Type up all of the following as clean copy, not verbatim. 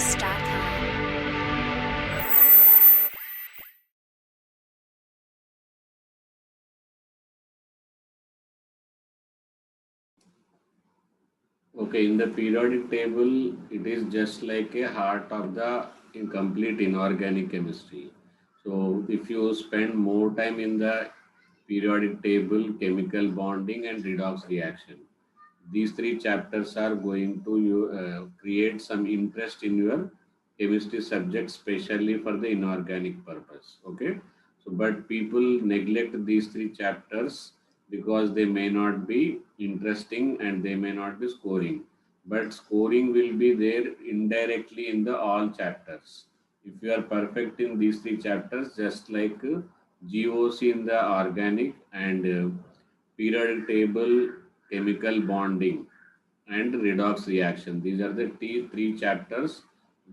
chem-house.com. Okay, in the periodic table, it is just like a heart of the incomplete inorganic chemistry. So, if you spend more time in the periodic table, chemical bonding, and redox reaction, these three chapters are going to create some interest in your chemistry subject, especially for the inorganic purpose. Okay, so but people neglect these three chapters because they may not be interesting and they may not be scoring, but scoring will be there indirectly in the all chapters. If you are perfect in these three chapters, just like GOC in the organic and periodic table, chemical bonding, and redox reaction. These are the three chapters.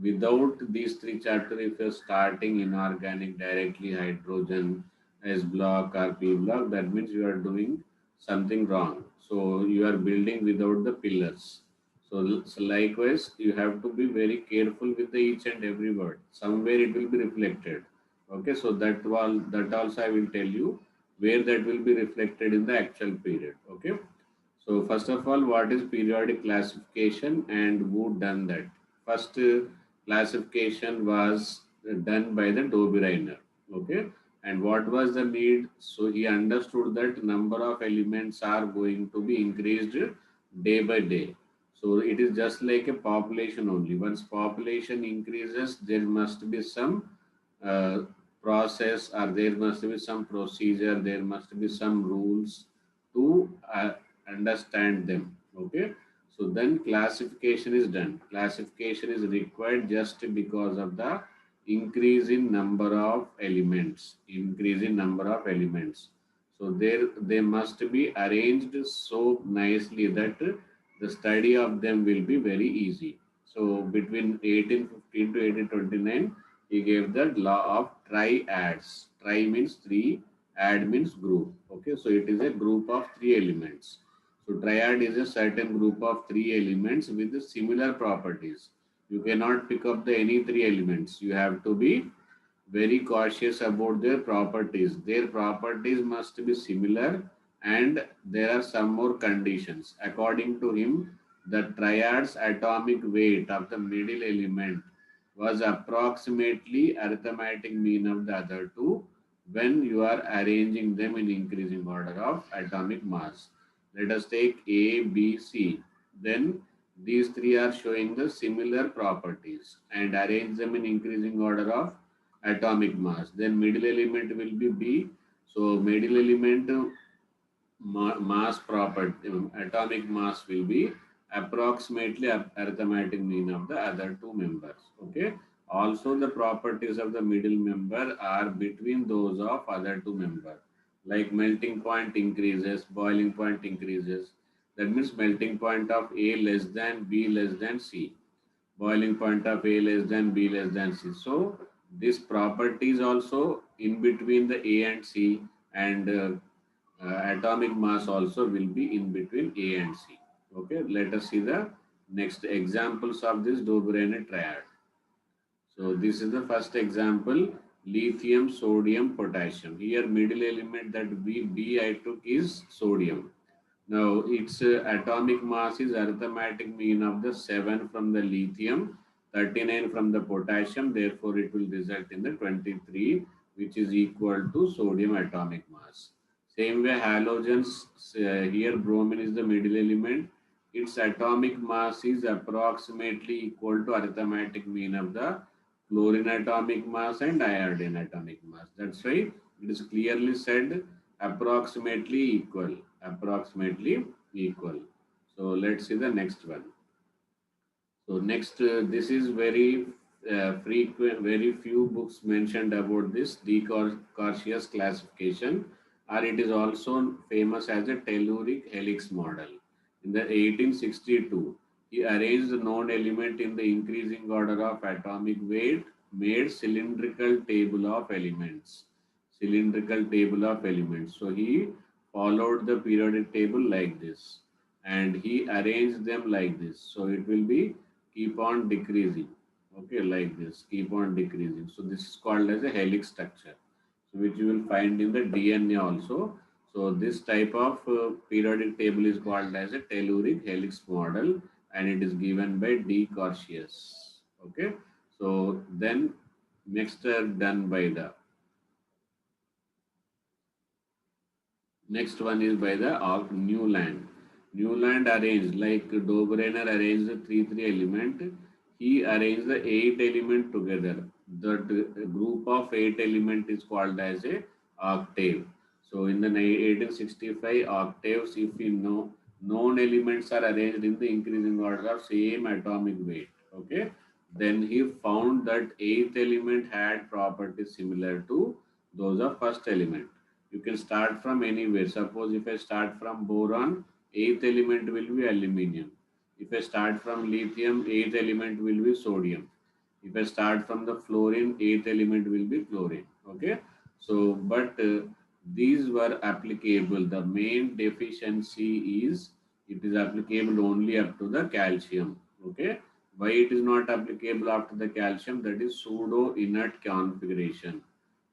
Without these three chapters, if you're starting inorganic directly hydrogen S block or P block, that means you are doing something wrong. So you are building without the pillars. So likewise, you have to be very careful with the each and every word. Somewhere it will be reflected. Okay, so that also I will tell you where that will be reflected in the actual period. Okay. So first of all, what is periodic classification and who done that? First classification was done by the Doberainer. Okay, and what was the need? So he understood that number of elements are going to be increased day by day. So it is just like a population only. Once population increases, there must be some uh, process or there must be some procedure, there must be some rules to understand them. Okay, so then classification is done. Classification is required just because of the increase in number of elements. Increase in number of elements. So there they must be arranged so nicely that the study of them will be very easy. So between 1815 to 1829, he gave the law of triads. Tri means three, add means group. Okay, so it is a group of three elements. So triad is a certain group of three elements with the similar properties. You cannot pick up the any three elements. You have to be very cautious about their properties. Their properties must be similar and there are some more conditions. According to him, the triad's atomic weight of the middle element was approximately arithmetic mean of the other two when you are arranging them in increasing order of atomic mass. Let us take A, B, C. Then these three are showing the similar properties and arrange them in increasing order of atomic mass. Then middle element will be B. So middle element mass property, atomic mass will be approximately arithmetic mean of the other two members. Okay. Also the properties of the middle member are between those of other two members. Like melting point increases, boiling point increases. That means melting point of A less than B less than C, boiling point of A less than B less than C. So this property is also in between the A and C, and atomic mass also will be in between A and C. Okay, let us see the next examples of this Dobereiner triad. So this is the first example, lithium, sodium, potassium. Here middle element that B I took is sodium. Now its atomic mass is arithmetic mean of the 7 from the lithium, 39 from the potassium. Therefore, it will result in the 23, which is equal to sodium atomic mass. Same way, halogens, here bromine is the middle element. Its atomic mass is approximately equal to arithmetic mean of the fluorine atomic mass and iodine atomic mass. That's why it is clearly said approximately equal. Approximately equal. So let's see the next one. So next, this is very frequent, very few books mentioned about this Cartius classification, or it is also famous as a telluric helix model. In the 1862, he arranged the known element in the increasing order of atomic weight, made cylindrical table of elements. Cylindrical table of elements. So he followed the periodic table like this, and he arranged them like this. So it will be keep on decreasing. Okay, like this, keep on decreasing. So this is called as a helix structure, so which you will find in the DNA also. So this type of periodic table is called as a telluric helix model, and it is given by D. Corsius. Okay, so then next done by the next one is by the of Newland. Newland arranged like Dobreiner arranged the 3 element. He arranged the 8 element together. That group of 8 element is called as a octave. So in the 1865 octaves, if we know known elements are arranged in the increasing order of same atomic weight. Okay. Then he found that eighth element had properties similar to those of first element. You can start from anywhere. Suppose if I start from boron, eighth element will be aluminium. If I start from lithium, eighth element will be sodium. If I start from the fluorine, eighth element will be chlorine. Okay. So, but these were applicable. The main deficiency is it is applicable only up to the calcium. Okay. Why it is not applicable after the calcium? That is pseudo inert configuration.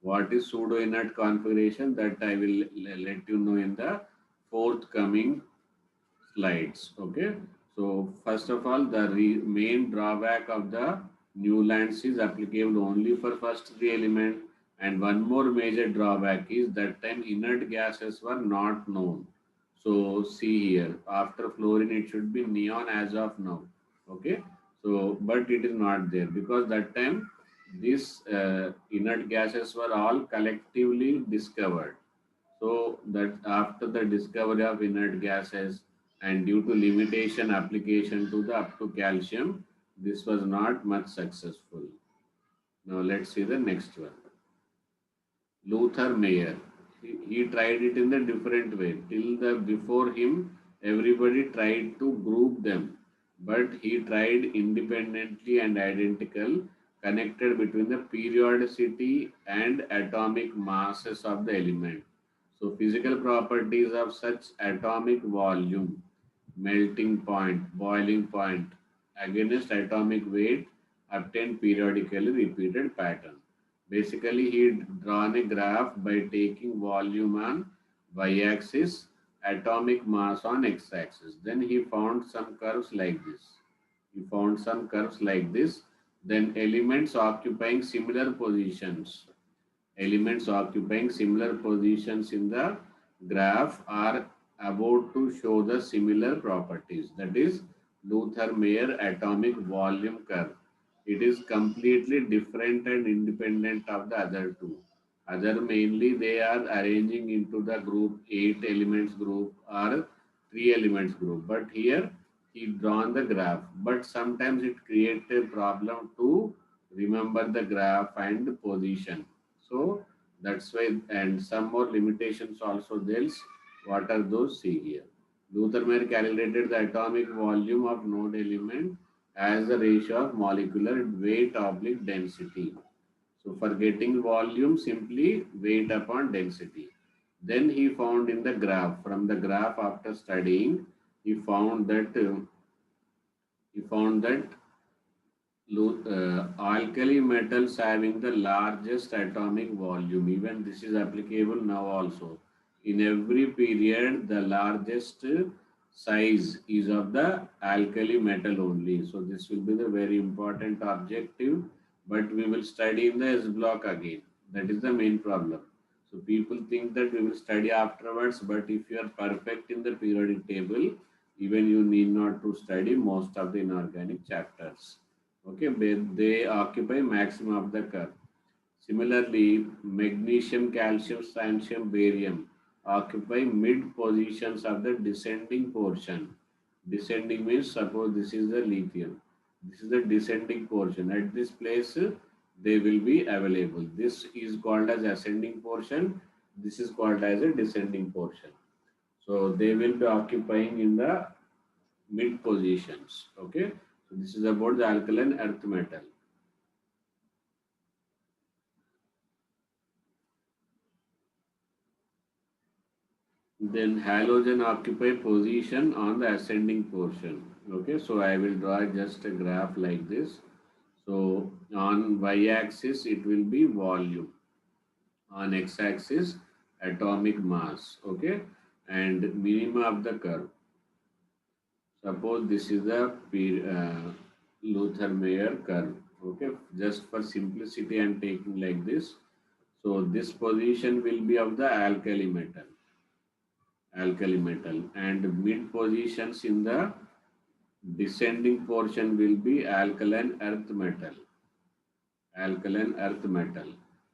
What is pseudo inert configuration? That I will let you know in the forthcoming slides. Okay. So first of all, the main drawback of the Newlands is applicable only for first three element, and one more major drawback is that time inert gases were not known. So see here, after fluorine it should be neon as of now. Okay. So but it is not there because that time these inert gases were all collectively discovered. So that after the discovery of inert gases and due to limitation application to the up to calcium, this was not much successful. Now let's see the next one. Luther Mayer. He tried it in a different way. Till the before him, everybody tried to group them, but he tried independently and identical, connected between the periodicity and atomic masses of the element. So physical properties of such atomic volume, melting point, boiling point, against atomic weight, obtained periodically repeated pattern. Basically, he drawn a graph by taking volume on y-axis, atomic mass on x-axis. Then he found some curves like this. He found some curves like this. Then elements occupying similar positions. Elements occupying similar positions in the graph are about to show the similar properties. That is Luther-Mayer atomic volume curve. It is completely different and independent of the other two. Other mainly they are arranging into the group 8 elements group or 3 elements group. But here he drawn the graph. But sometimes it creates a problem to remember the graph and position. So that's why, and some more limitations also there. What are those? See here. Luther calculated the atomic volume of node element as the ratio of molecular weight oblique density. So for getting volume, simply weight upon density. Then he found in the graph, from the graph after studying, he found that he found that alkali metals having the largest atomic volume. Even this is applicable now also. In every period, the largest size is of the alkali metal only. So this will be the very important objective, but we will study in the S block again. That is the main problem. So people think that we will study afterwards, but if you are perfect in the periodic table, even you need not to study most of the inorganic chapters. Okay, they occupy maximum of the curve. Similarly, magnesium, calcium, strontium, barium occupy mid positions of the descending portion. Descending means suppose this is the lithium. This is the descending portion. At this place, they will be available. This is called as ascending portion. This is called as a descending portion. So they will be occupying in the mid positions. Okay. So this is about the alkaline earth metal. Then halogen occupy position on the ascending portion. Okay, so I will draw just a graph like this. So on y-axis it will be volume, on x-axis atomic mass, okay, and minima of the curve. Suppose this is the Luther-Meyer curve, okay. Just for simplicity, I am taking like this. So this position will be of the alkali metal, and mid positions in the descending portion will be alkaline earth metal,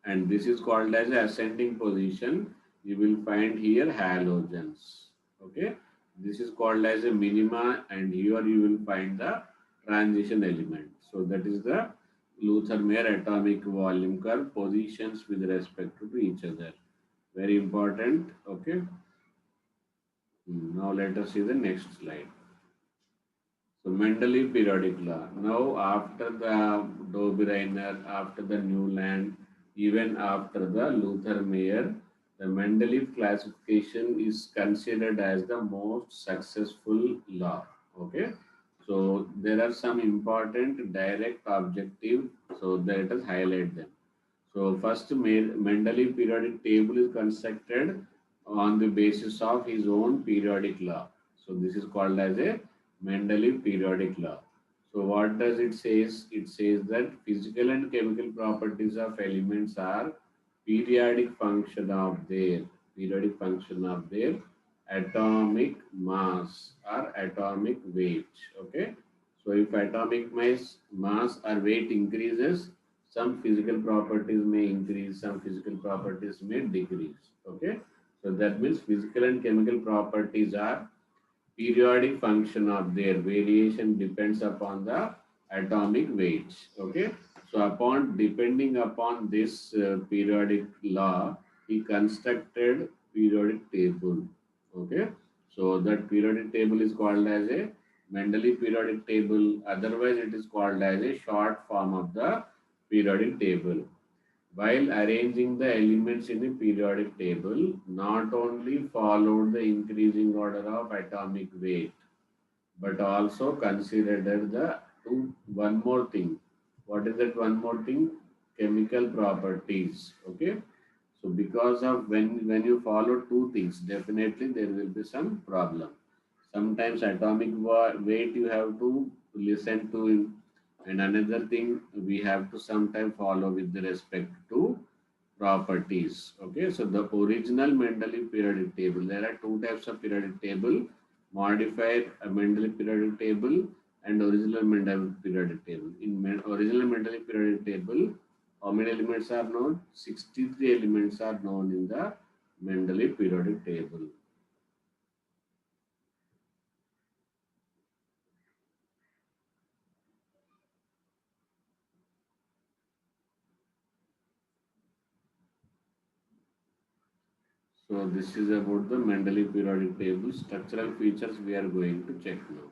and this is called as ascending position. You will find here halogens, okay. This is called as a minima, and here you will find the transition element. So that is the Luther-Meyer atomic volume curve positions with respect to each other. Very important, okay. Now let us see the next slide. So Mendeleev periodic law. Now after the Dobereiner, after the Newland, even after the Luther-Meyer, the Mendeleev classification is considered as the most successful law. Okay. So there are some important direct objective. So let us highlight them. So first, Mendeleev periodic table is constructed on the basis of his own periodic law. So this is called as a Mendeleev periodic law. So what does it says? It says that physical and chemical properties of elements are periodic function of their atomic mass or atomic weight. Okay. So if atomic mass or weight increases, some physical properties may increase, some physical properties may decrease. Okay. So that means physical and chemical properties are periodic function of their variation depends upon the atomic weight. Okay. So upon depending upon this periodic law, he constructed periodic table. Okay. So that periodic table is called as a Mendeleev periodic table. Otherwise, it is called as a short form of the periodic table. While arranging the elements in a periodic table, not only followed the increasing order of atomic weight, but also considered one more thing. What is that one more thing? Chemical properties. Okay. So because of when you follow two things, definitely there will be some problem. Sometimes atomic weight you have to listen to, and another thing we have to sometimes follow with the respect to properties. Okay, so the original Mendeleev periodic table, there are two types of periodic table: modified Mendeleev periodic table and original Mendeleev periodic table. In original Mendeleev periodic table, how many elements are known? 63 elements are known in the Mendeleev periodic table. So this is about the Mendeleev periodic table. Structural features we are going to check now.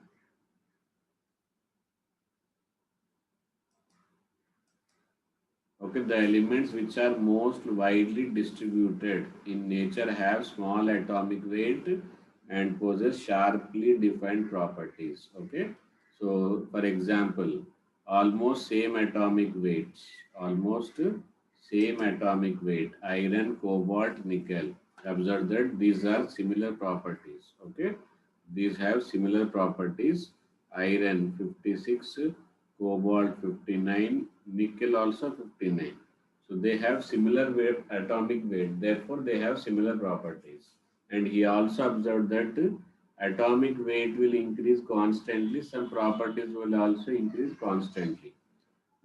Okay, the elements which are most widely distributed in nature have small atomic weight and possess sharply defined properties. Okay, so for example, almost same atomic weight, iron, cobalt, nickel. Observe that these are similar properties. Okay, these have similar properties. Iron 56, cobalt 59, nickel also 59. So they have similar weight, atomic weight, therefore they have similar properties. And he also observed that atomic weight will increase constantly, some properties will also increase constantly,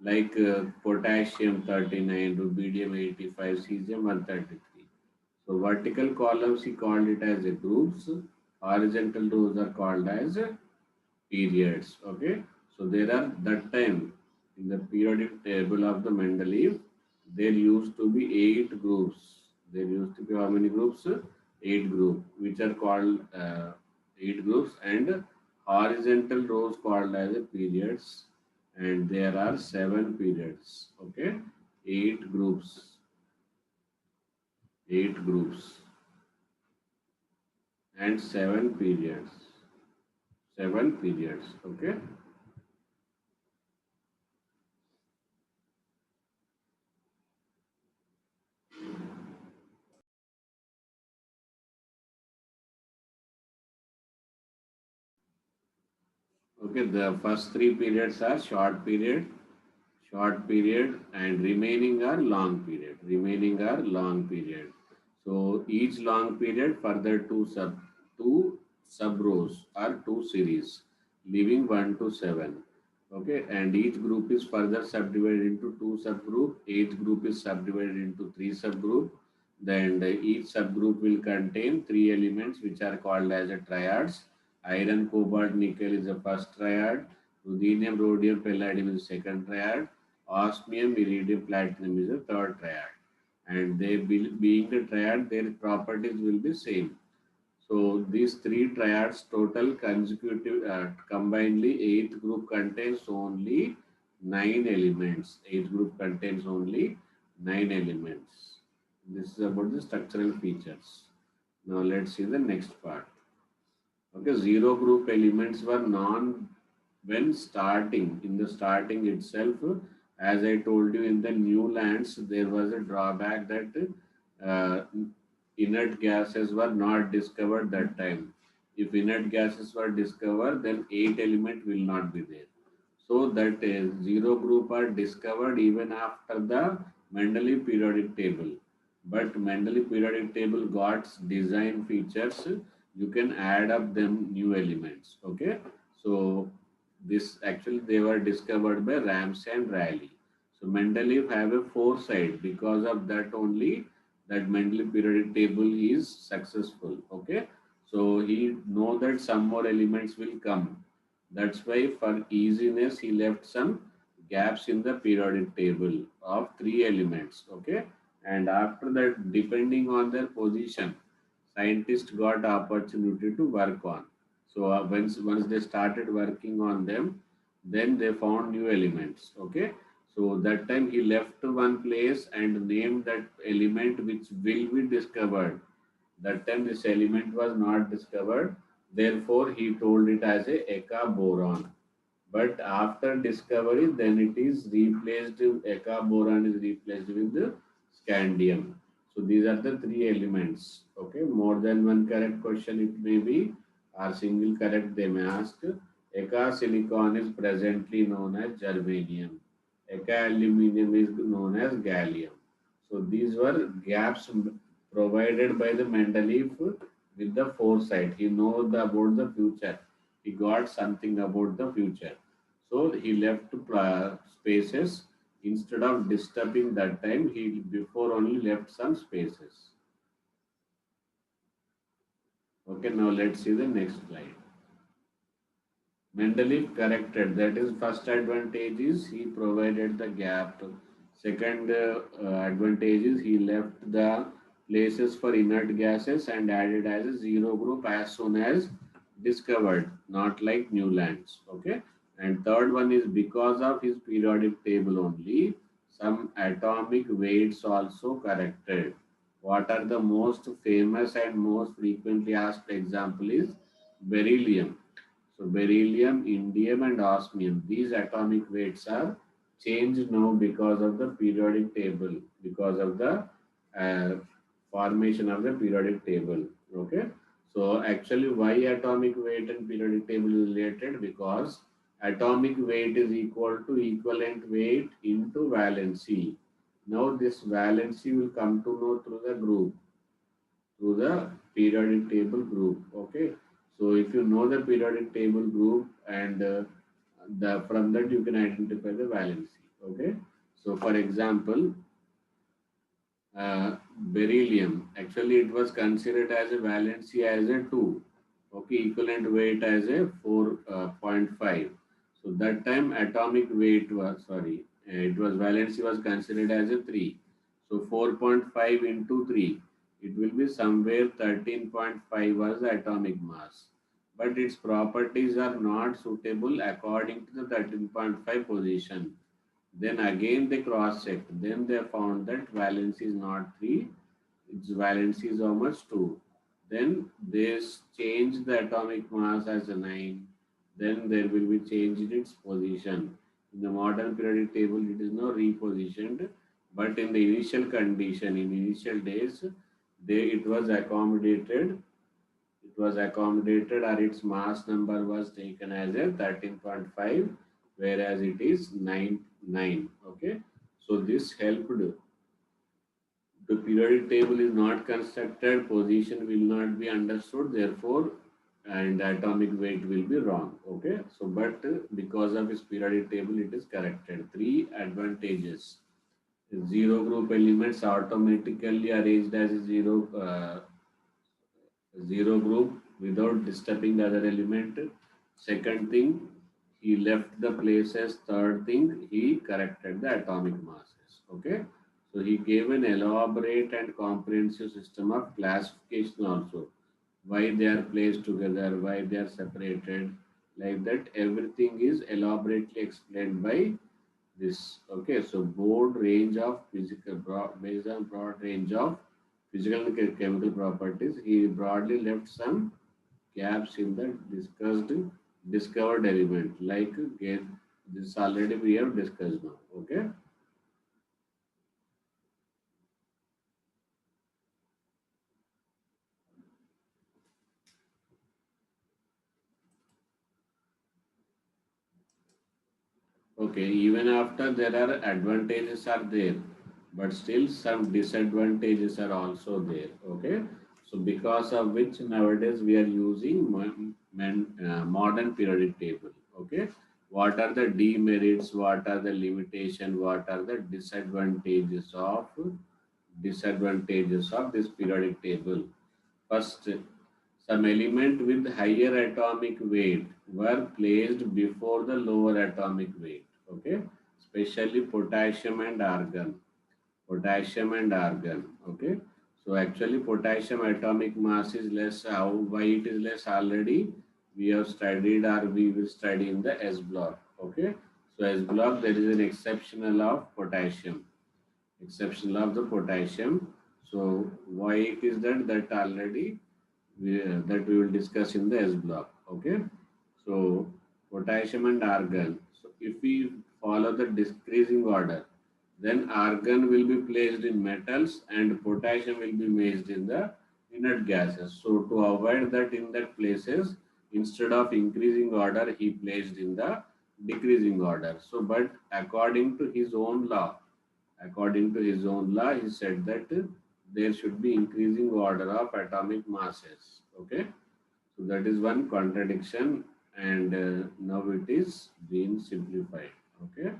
like potassium 39, rubidium 85, cesium 133. So vertical columns he called it as a groups, horizontal rows are called as periods. Okay, so there are that time in the periodic table of the Mendeleev, there used to be 8 groups. There used to be how many groups? 8 groups, which are called 8 groups, and horizontal rows called as a periods, and there are 7 periods. Okay, 8 groups, 8 groups, and 7 periods. 7 periods. Okay. Okay, the first three periods are short period, and remaining are long period. Remaining are long period. So each long period further two sub rows or two series, leaving 1 to 7. Okay, and each group is further subdivided into two subgroup. Each group is subdivided into three subgroup. Then each subgroup will contain three elements which are called as a triads. Iron, cobalt, nickel is the first triad. Ruthenium, rhodium, palladium is the second triad. Osmium, iridium, platinum is the third triad. And they being the triad, their properties will be same. So these three triads total consecutive combinedly eighth group contains only nine elements. Eighth group contains only nine elements. This is about the structural features. Now let's see the next part. Okay, zero group elements were non when starting. In the starting itself, as I told you, in the new lands, there was a drawback that uh, inert gases were not discovered that time. If inert gases were discovered, then eight element will not be there. So that is zero group are discovered even after the Mendeleev periodic table. But Mendeleev periodic table got design features. You can add up them new elements. Okay. So this actually they were discovered by Ramsay and Rayleigh. So Mendeleev have a foresight, because of that only that Mendeleev periodic table is successful. Okay. So he know that some more elements will come. That's why for easiness he left some gaps in the periodic table of three elements. Okay. And after that, depending on their position, scientists got opportunity to work on. So once they started working on them, then they found new elements. Okay. So that time he left one place and named that element which will be discovered. That time this element was not discovered. Therefore, he told it as a Eka boron. But after discovery, then it is replaced, Eka boron is replaced with the scandium. So these are the three elements. Okay, more than one correct question it may be, or single correct they may ask. Eka silicon is presently known as germanium. Eka aluminium is known as gallium. So these were gaps provided by the Mendeleev with the foresight. He knows about the future. He got something about the future. So he left spaces instead of disturbing that time. He before only left some spaces. Okay, now let's see the next slide. Mendeleev corrected. That is, first advantage is he provided the gap. Second advantage is he left the places for inert gases and added as a zero group as soon as discovered, not like new lands. Okay. And third one is because of his periodic table only, some atomic weights also corrected. What are the most famous and most frequently asked example is beryllium. So beryllium, indium and osmium, these atomic weights are changed now because of the periodic table, because of the uh, formation of the periodic table. Okay. So actually why atomic weight and periodic table is related? Because atomic weight is equal to equivalent weight into valency. Now this valency will come to know through the group, through the periodic table group. Okay. So if you know the periodic table group and the from that you can identify the valency. Okay. So for example, beryllium, actually it was considered as a valency as a 2. Okay, equivalent weight as a 4.5. So that time atomic weight was, sorry, it was valency was considered as a 3. So 4.5 into 3, it will be somewhere 13.5 was the atomic mass. But its properties are not suitable according to the 13.5 position. Then again they cross-checked. Then they found that valency is not 3, its valency is how much 2. Then they changed the atomic mass as a 9. Then there will be change in its position. In the modern periodic table, it is now repositioned. But in the initial condition, in initial days, it was accommodated. It it was accommodated or its mass number was taken as a 13.5, whereas it is 9. Okay, so this helped. The periodic table is not constructed, position will not be understood, therefore, and atomic weight will be wrong. Okay, so but because of its periodic table, it is corrected. Three advantages: zero group elements automatically arranged as a zero group without disturbing the other element. Second thing, he left the places. Third thing, he corrected the atomic masses. Okay, so he gave an elaborate and comprehensive system of classification also. Why they are placed together, why they are separated, like that. Everything is elaborately explained by this. Okay, so broad range of based on broad range of physical and chemical properties, he broadly left some gaps in the discovered element, like this already we have discussed now. Okay. Okay, even after there are advantages are there, but still some disadvantages are also there. Okay, so because of which nowadays we are using modern periodic table. Okay, what are the demerits? What are the limitation? What are the disadvantages of this periodic table? First, some element with higher atomic weight were placed before the lower atomic weight. Okay, especially potassium and argon. Potassium and argon. Okay, so actually potassium atomic mass is less. How why it is less already? We have studied or we will study in the S block. Okay, so S block there is an exceptional of potassium, exceptional of the potassium. So why it is that already that we will discuss in the S block. Okay, so potassium and argon. So if we follow the decreasing order, then argon will be placed in metals and potassium will be placed in the inert gases. So to avoid that in that places, instead of increasing order, he placed in the decreasing order. So, but according to his own law, he said that there should be increasing order of atomic masses. Okay, so that is one contradiction, and now it is being simplified. Okay.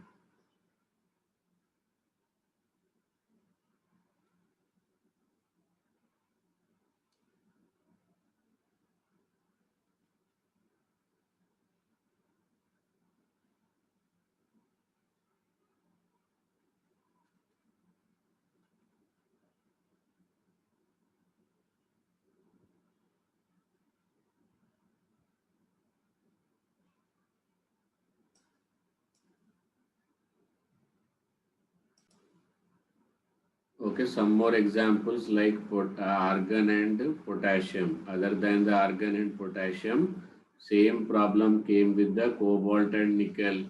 Okay, some more examples like argon and potassium. Other than the argon and potassium, same problem came with the cobalt and nickel.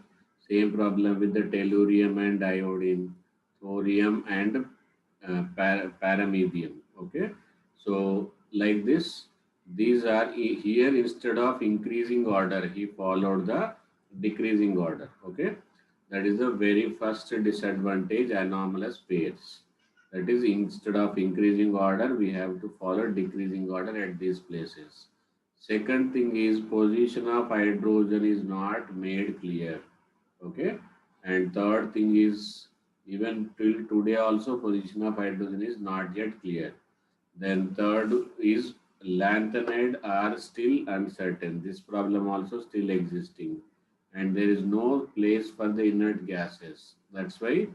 Same problem with the tellurium and iodine, thorium and paramedium. Okay, so like this, these are here instead of increasing order, he followed the decreasing order. Okay, that is the very first disadvantage anomalous pairs. That is, instead of increasing order, we have to follow decreasing order at these places. Second thing is position of hydrogen is not made clear. Okay. And third thing is even till today also position of hydrogen is not yet clear. Then third is lanthanide are still uncertain. This problem also still existing. And there is no place for the inert gases. That's why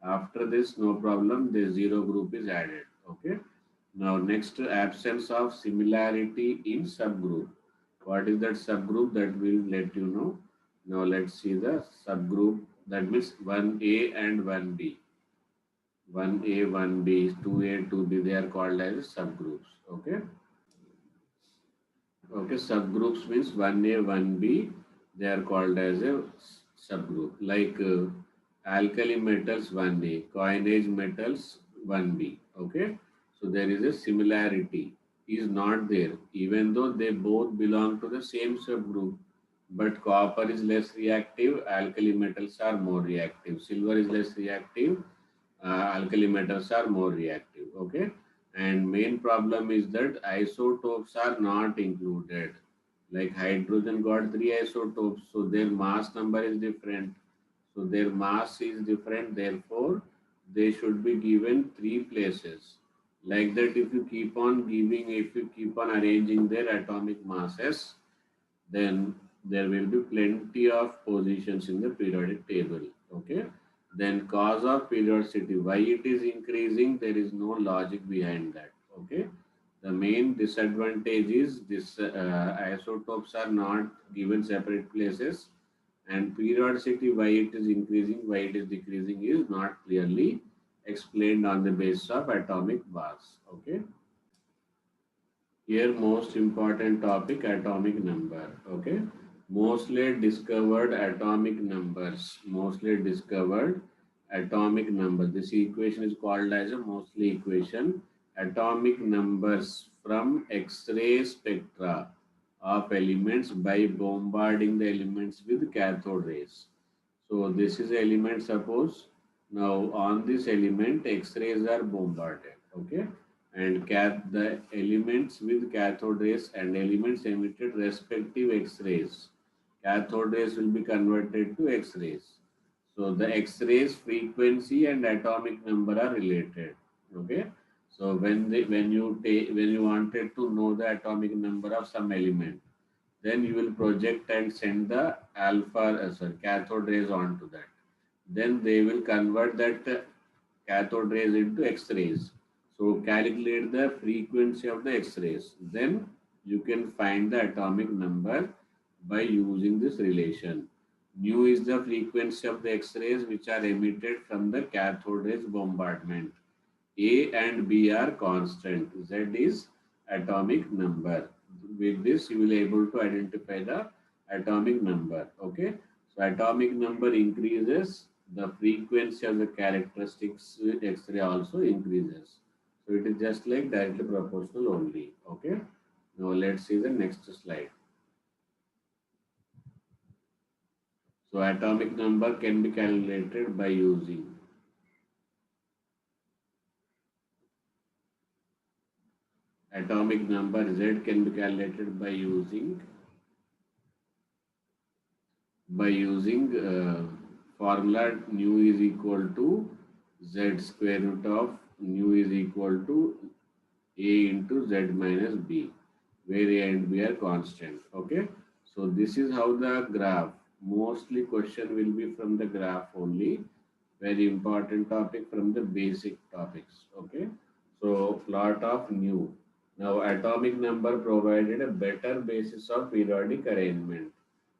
after this no problem the zero group is added. Okay. Now next, absence of similarity in subgroup. What is that subgroup, that will let you know. Now let's see the subgroup, that means 1A and 1B. 1A, 1B, 2A, 2B, they are called as subgroups. Okay. Okay, subgroups means 1A, 1B, they are called as a subgroup. Like alkali metals 1A, coinage metals 1B. Okay, so there is a similarity. is not there, even though they both belong to the same subgroup. But copper is less reactive, alkali metals are more reactive. Silver is less reactive, alkali metals are more reactive. Okay, and main problem is that isotopes are not included. Like hydrogen got three isotopes, so their mass number is different. So their mass is different, therefore they should be given three places. Like that, if you keep on arranging their atomic masses, then there will be plenty of positions in the periodic table. Okay. Then cause of periodicity, why it is increasing, there is no logic behind that. Okay. The main disadvantage is this isotopes are not given separate places, and periodicity, why it is increasing, why it is decreasing is not clearly explained on the basis of atomic mass. Okay. Here, most important topic, atomic number. Okay, mostly discovered atomic numbers. Mostly discovered atomic number. This equation is called as a Mosley equation. Atomic numbers from X-ray spectra of elements by bombarding the elements with cathode rays. So this is element, suppose. Now on this element X-rays are bombarded. Okay, and the elements with cathode rays and elements emitted respective X-rays. Cathode rays will be converted to X-rays. So the X-rays frequency and atomic number are related. Okay. So when you wanted to know the atomic number of some element, then you will project and send the cathode rays onto that. Then they will convert that cathode rays into X-rays. So calculate the frequency of the X-rays. Then you can find the atomic number by using this relation. Nu is the frequency of the X-rays which are emitted from the cathode rays bombardment. A and B are constant. Z is atomic number. With this, you will able to identify the atomic number. Okay. So atomic number increases, the frequency of the characteristics X-ray also increases. So it is just like directly proportional only. Okay. Now let's see the next slide. So atomic number can be calculated by using atomic number Z can be calculated by using formula nu is equal to z square root of nu is equal to a into z minus b, where a and b are constant. Okay, so this is how the graph, mostly question will be from the graph only, very important topic from the basic topics. Okay, so plot of nu. Now atomic number provided a better basis of periodic arrangement.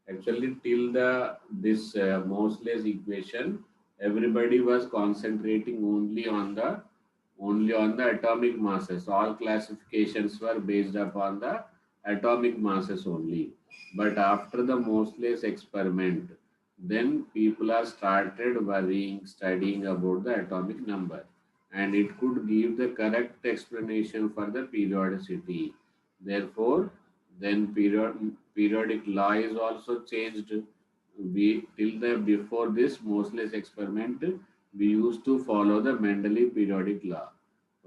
Actually, till the this Moseley's equation, everybody was concentrating only on the atomic masses. All classifications were based upon the atomic masses only. But after the Moseley's experiment, then people are started worrying, studying about the atomic number, and it could give the correct explanation for the periodicity. Therefore, then periodic law is also changed. We till the before this Moseley's experiment, we used to follow the Mendeleev periodic law.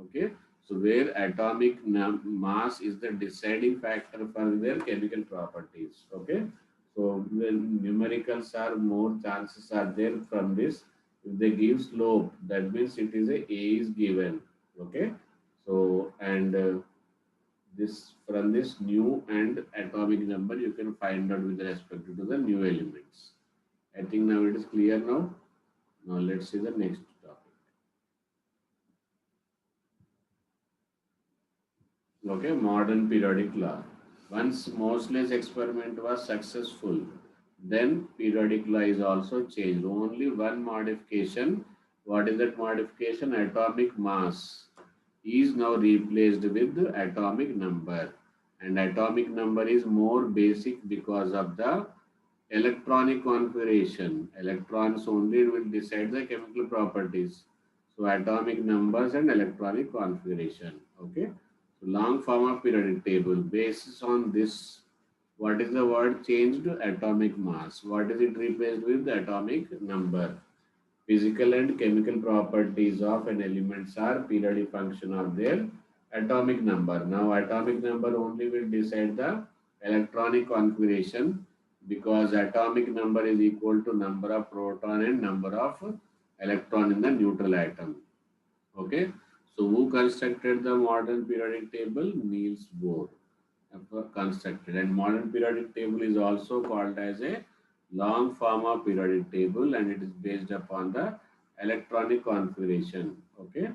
Okay, so where atomic mass is the deciding factor for their chemical properties. Okay, so when numericals are more, chances are there from this. If they give slope, that means it is a is given. Okay, so and this from this new and atomic number you can find out with respect to the new elements. I think now it is clear now. Now let's see the next topic. Okay, modern periodic law. Once Moseley's experiment was successful, then periodic law is also changed. Only one modification. What is that modification? Atomic mass is now replaced with the atomic number. And atomic number is more basic because of the electronic configuration. Electrons only will decide the chemical properties. So atomic numbers and electronic configuration. Okay. So long form of periodic table basis on this. What is the word changed to atomic mass? What is it replaced with? Atomic number. Physical and chemical properties of an elements are periodic function of their atomic number. Now atomic number only will decide the electronic configuration because atomic number is equal to number of proton and number of electron in the neutral atom. Okay. So who constructed the modern periodic table? Niels Bohr constructed, and modern periodic table is also called as a long form of periodic table, and it is based upon the electronic configuration. Okay,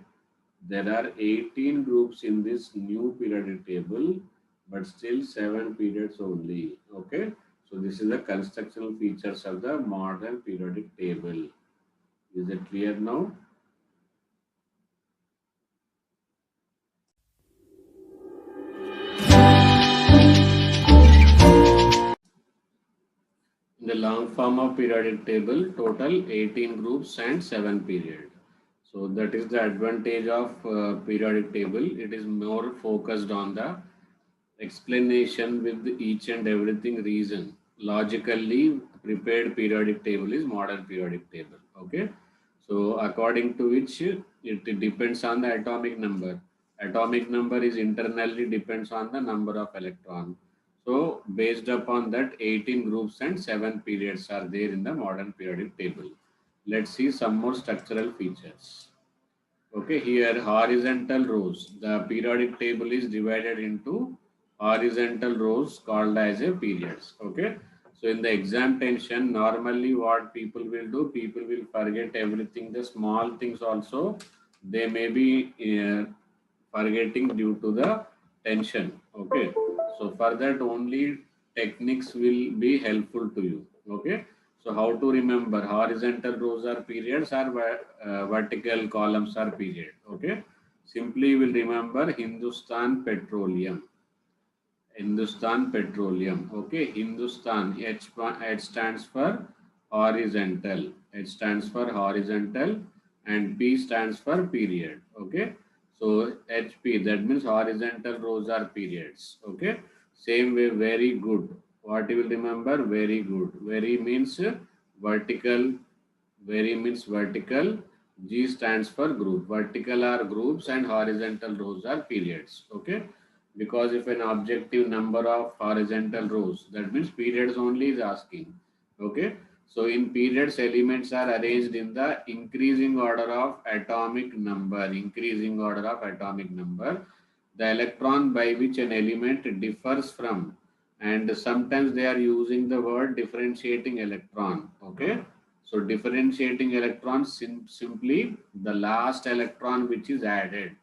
there are 18 groups in this new periodic table, but still 7 periods only. Okay, so this is the constructional features of the modern periodic table. Is it clear now? In the long form of periodic table, total 18 groups and 7 period. So that is the advantage of periodic table. It is more focused on the explanation with each and everything reason. Logically prepared periodic table is modern periodic table. Okay. So according to which it depends on the atomic number. Atomic number is internally depends on the number of electron. So based upon that 18 groups and 7 periods are there in the modern periodic table. Let's see some more structural features. Okay, here horizontal rows. The periodic table is divided into horizontal rows called as a periods. Okay, so in the exam tension, normally what people will do, people will forget everything, the small things also. They may be forgetting due to the tension. Okay, so for that only techniques will be helpful to you. Okay, so how to remember horizontal rows are periods or vertical columns are period. Okay, simply you will remember Hindustan Petroleum. Hindustan Petroleum. Okay, Hindustan. H stands for horizontal. H stands for horizontal, and P stands for period. Okay, so HP, that means horizontal rows are periods. Okay, same way, very good. What you will remember? Very good. Very means vertical. Very means vertical. G stands for group. Vertical are groups and horizontal rows are periods. Okay, because if an objective number of horizontal rows, that means periods only is asking. Okay, so in periods elements are arranged in the increasing order of atomic number. Increasing order of atomic number, the electron by which an element differs from, and sometimes they are using the word differentiating electron. Okay, so differentiating electrons simply the last electron which is added.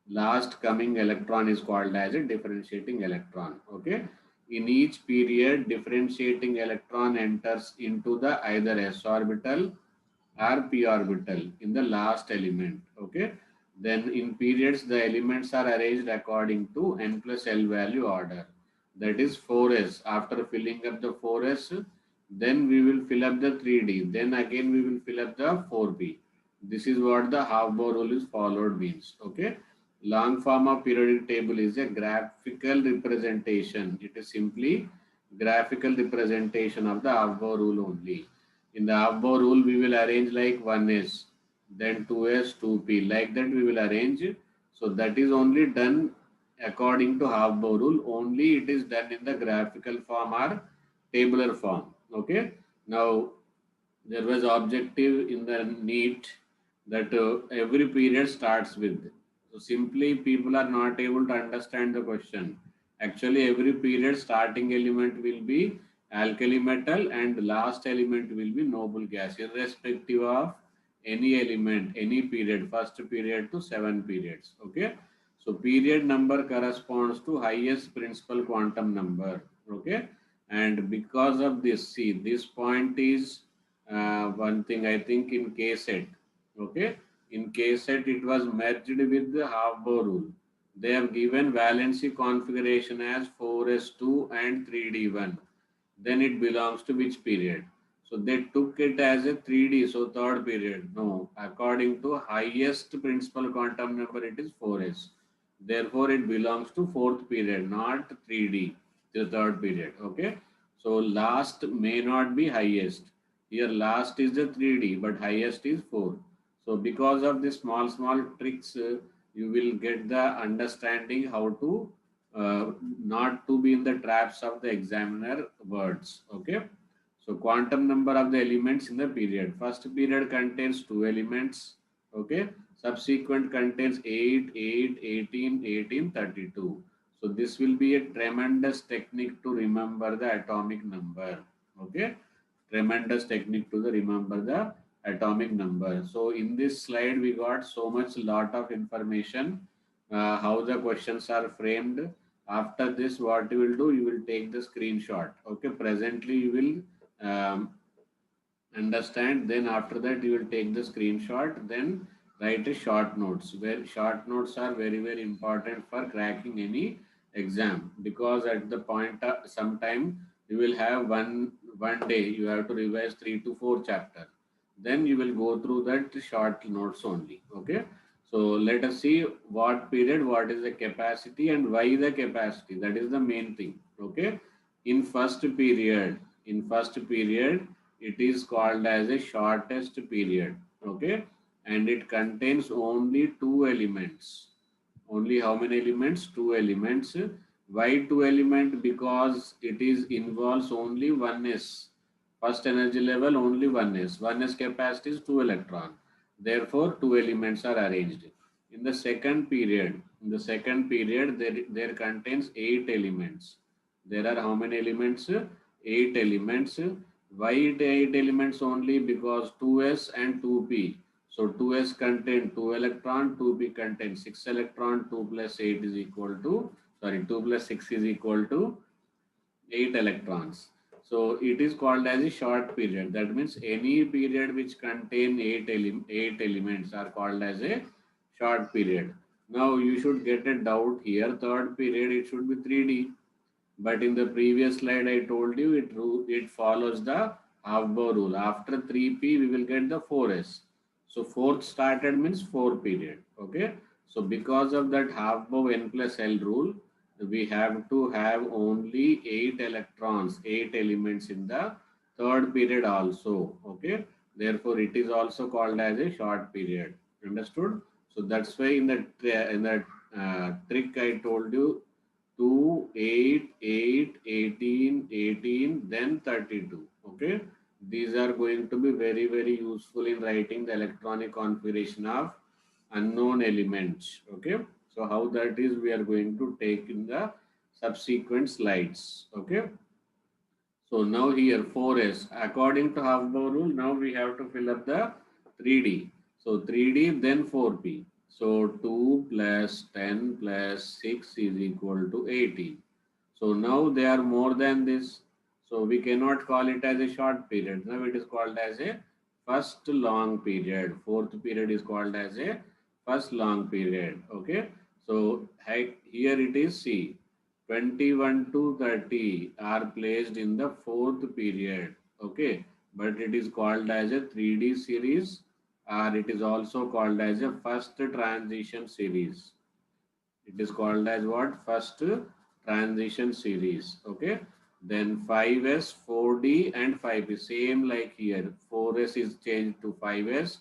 Last coming electron is called as a differentiating electron. Okay. In each period, differentiating electron enters into the either s orbital or p orbital in the last element. Okay. Then in periods, the elements are arranged according to n plus L value order. That is 4s. After filling up the 4s, then we will fill up the 3d. Then again we will fill up the 4p. This is what the half-bow rule is followed means. Okay. Long form of periodic table is a graphical representation. It is simply graphical representation of the half-bow rule only. In the half-bow rule, we will arrange like 1s, then 2s, 2p. Like that we will arrange. So that is only done according to half-bow rule. Only it is done in the graphical form or tabular form. Okay. Now there was objective in the NEET that every period starts with. So simply people are not able to understand the question. Actually, every period starting element will be alkali metal and last element will be noble gas, irrespective of any element, any period, first period to 7 periods. Okay. So period number corresponds to highest principal quantum number. Okay. And because of this, see, this point is one thing I think in K set. Okay, in K set it was merged with the half bow rule. They have given valency configuration as 4s2 and 3d1. Then it belongs to which period? So they took it as a 3d, so third period. No, according to highest principal quantum number, it is 4s. Therefore, it belongs to fourth period, not 3D, the third period. Okay. So last may not be highest. Here last is the 3D, but highest is 4. So because of the small tricks, you will get the understanding how to not to be in the traps of the examiner words. Okay. So quantum number of the elements in the period. First period contains 2 elements. Okay. Subsequent contains 8, 8, 18, 18, 32. So this will be a tremendous technique to remember the atomic number. Okay. Tremendous technique to the remember the atomic number. So in this slide, we got so much lot of information, how the questions are framed. After this, what you will do, you will take the screenshot. Okay. Presently, you will understand, then after that you will take the screenshot, then write a short notes, where short notes are very important for cracking any exam, because at the point sometime you will have one day you have to revise 3 to 4 chapter, then you will go through that short notes only. Okay, so let us see what period, what is the capacity and why the capacity, that is the main thing. Okay, in first period, it is called as a shortest period. Okay, and it contains only 2 elements. Only how many elements? 2 elements. Why 2 element? Because it is involves only 1s. First energy level only 1s. 1s capacity is 2 electron. Therefore, 2 elements are arranged. In the second period, there contains 8 elements. There are how many elements? 8 elements. Why 8 elements only? Because 2s and 2p. So 2s contain 2 electron, 2p contain 6 electron, 2 plus 8 is equal to, sorry, 2 plus 6 is equal to 8 electrons. So it is called as a short period. That means any period which contain 8 elements are called as a short period. Now you should get a doubt here. Third period, it should be 3D. But in the previous slide, I told you it follows the half bow rule. After 3p, we will get the 4s. So fourth started means 4 period. Okay. So because of that half bow n plus L rule, we have to have only 8 electrons, 8 elements in the third period also. Okay. Therefore, it is also called as a short period. Understood? So that's why in that trick I told you, 2, 8, 8, 18, 18, then 32. Okay. These are going to be very useful in writing the electronic configuration of unknown elements. Okay. So how that is, we are going to take in the subsequent slides. Okay. So now here 4s, according to half-bow rule, now we have to fill up the 3D. So 3D, then 4p. So 2 plus 10 plus 6 is equal to 18. So now they are more than this. So we cannot call it as a short period. Now it is called as a first long period. Fourth period is called as a first long period. Okay. So here it is C. 21 to 30 are placed in the fourth period. Okay. But it is called as a 3D series, or it is also called as a first transition series. It is called as what? First transition series. Okay. Then 5s, 4D and 5p. Same like here. 4s is changed to 5s,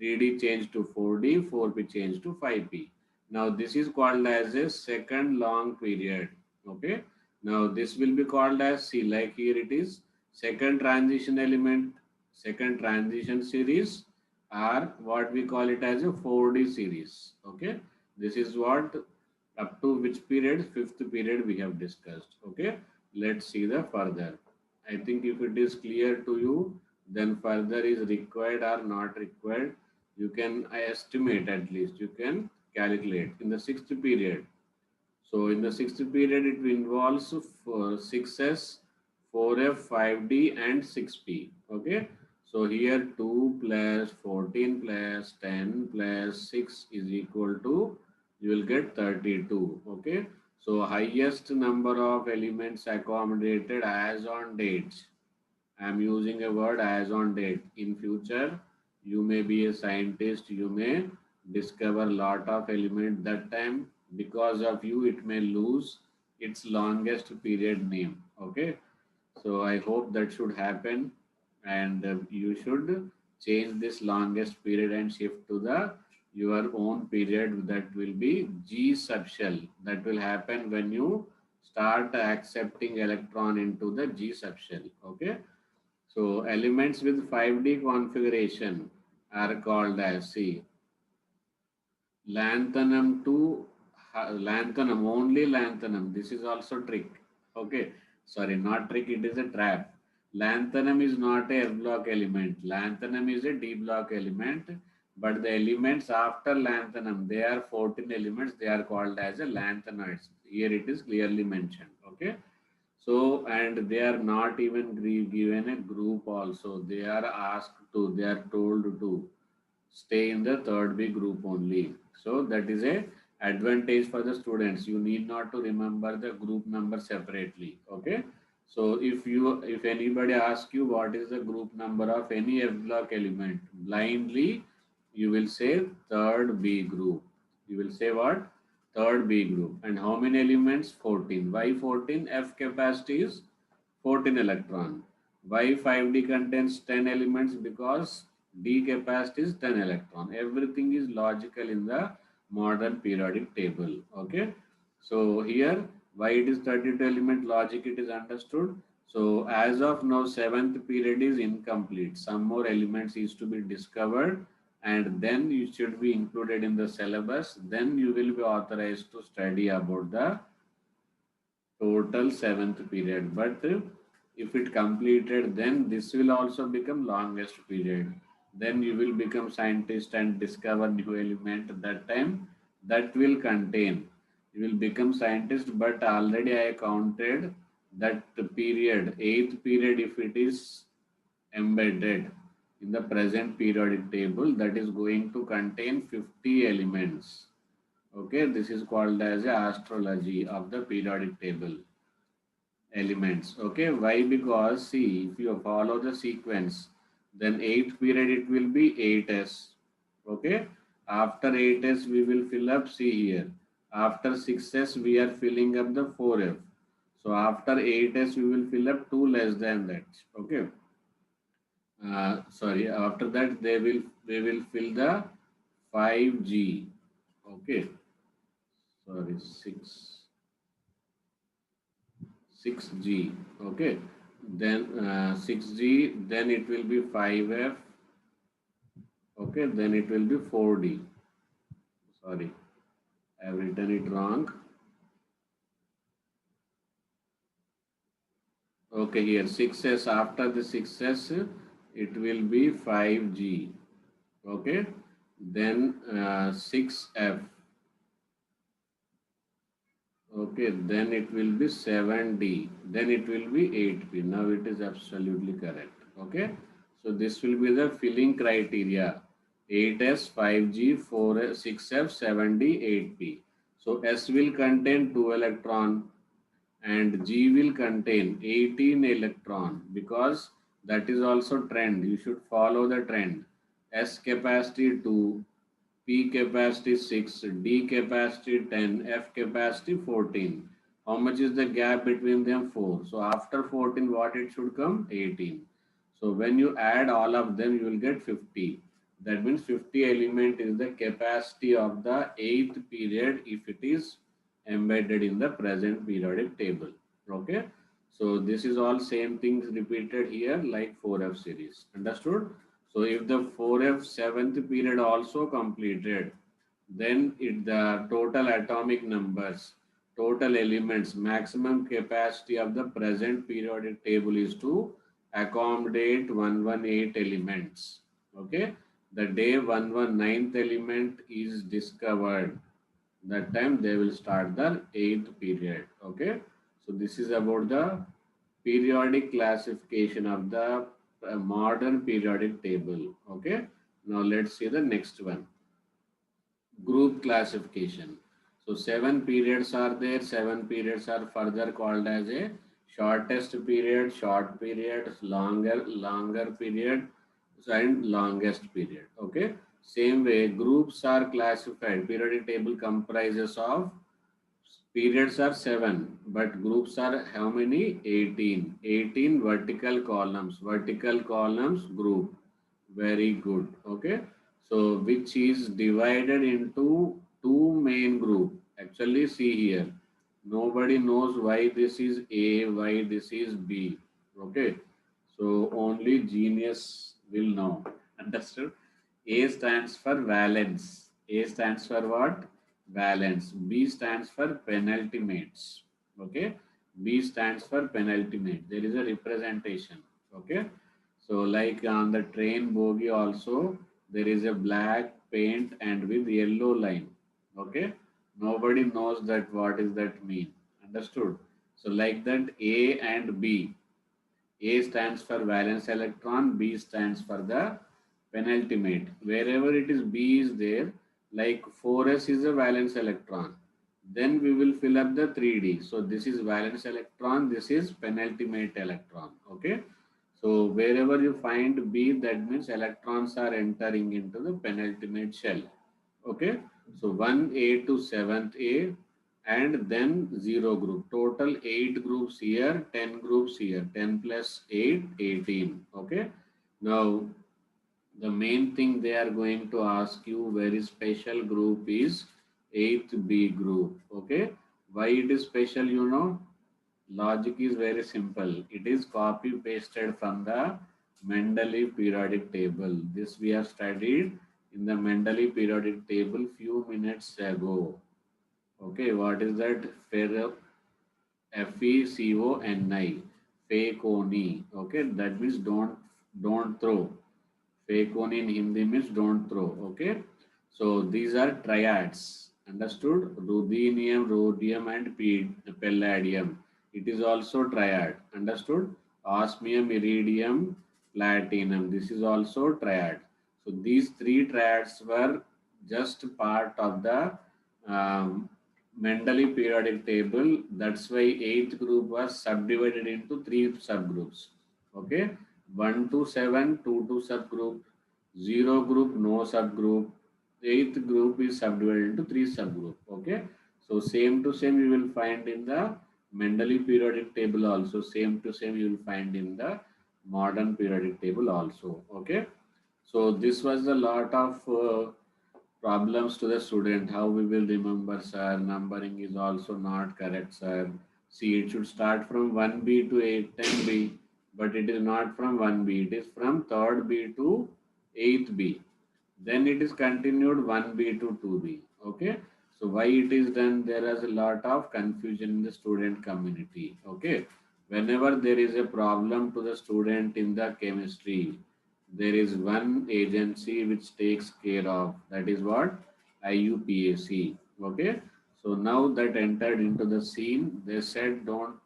3D changed to 4D, 4p changed to 5p. Now this is called as a second long period. Okay. Now this will be called as C. Like here it is second transition element, second transition series, or what we call it as a 4D series. Okay. This is what, up to which period? Fifth period we have discussed. Okay. Let's see the further. I think if it is clear to you, then further is required or not required. You can, I estimate, at least you can calculate in the sixth period. So in the sixth period, it involves 6s, 4f, 5d and 6p. Okay. So here 2 plus 14 plus 10 plus 6 is equal to, you will get 32. Okay. So highest number of elements accommodated as on date. I am using a word as on date. In future, you may be a scientist, you may discover lot of elements. That time Because of you, it may lose its longest period name. Okay. So I hope that should happen, and you should change this longest period and shift to the your own period that will be G subshell. That will happen when you start accepting electron into the G subshell. Okay. So elements with 5D configuration are called as, see, lanthanum to lanthanum, only lanthanum. This is also trick. Okay, sorry, not trick, it is a trap. Lanthanum is not a F block element. Lanthanum is a D block element, but the elements after lanthanum, they are 14 elements, they are called as a lanthanoids. Here it is clearly mentioned. Okay, so and they are not even given a group also. They are asked to, they are told to stay in the third B group only. So that is a advantage for the students. You need not to remember the group number separately. Okay. So if anybody asks you what is the group number of any F block element, blindly you will say third B group. You will say what? Third B group. And how many elements? 14. Why 14? F capacity is 14 electron. Why 5D contains 10 elements? Because D capacity is 10 electron. Everything is logical in the modern periodic table. Okay. So here, why it is 32 element logic, it is understood. So as of now, seventh period is incomplete. Some more elements is to be discovered, and then you should be included in the syllabus. Then you will be authorized to study about the total seventh period. But if it completed, then this will also become longest period. Then you will become scientist and discover new element. That time that will contain, you will become scientist. But already I counted that the period, eighth period, if it is embedded in the present periodic table, that is going to contain 50 elements. Okay, this is called as a astrology of the periodic table elements. Okay, why? Because see, if you follow the sequence, then eighth period it will be 8s. Okay, after 8s we will fill up, see here, after 6s we are filling up the 4f. So after 8s we will fill up 2 less than that. Okay, sorry, after that they will fill the 5g. Okay, sorry, 6g. Okay, then 6g, then it will be 5f. Okay, then it will be 4d. Sorry, I have written it wrong. Okay, here 6s, after the 6s it will be 5g. Okay, then 6f. Okay, then it will be 7d. Then it will be 8p. Now it is absolutely correct. Okay, so this will be the filling criteria: 8s, 5g, 4s, 6f, 7d, 8p. So S will contain 2 electron and G will contain 18 electron, because that is also trend. You should follow the trend. S capacity 2, P capacity 6, D capacity 10, F capacity 14. How much is the gap between them? 4. So after 14, what it should come? 18. So when you add all of them, you will get 50. That means 50 element is the capacity of the 8th period if it is embedded in the present periodic table. Okay. So this is all same things repeated here like 4F series. Understood? So if the 4F seventh period also completed, then the total atomic numbers, total elements, maximum capacity of the present periodic table is to accommodate 118 elements. Okay. The day 119th element is discovered, that time they will start the eighth period. Okay. So this is about the periodic classification of the modern periodic table. Okay. Now let's see the next one. Group classification. So 7 periods are there. 7 periods are further called as a shortest period, short period, longer period, and longest period. Okay. Same way, groups are classified. Periodic table comprises of periods are 7, but groups are how many? 18. 18 vertical columns. Vertical columns group. Very good. Okay. So which is divided into two main group. Actually, see here. Nobody knows why this is A, why this is B. Okay. So only genius will know. Understood? A stands for valence. A stands for what? Valence. B stands for penultimates. Okay. B stands for penultimate. There is a representation. Okay. So like on the train bogie also, there is a black paint and with yellow line. Okay. Nobody knows that what is that mean. Understood? So like that A and B. A stands for valence electron, B stands for the penultimate. Wherever it is B is there, like 4s is a valence electron. Then we will fill up the 3d. So this is valence electron, this is penultimate electron. Okay. So wherever you find B, that means electrons are entering into the penultimate shell. Okay. So 1A to 7th A and then 0 group. Total 8 groups here, 10 groups here. 10 plus 8, 18. Okay. Now the main thing they are going to ask you very special group is 8th B group. Okay. Why it is special, you know? Logic is very simple. It is copy pasted from the Mendeleev periodic table. This we have studied in the Mendeleev periodic table few minutes ago. Okay, what is that? FeCONI, Feconi. Okay, that means don't throw. Feconi in Hindi means don't throw. Okay, so these are triads. Understood? Ruthenium, rhodium, and palladium. It is also triad. Understood? Osmium, iridium, platinum. This is also triad. So these three triads were just part of the um, Mendeleev periodic table. That's why eighth group was subdivided into three subgroups. Okay, 1 to 7, 2 to subgroup, 0 group, no subgroup. Eighth group is subdivided into three subgroup. Okay, so same to same you will find in the Mendeleev periodic table also. Same to same you will find in the modern periodic table also. Okay, so this was a lot of problems to the student. How we will remember, sir? Numbering is also not correct, sir. See, it should start from 1B to 10B, but it is not from 1B. It is from 3rd B to 8th B. Then it is continued 1B to 2B. Okay. So why it is done? There is a lot of confusion in the student community. Okay. Whenever there is a problem to the student in the chemistry, there is one agency which takes care of. That is what? IUPAC. Okay. So now that entered into the scene, they said don't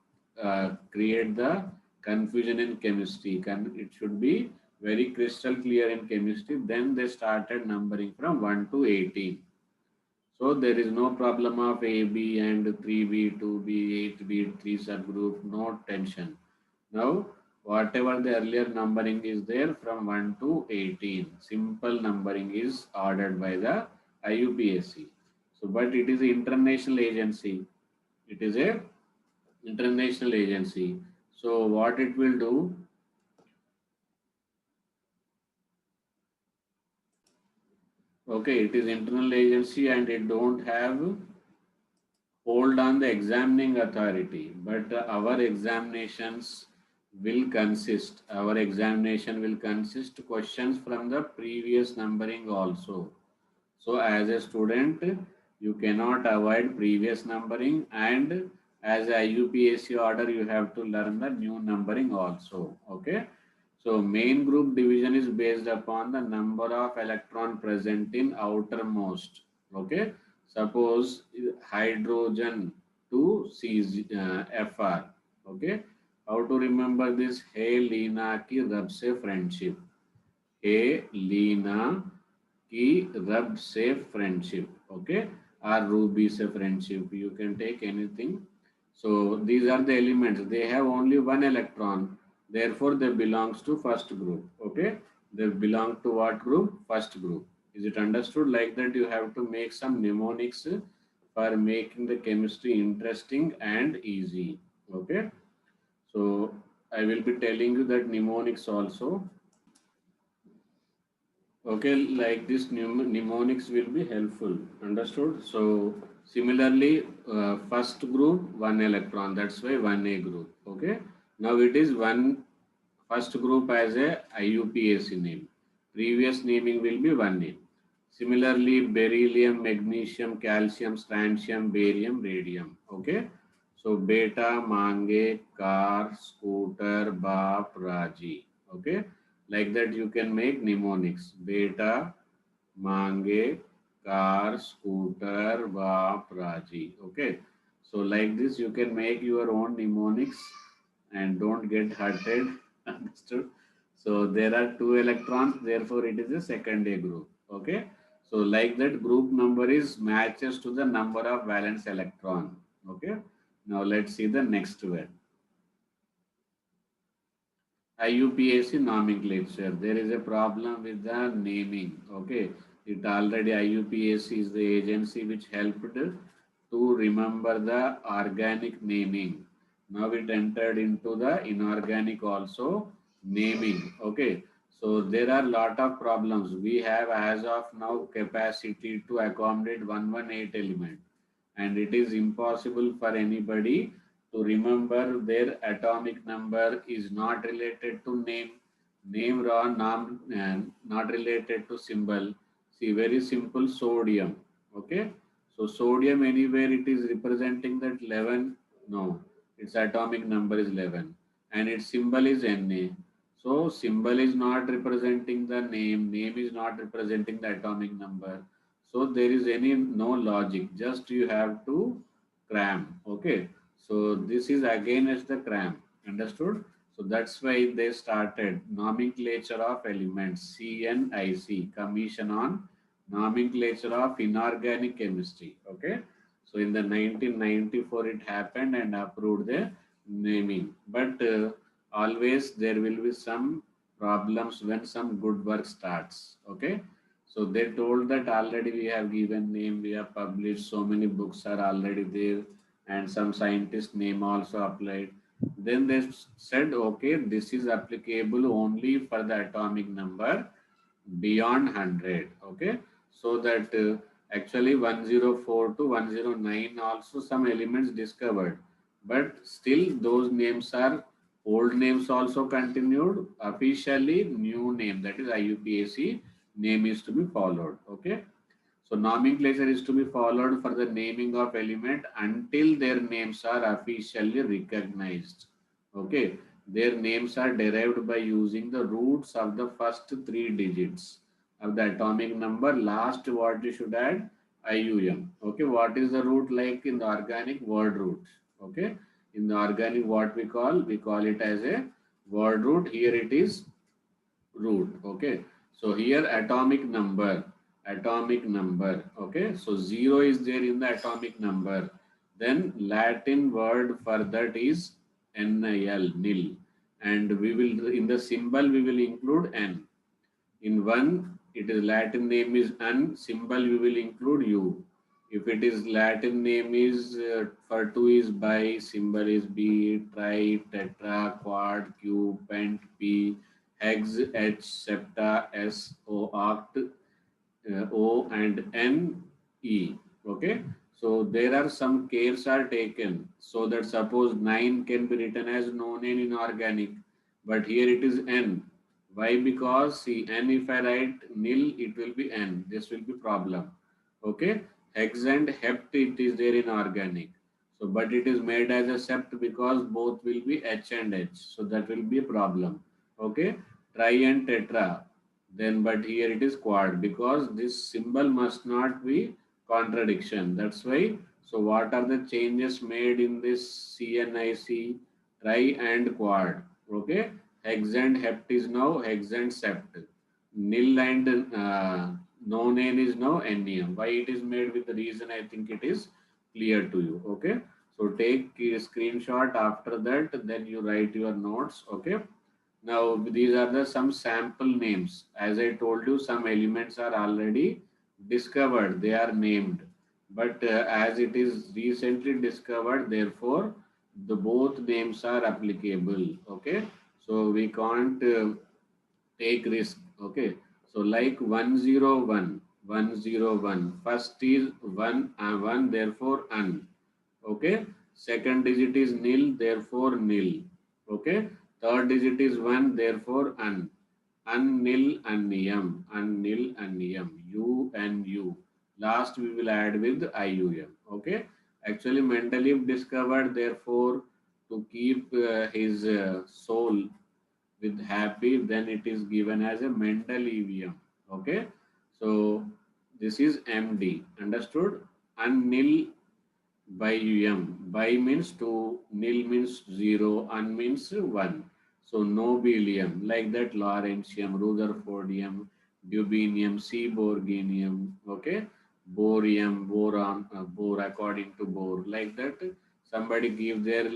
create the confusion in chemistry. It should be very crystal clear in chemistry. Then they started numbering from 1 to 18. So there is no problem of AB and 3B, 2B, 8B, 3 subgroup, no tension. Now, whatever the earlier numbering is there from 1 to 18, simple numbering is ordered by the IUPAC. So, but it is an international agency. It is a international agency. So, what it will do? Okay, it is internal agency and it don't have hold on the examining authority, but our examination will consist questions from the previous numbering also. So as a student, you cannot avoid previous numbering, and as a IUPAC order, you have to learn the new numbering also. Okay. So main group division is based upon the number of electron present in outermost. Okay. Suppose hydrogen to Fr. Okay. How to remember this? Hey Leena ki rab se friendship. Hey Leena की रब से friendship, okay, or Ruby से friendship. You can take anything. So these are the elements. They have only one electron. Therefore, they belongs to first group. Okay, they belong to what group? First group. Is it understood? Like that you have to make some mnemonics for making the chemistry interesting and easy. Okay. So I will be telling you that mnemonics also. Okay, like this mnemonics will be helpful. Understood? So similarly, first group one electron. That's why 1A group. Okay. Now it is one first group as a IUPAC name. Previous naming will be 1A. Similarly, beryllium, magnesium, calcium, strontium, barium, radium. Okay. So beta, mange, car, scooter, bap, raji. Okay. Like that you can make mnemonics. Beta, mange, car, scooter, bap, raji. Okay. So like this you can make your own mnemonics and don't get hurted. Understood? So there are two electrons, therefore it is a second A group. Okay. So like that group number is matches to the number of valence electron. Okay. Now let's see the next one. IUPAC nomenclature. There is a problem with the naming. Okay, it already IUPAC is the agency which helped to remember the organic naming. Now it entered into the inorganic also naming. Okay, so there are lot of problems. We have as of now capacity to accommodate 118 element, and it is impossible for anybody to remember their atomic number is not related to name raw not related to symbol. See, very simple, sodium. Okay, so sodium anywhere it is representing that 11. No, its atomic number is 11 and its symbol is Na. So symbol is not representing the name is not representing the atomic number. So there is any no logic, just you have to cram. Okay, so this is against the cram. Understood? So that's why they started nomenclature of elements, CNIC, Commission on Nomenclature of Inorganic Chemistry. Okay, so in the 1994 it happened and approved the naming, but always there will be some problems when some good work starts. Okay, so they told that already we have given name, we have published, so many books are already there, and some scientist name also applied. Then they said, okay, this is applicable only for the atomic number beyond 100. Okay, so that actually 104 to 109 also some elements discovered, but still those names are old names also continued. Officially new name, that is IUPAC name, is to be followed. Okay, so nomenclature is to be followed for the naming of element until their names are officially recognized. Okay, their names are derived by using the roots of the first three digits of the atomic number. Last what you should add, IUM. Okay, what is the root like in the organic? Word root. Okay, in the organic what we call it as a word root. Here it is root. Okay, so here atomic number. Okay, so 0 is there in the atomic number. Then Latin word for that is nil, and we will in the symbol we will include n. In one, it is Latin name is N, symbol we will include U. If it is Latin name is for two is bi, symbol is B, tri, tetra, quad, Q, pent, P, hex, H, septa, S, O, oct, O and N, E. Okay. So there are some cares are taken so that suppose 9 can be written as no name in organic, but here it is N. Why? Because see N, if I write nil, it will be N. This will be problem. Okay. Hex and hept it is there in organic. So but it is made as a sept because both will be H and H. So that will be a problem. Okay. Tri and tetra, then but here it is quad because this symbol must not be contradiction. That's why. So what are the changes made in this CNIC? Tri and quad. Okay, hex and hept is now hex and sept. Nil and nonane is now NEM. Why it is made with the reason, I think it is clear to you. Okay, so take a screenshot after that, then you write your notes. Okay, Now these are the some sample names. As I told you, some elements are already discovered, they are named. But as it is recently discovered, therefore the both names are applicable. Okay, so we can't take risk. Okay, so like 101, 101. First is 1, therefore un. Okay, second digit is nil, therefore nil. Okay, third digit is 1, therefore un. Unnil unniyam, unnil unniyam, u and u. Last we will add with ium. Okay, actually Mendeleev discovered, therefore to keep his soul with happy, then it is given as a Mendeleevium. Okay, so this is MD. Understood? And nil by um. By means 2, nil means 0, un means 1. So nobelium, like that Lawrencium, Rutherfordium, Dubinium, Seaborgium, okay, borium, boron, bore according to Bohr, like that. Somebody give their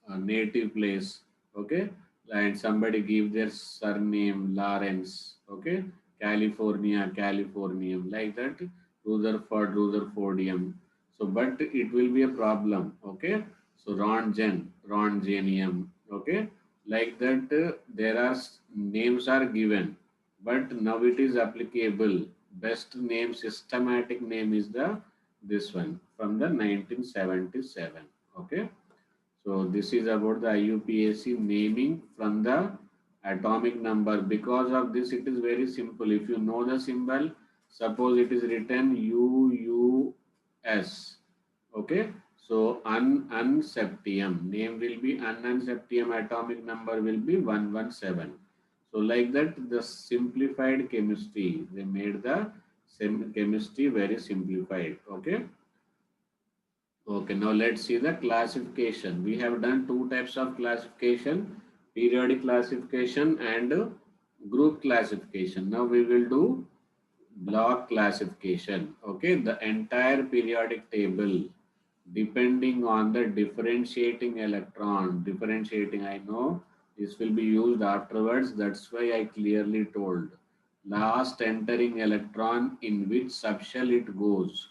native place, okay, and somebody give their surname Lawrence, okay, California, Californium, like that, Rutherford, Rutherfordium. So, but it will be a problem, okay. So, Rontgen, Rontgenium, okay, like that. There are names are given, but now it is applicable. Best name, systematic name is the this one from the 1977, okay. So this is about the IUPAC naming from the atomic number. Because of this, it is very simple. If you know the symbol, suppose it is written UUS. Okay. So unseptium name will be unseptium, atomic number will be 117. So like that, the simplified chemistry, they made the chemistry very simplified. Okay. Okay, now let's see the classification. We have done two types of classification, periodic classification and group classification. Now we will do block classification. Okay, the entire periodic table depending on the differentiating electron. Differentiating, I know this will be used afterwards. That's why I clearly told. Last entering electron in which subshell it goes.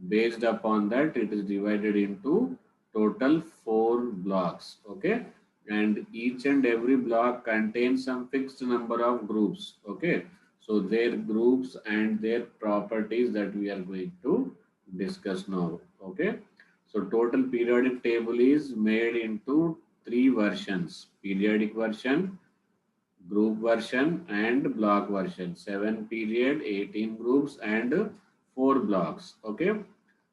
Based upon that, it is divided into total 4 blocks. Okay, and each and every block contains some fixed number of groups. Okay, so their groups and their properties that we are going to discuss now. Okay, so total periodic table is made into 3 versions: periodic version, group version and block version. 7 period, 18 groups and 4 blocks. Okay,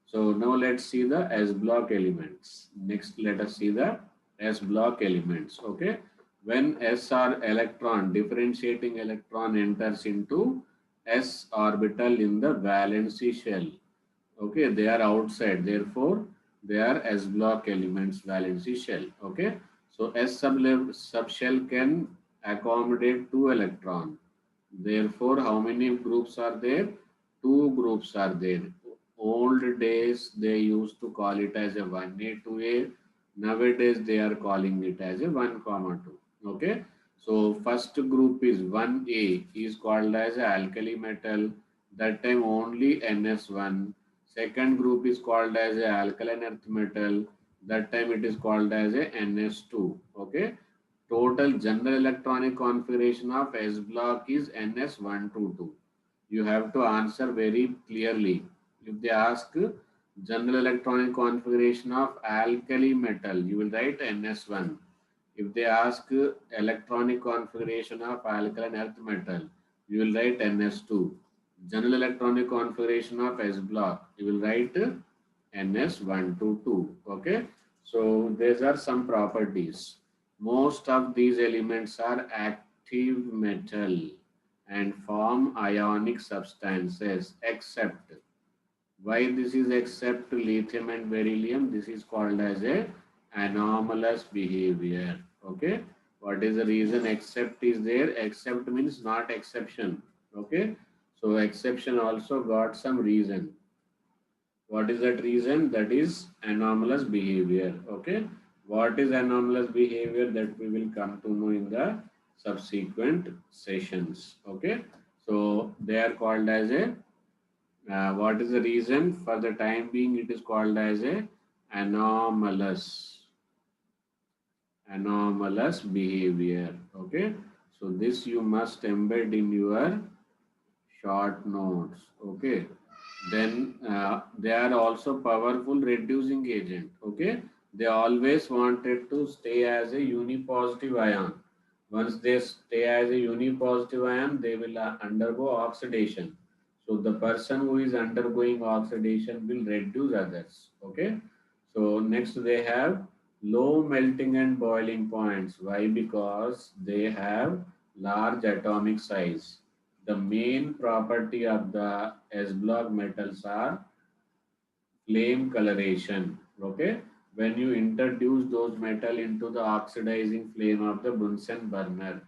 so now let's see the S block elements. Next let us see the S block elements. Okay, when SR electron, differentiating electron enters into S orbital in the valency shell. Okay, they are outside, therefore they are S block elements, valency shell. Okay, so S subshell can accommodate 2 electron. Therefore, how many groups are there? 2 groups are there. Old days they used to call it as a 1A, 2A. Nowadays they are calling it as a 1, 2. Okay, so first group is 1A is called as a alkali metal. That time only NS1. Second group is called as a alkaline earth metal. That time it is called as a NS2. Okay. Total general electronic configuration of S block is NS122. You have to answer very clearly. If they ask general electronic configuration of alkali metal, you will write NS1. If they ask electronic configuration of alkaline earth metal, you will write NS2. General electronic configuration of S block, you will write NS122. Okay. So these are some properties. Most of these elements are active metal and form ionic substances except, why this is except lithium and beryllium, this is called as a anomalous behavior. Okay, what is the reason except is there? Except means not exception. Okay, so exception also got some reason. What is that reason? That is anomalous behavior. Okay, What is anomalous behavior, that we will come to know in the subsequent sessions. Okay, so they are called as a what is the reason? For the time being, it is called as a anomalous anomalous behavior. Okay, so this you must embed in your short notes. Okay, then they are also powerful reducing agent. Okay, they always wanted to stay as a unipositive ion. Once they stay as a unipositive ion, they will undergo oxidation. So the person who is undergoing oxidation will reduce others. Okay, so next they have low melting and boiling points. Why? Because they have large atomic size. The main property of the S block metals are flame coloration. Okay, when you introduce those metal into the oxidizing flame of the Bunsen burner,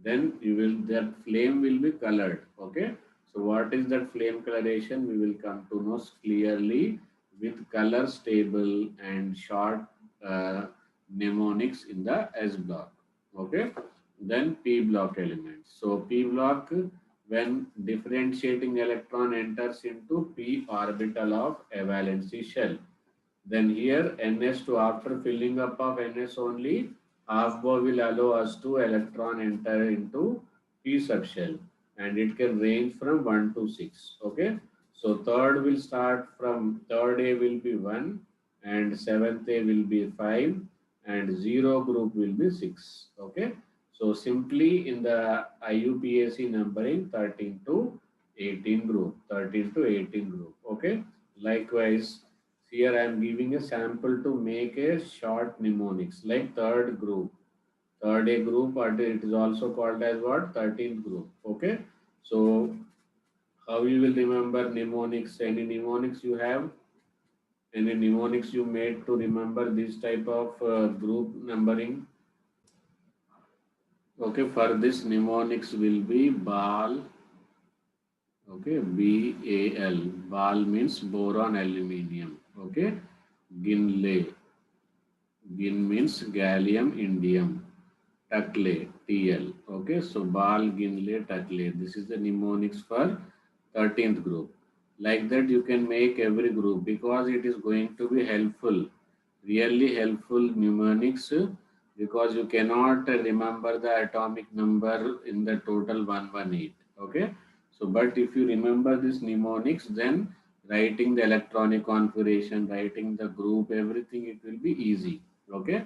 then you will that flame will be colored. Okay, so what is that flame coloration? We will come to know clearly with color stable and short uh, mnemonics in the S block. Okay, then P block elements. So P block, when differentiating electron enters into p orbital of a valency shell, then here ns2, after filling up of ns only, half bow will allow us to electron enter into p subshell, and it can range from 1 to 6. Okay, so third will start from third A will be 1, and seventh A will be 5, and zero group will be 6. Okay, so simply in the IUPAC numbering 13 to 18 group, 13 to 18 group. Okay, likewise here I am giving a sample to make a short mnemonics like third group. Third A group, or it is also called as what? 13th group. Okay. So how you will remember mnemonics? Any mnemonics you have? Any mnemonics you made to remember this type of group numbering? Okay, for this mnemonics will be ball. Okay, BAL. Ball means boron aluminium. Okay, Ginley. Gin means gallium indium. Takle, TL. Okay, so Bal, Ginle, Takle. This is the mnemonics for 13th group. Like that, you can make every group because it is going to be helpful, really helpful mnemonics, because you cannot remember the atomic number in the total 118. Okay, so but if you remember this mnemonics, then writing the electronic configuration, writing the group, everything, it will be easy. Okay,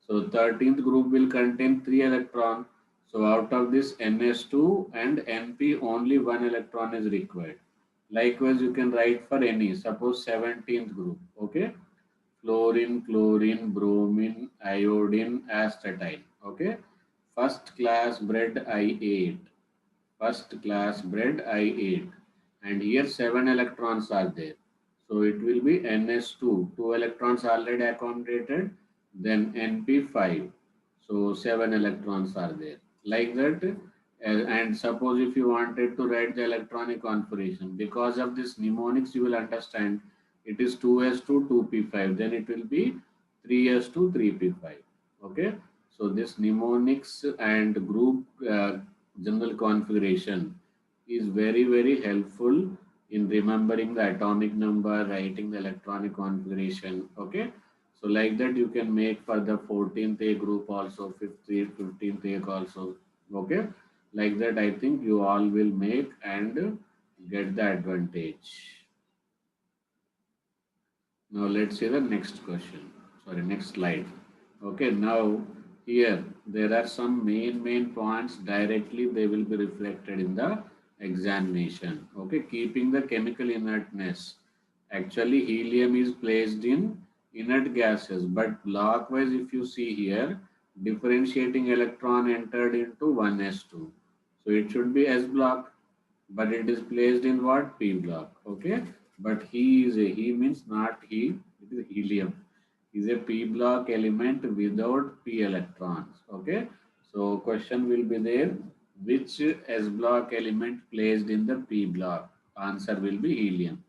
so 13th group will contain 3 electrons. So out of this NS2 and NP, only 1 electron is required. Likewise, you can write for any, suppose 17th group. Okay, fluorine, chlorine, bromine, iodine, astatine. Okay, first class bread I ate. First class bread I ate. And here 7 electrons are there. So it will be Ns2, 2 electrons already accommodated, then Np5. So 7 electrons are there. Like that. And suppose if you wanted to write the electronic configuration, because of this mnemonics, you will understand it is 2s2, 2p5. Then it will be 3s2, 3p5. Okay. So this mnemonics and group general configuration is very helpful in remembering the atomic number, writing the electronic configuration. Okay, so like that you can make for the 14th A group also, 15th A also. Okay, like that I think you all will make and get the advantage. Now let's see the next question. Sorry, next slide. Okay, now here there are some main points directly they will be reflected in the examination. Okay, keeping the chemical inertness. Actually, helium is placed in inert gases, but clockwise, if you see here, differentiating electron entered into 1s2. So it should be S block, but it is placed in what? P block. Okay, but he means not he, it is helium, is a p block element without p electrons. Okay, so question will be there, which s block element placed in the p block? Answer will be helium.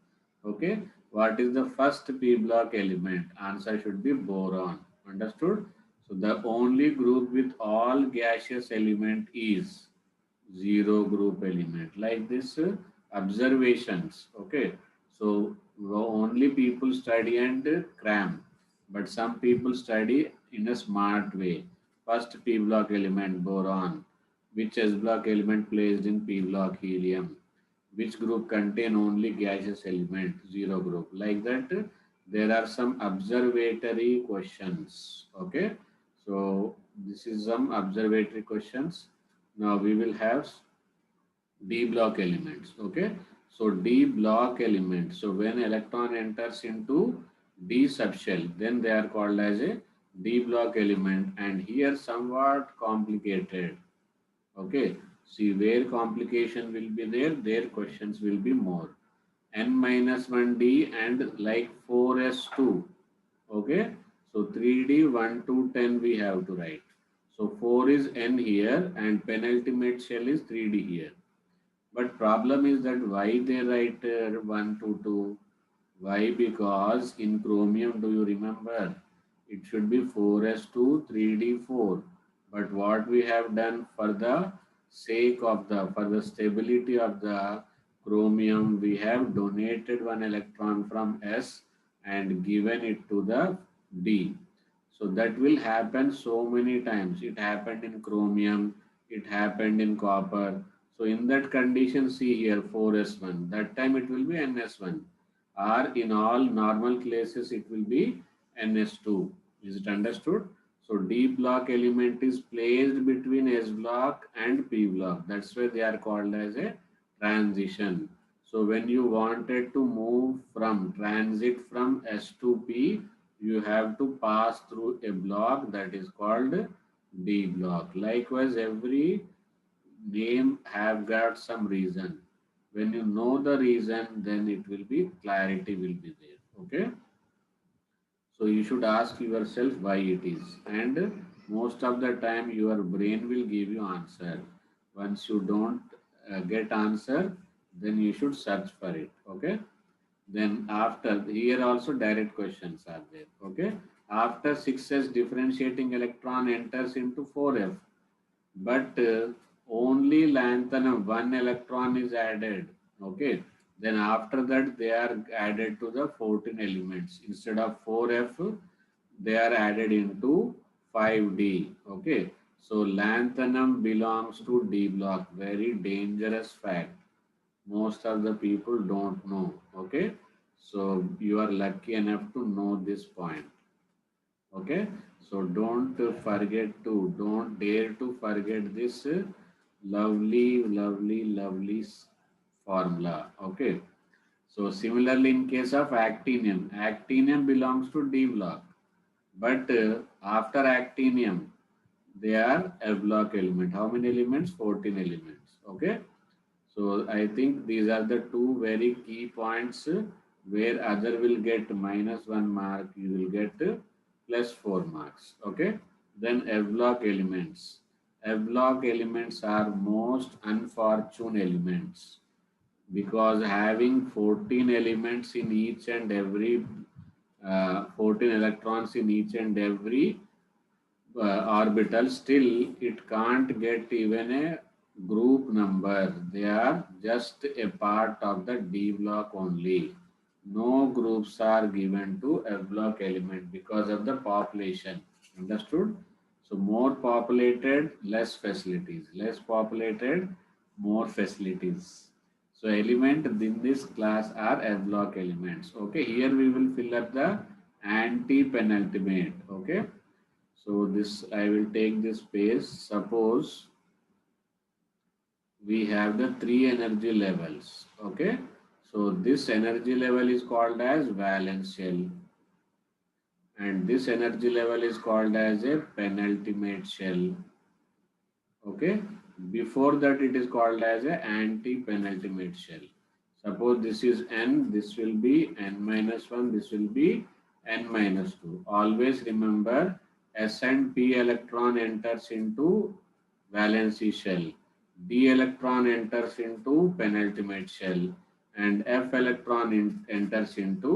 Okay, what is the first p block element? Answer should be boron. Understood? So the only group with all gaseous element is zero group element. Like this observations. Okay. So only people study and cram, but some people study in a smart way. First p block element boron, which s block element placed in p block helium, which group contain only gaseous element, zero group. Like that, there are some observatory questions. Okay, so this is some observatory questions. Now we will have D block elements. Okay, so D block elements. So when electron enters into D subshell, then they are called as a D block element, and here somewhat complicated. Okay, see where complication will be there, their questions will be more. N minus 1D and like 4s2. Okay, so 3D 1 to 10 we have to write. So 4 is N here and penultimate shell is 3D here. But problem is that why they write 1 to 2? Why? Because in chromium, do you remember? It should be 4s2 3d4. But what we have done for the sake of for the stability of the chromium, we have donated one electron from S and given it to the D. So that will happen so many times. It happened in chromium, it happened in copper. So in that condition, see here 4s1. That time it will be ns1. Or in all normal cases, it will be ns2. Is it understood? So D block element is placed between S block and P block. That's why they are called as a transition. So when you wanted to move from transit from S to P, you have to pass through a block that is called D block. Likewise, every name have got some reason. When you know the reason, then it will be clarity will be there. Okay. So you should ask yourself why it is, and most of the time your brain will give you answer. Once you don't get answer, then you should search for it. Okay. Then after here also direct questions are there. Okay. After 6s differentiating electron enters into 4f, but only lanthanum one electron is added. Okay. Then after that they are added to the 14 elements. Instead of 4f, they are added into 5d. Okay. So lanthanum belongs to D block. Very dangerous fact. Most of the people don't know. Okay. So you are lucky enough to know this point. Okay, so don't dare to forget this lovely formula. Okay, so similarly in case of actinium belongs to D block, but after actinium they are F block element. How many elements? 14 elements. Okay, so I think these are the two very key points where other will get -1 mark, you will get +4 marks. Okay. Then F block elements. F block elements are most unfortunate elements because having 14 elements in each and every 14 electrons in each and every orbital, still it can't get even a group number. They are just a part of the D block only. No groups are given to F block element because of the population. Understood? So more populated, less facilities. Less populated, more facilities. So element in this class are F block elements. Okay, here we will fill up the anti-penultimate. Okay. So this I will take this space. Suppose we have the three energy levels. Okay. So this energy level is called as valence shell, and this energy level is called as a penultimate shell. Okay. Before that it is called as a anti-penultimate shell. Suppose this is n, this will be n minus 1, this will be n minus 2. Always remember s and p electron enters into valency shell. D electron enters into penultimate shell, and F electron enters into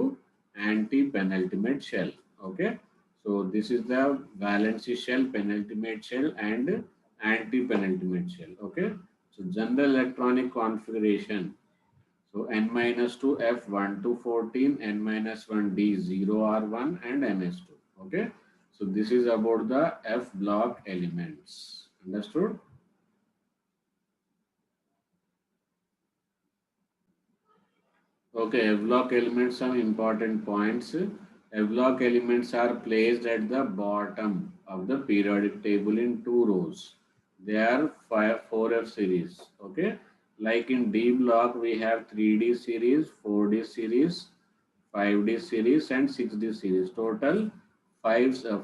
anti-penultimate shell. Okay. So So this is the valency shell, penultimate shell, and anti-penultimate shell. Okay. So general electronic configuration. So n minus 2 F1 to 14, n minus 1 D 0 R1 and ns2. Okay. So this is about the F block elements. Understood? Okay, F-block elements, some important points. F-block elements are placed at the bottom of the periodic table in two rows. They are 4F series. Okay, like in D block, we have 3D series, 4D series, 5D series, and 6D series. Total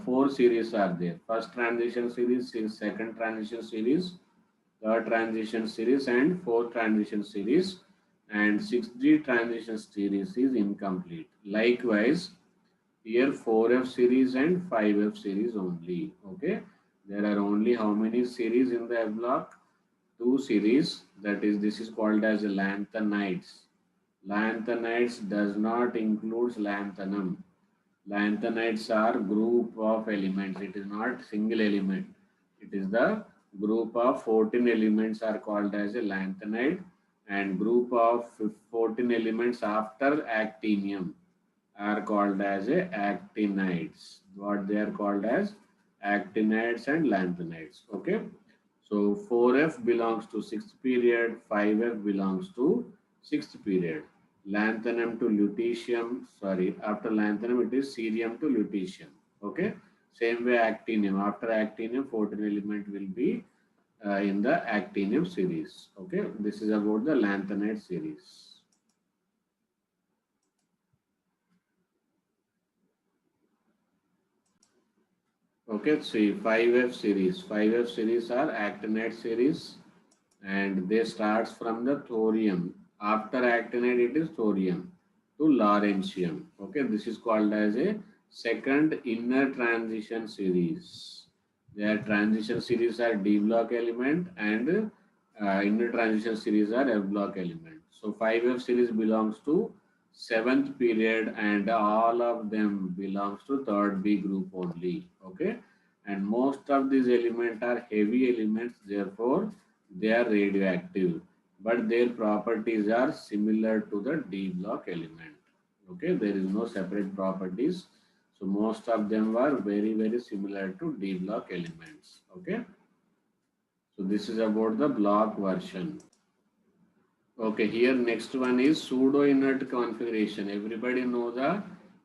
four series are there. First transition series, second transition series, third transition series, and fourth transition series, and 6D transition series is incomplete. Likewise, here 4F series and 5F series only. Okay, there are only how many series in the F block? Two series. That is, this is called as lanthanides. Lanthanides does not include lanthanum. Lanthanides are group of elements. It is not single element. It is the group of 14 elements are called as a lanthanide, and group of 14 elements after actinium are called as a actinides. What they are called as actinides and lanthanides. Okay. So 4F belongs to 6th period, 5F belongs to 6th period. Lanthanum to lutetium, sorry, after lanthanum it is cerium to lutetium. Okay. Same way actinium. After actinium, 14 element will be in the actinium series. Okay. This is about the lanthanide series. Okay, see 5F series. 5F series are actinide series, and they starts from the thorium. After actinide it is thorium to lawrencium. Okay, this is called as a second inner transition series. Their transition series are D block element, and inner transition series are F block element. So 5F series belongs to seventh period, and all of them belongs to third B group only. Okay, and most of these elements are heavy elements, therefore they are radioactive, but their properties are similar to the D block element. Okay, there is no separate properties, so most of them are very similar to D block elements. Okay, so this is about the block version. Okay, here next one is pseudo inert configuration. Everybody know the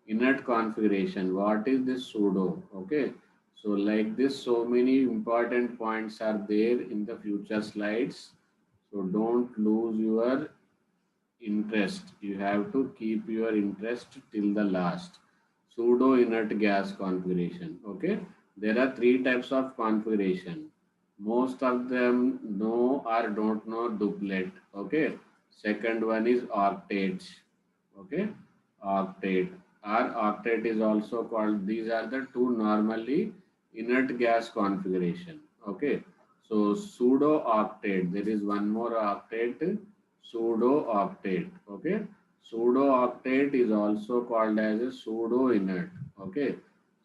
inert configuration. What is this pseudo? Okay, so like this, so many important points are there in the future slides. So don't lose your interest. You have to keep your interest till the last. Pseudo inert gas configuration. Okay, there are three types of configuration. Most of them know or don't know duplet. Okay, second one is octet. Okay, octet or octet is also called. These are the two normally inert gas configuration. Okay, so pseudo octet. There is one more octet, pseudo octet. Okay, pseudo octet is also called as a pseudo inert. Okay,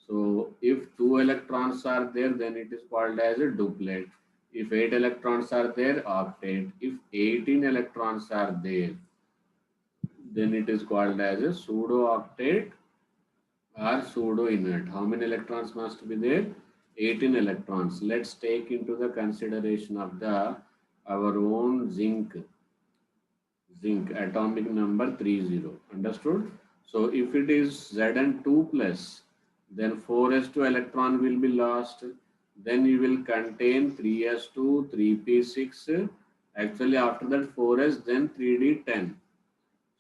so if two electrons are there, then it is called as a duplet. If 8 electrons are there, octet. If 18 electrons are there, then it is called as a pseudo octet or pseudo inert. How many electrons must be there? 18 electrons. Let's take into the consideration of the our own zinc atomic number 30. Understood? So if it is Zn2 plus, then 4s2 electron will be lost. Then you will contain 3s2, 3p6. Actually, after that 4s, then 3d10.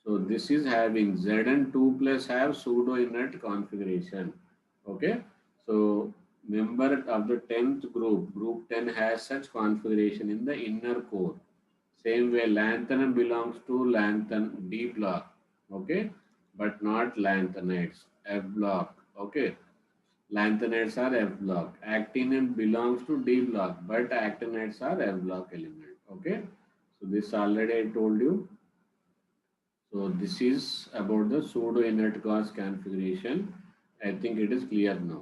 So this is having Zn2 plus have pseudo inert configuration. Okay. So member of the 10th group, group 10 has such configuration in the inner core. Same way, lanthanum belongs to lanthan D block, okay, but not lanthanides, F block, okay. Lanthanides are F block. Actinium belongs to D block, but actinides are F block element, okay. So this already I told you. So this is about the pseudo inert gas configuration. I think it is clear now.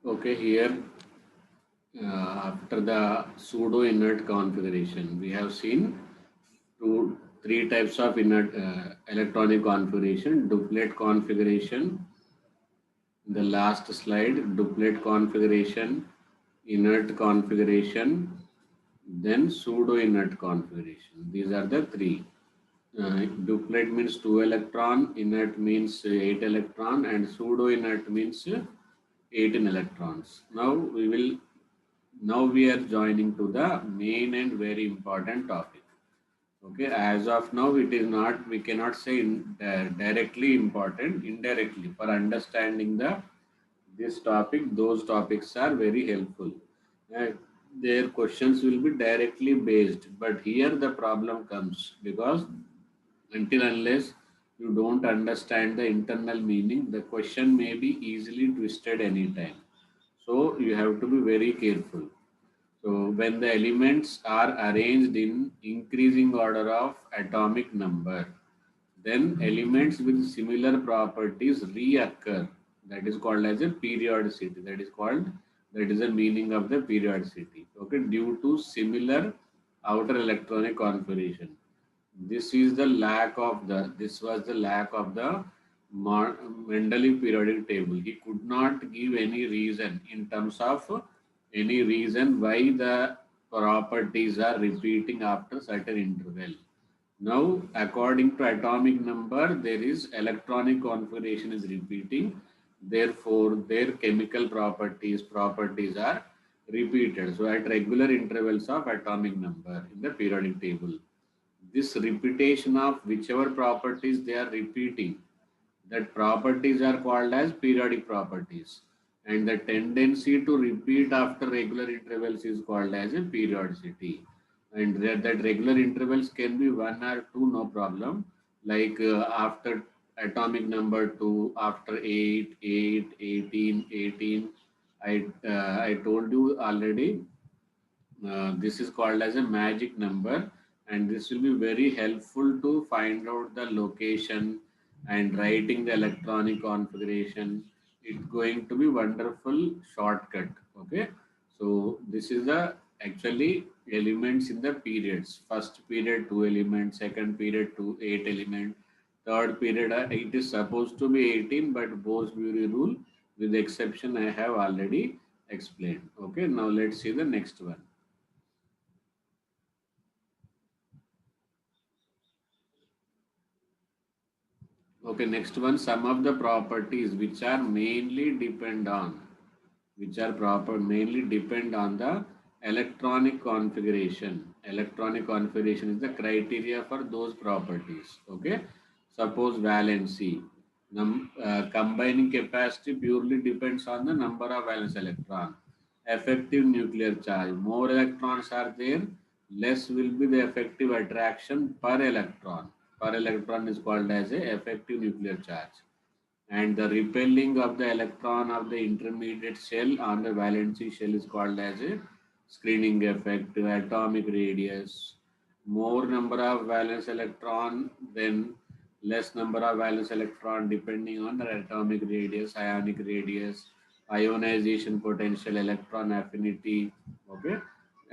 Okay, here after the pseudo inert configuration, we have seen three types of inert electronic configuration: duplet configuration, the last slide, duplet configuration, inert configuration, then pseudo inert configuration. These are the three. Duplet means 2 electron, inert means 8 electron, and pseudo inert means 18 electrons. Now we are joining to the main and very important topic. Okay, as of now, it is not, we cannot say directly important, indirectly. For understanding this topic, those topics are very helpful. Uh, their questions will be directly based, but here the problem comes because until unless you don't understand the internal meaning, the question may be easily twisted anytime. So you have to be very careful. So when the elements are arranged in increasing order of atomic number, then elements with similar properties reoccur. That is called as a periodicity. That is the meaning of the periodicity. Okay, due to similar outer electronic configuration. This was the lack of the Mendeleev periodic table. He could not give any reason in terms of any reason why the properties are repeating after certain interval. Now, according to atomic number, there is electronic configuration is repeating. Therefore, their chemical properties are repeated. So, at regular intervals of atomic number in the periodic table, this repetition of whichever properties they are repeating, that properties are called as periodic properties, and the tendency to repeat after regular intervals is called as a periodicity. And that regular intervals can be one or two, no problem, like after atomic number 2, after 8, 8, 18, 18. I told you already, this is called as a magic number, and this will be very helpful to find out the location and writing the electronic configuration. It's going to be wonderful shortcut. Okay, so this is the actually elements in the periods. First period 2 elements, second period 2 8 element, third period it is supposed to be 18, but Bose-Bury rule, with the exception I have already explained. Okay, now let's see the next one. Okay, next one, some of the properties which are proper mainly depend on the electronic configuration. Electronic configuration is the criteria for those properties. Okay, suppose valency. Combining capacity purely depends on the number of valence electron. Effective nuclear charge. More electrons are there, less will be the effective attraction per electron. Per electron is called as a effective nuclear charge, and the repelling of the electron of the intermediate shell on the valency shell is called as a screening effect. Atomic radius, more number of valence electron, then less number of valence electron depending on the atomic radius, ionic radius, ionization potential, electron affinity. Okay,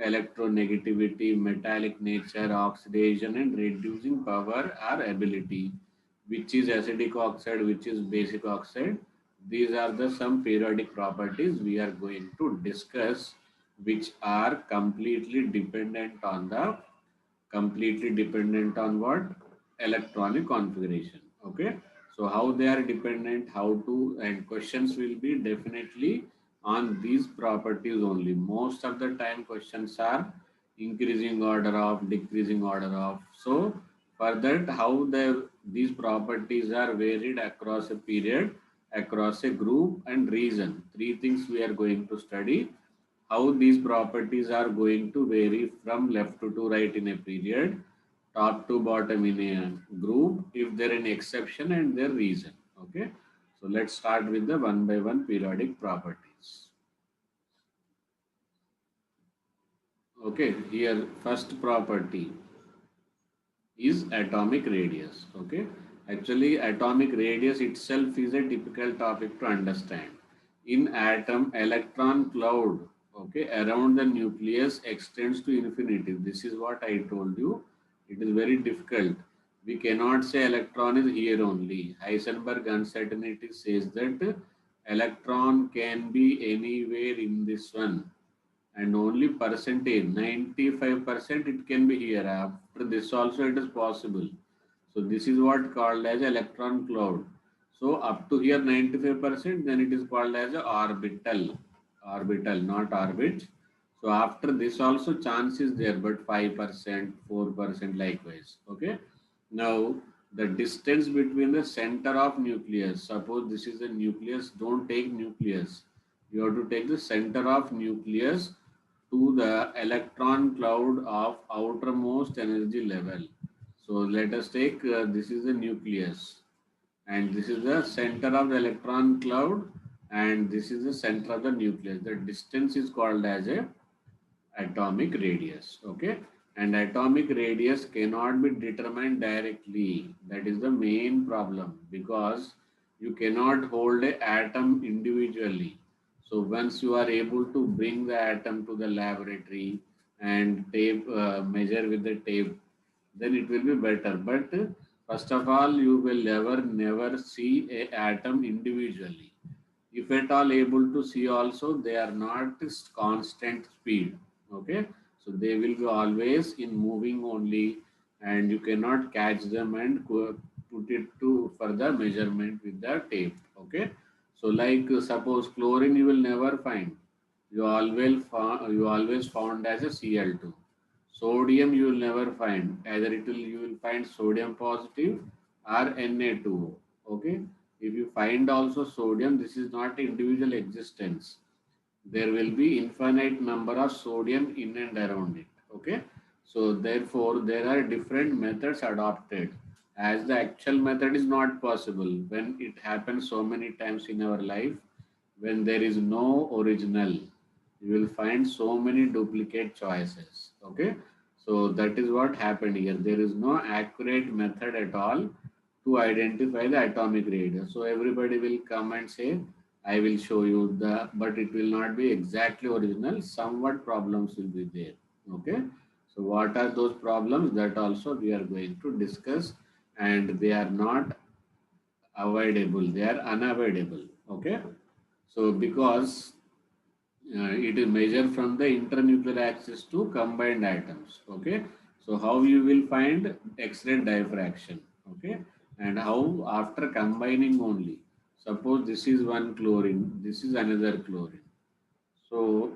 electronegativity, metallic nature, oxidation and reducing power or ability, which is acidic oxide, which is basic oxide. These are the some periodic properties we are going to discuss, which are completely dependent on what? Electronic configuration. Okay, so how they are dependent, how to, and questions will be definitely on these properties only. Most of the time questions are increasing order of, decreasing order of. So for that, how these properties are varied across a period, across a group and region, three things we are going to study. How these properties are going to vary from left to right in a period, top to bottom in a group, if there are any exception and their reason. Okay, so let's start with the one by one periodic properties. Okay, here first property is atomic radius. Okay, actually atomic radius itself is a difficult topic to understand. in atom, electron cloud, okay, around the nucleus extends to infinity. This is what I told you. It is very difficult. We cannot say electron is here only. Heisenberg uncertainty says that electron can be anywhere in this one, and only percentage 95% it can be here. After this also it is possible. So this is what called as electron cloud. So up to here 95%, then it is called as a orbital, not orbit. So after this also chance is there, but 5%, 4% likewise. Okay. Now the distance between the center of nucleus, suppose this is a nucleus, don't take nucleus. You have to take the center of nucleus to the electron cloud of outermost energy level. So let us take this is the nucleus, and this is the center of the electron cloud, and this is the center of the nucleus. The distance is called as a atomic radius. Okay, and atomic radius cannot be determined directly. That is the main problem, because you cannot hold a atom individually. So once you are able to bring the atom to the laboratory and tape measure with the tape, then it will be better. But first of all, you will never see a atom individually. If at all able to see also, they are not constant speed. Okay, so they will be always in moving only, and you cannot catch them and put it to further measurement with the tape. Okay, so like suppose chlorine you will never find. You always found as a Cl2. Sodium you will never find. Either you will find sodium positive or Na2O. Okay. If you find also sodium, this is not individual existence. There will be infinite number of sodium in and around it. Okay. So therefore, there are different methods adopted. As the actual method is not possible when it happens so many times in our life, when there is no original, you will find so many duplicate choices. Okay, so that is what happened here. There is no accurate method at all to identify the atomic radius. So everybody will come and say, I will show you the, but it will not be exactly original. Somewhat problems will be there. Okay, so what are those problems? That also we are going to discuss, and they are not avoidable, they are unavoidable. Okay, so because it is measured from the internuclear axis to combined atoms. Okay, so how you will find X-ray diffraction. Okay, and how after combining only. Suppose this is one chlorine, this is another chlorine. So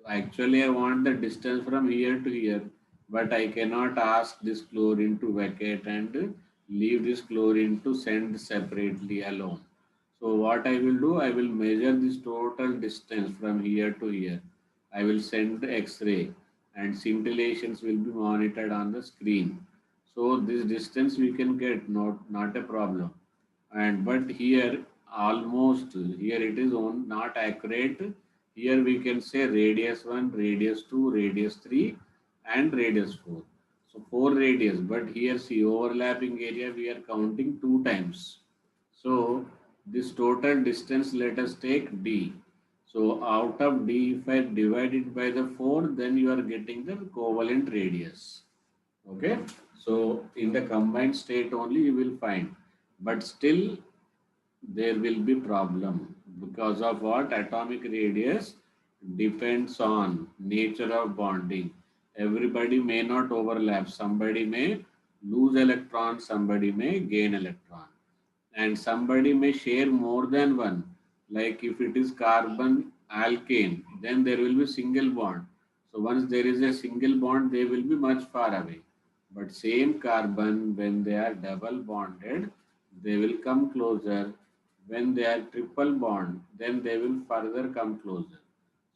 actually I want the distance from here to here, but I cannot ask this chlorine to vacate and leave this chlorine to send separately alone. So what I will do, I will measure this total distance from here to here. I will send the X-ray, and scintillations will be monitored on the screen. So this distance we can get, not a problem. And but here almost here it is on not accurate. Here we can say radius 1, radius 2, radius 3, and radius 4. So 4 radius, but here see overlapping area we are counting 2 times. So this total distance, let us take D. So out of D, if I divide it by the 4, then you are getting the covalent radius. Okay. So in the combined state only you will find, but still there will be problem because of what? Atomic radius depends on nature of bonding. Everybody may not overlap. Somebody may lose electron, somebody may gain electron, and somebody may share more than one. Like if it is carbon alkane, then there will be single bond. So once there is a single bond, they will be much far away. But same carbon, when they are double bonded, they will come closer. When they are triple bond, then they will further come closer.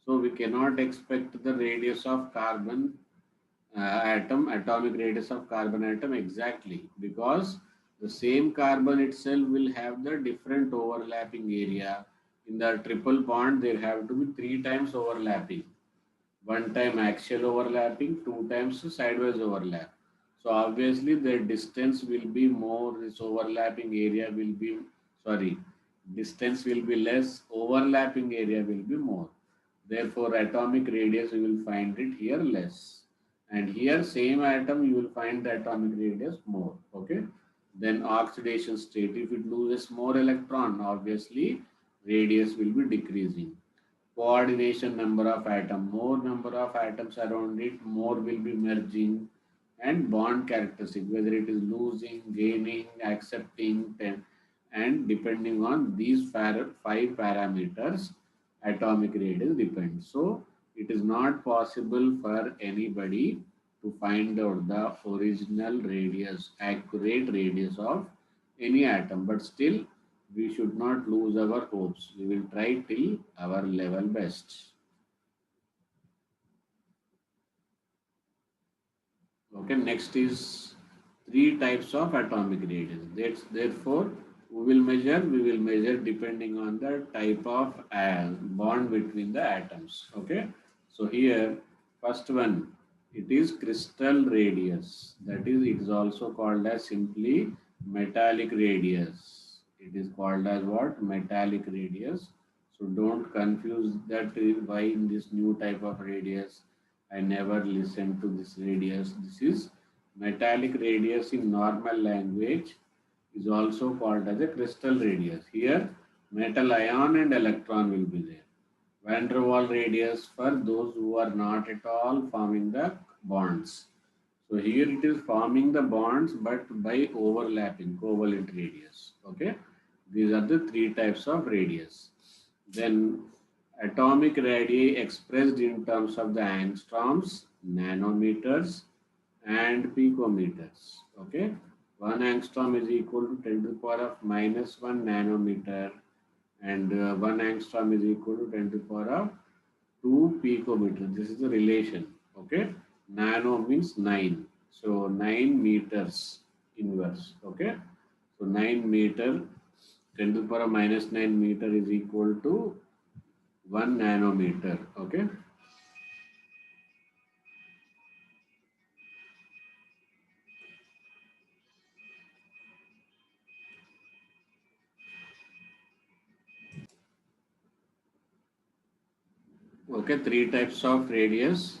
So we cannot expect the radius of carbon atomic radius of carbon atom exactly, because the same carbon itself will have the different overlapping area. In the triple bond, there have to be 3 times overlapping. One time axial overlapping, 2 times sideways overlap. So obviously the distance will be more, this overlapping area will be, sorry, distance will be less, overlapping area will be more. Therefore, atomic radius you will find it here less. And here same atom you will find the atomic radius more. Okay. Then oxidation state, if it loses more electron, obviously radius will be decreasing. Coordination number of atom, more number of atoms around it, more will be merging. And bond characteristic, whether it is losing, gaining, accepting, and depending on these five parameters, atomic radius depends. So it is not possible for anybody to find out the original radius, accurate radius of any atom. But still, we should not lose our hopes. We will try till our level best. Okay, next is three types of atomic radius. Therefore, we will measure depending on the type of bond between the atoms. Okay, so here, first one, it is crystal radius. That is, it is also called as simply metallic radius. It is called as what? Metallic radius. So don't confuse that why in this new type of radius I never listened to this radius. This is metallic radius in normal language is also called as a crystal radius. Here, metal ion and electron will be there. Van der Waal radius for those who are not at all forming the bonds. So here it is forming the bonds but by overlapping, covalent radius. Okay, these are the three types of radius. Then atomic radii expressed in terms of the angstroms, nanometers, and picometers. Okay, 1 angstrom is equal to 10 to the power of minus 1 nanometer, and 1 angstrom is equal to 10 to the power of 2 picometer. This is the relation. Okay, nano means 9, so 9 meters inverse. Okay, so 9 meter 10 to the power of minus 9 meter is equal to 1 nanometer. Okay, okay, three types of radius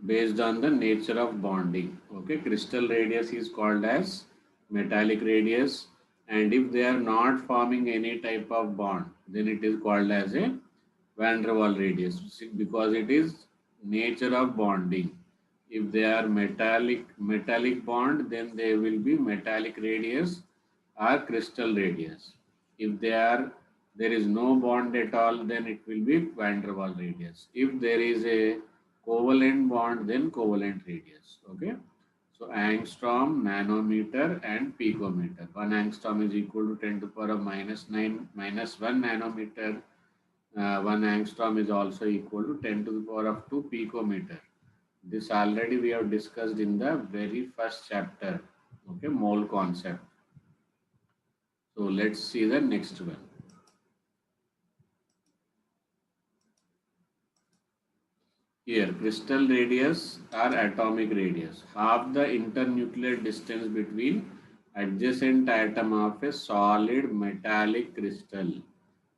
based on the nature of bonding. Okay, crystal radius is called as metallic radius, and if they are not forming any type of bond, then it is called as a van der Waal radius because it is nature of bonding. If they are metallic bond, then they will be metallic radius or crystal radius. If there is no bond at all, then it will be van der Waal radius. If there is a covalent bond, then covalent radius. Okay. So angstrom, nanometer, and picometer. 1 angstrom is equal to 10 to the power of minus 9 minus 1 nanometer. 1 angstrom is also equal to 10 to the power of 2 picometer. This already we have discussed in the very first chapter. Okay, mole concept. So let's see the next one. Here, crystal radius or atomic radius. Half the internuclear distance between adjacent atom of a solid metallic crystal.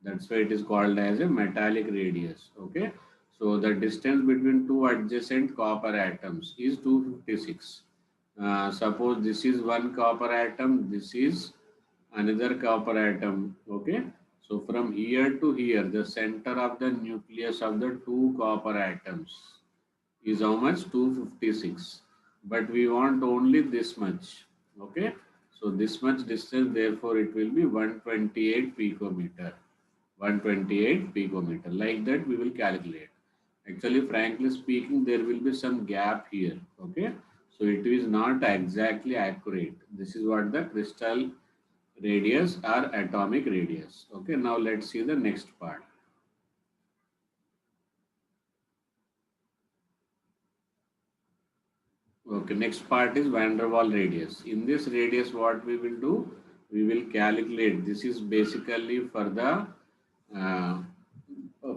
That's why it is called as a metallic radius. Okay. So the distance between two adjacent copper atoms is 256. Suppose this is one copper atom, this is another copper atom. Okay. So from here to here, the center of the nucleus of the two copper atoms is how much? 256. But we want only this much. Okay. So this much distance, therefore it will be 128 picometer. 128 picometer. Like that we will calculate. Actually, frankly speaking, there will be some gap here. Okay. So it is not exactly accurate. This is what the crystal radius or atomic radius. Okay. Now let's see the next part. Okay, next part is van der Waal radius. In this radius, what we will do? We will calculate. This is basically uh,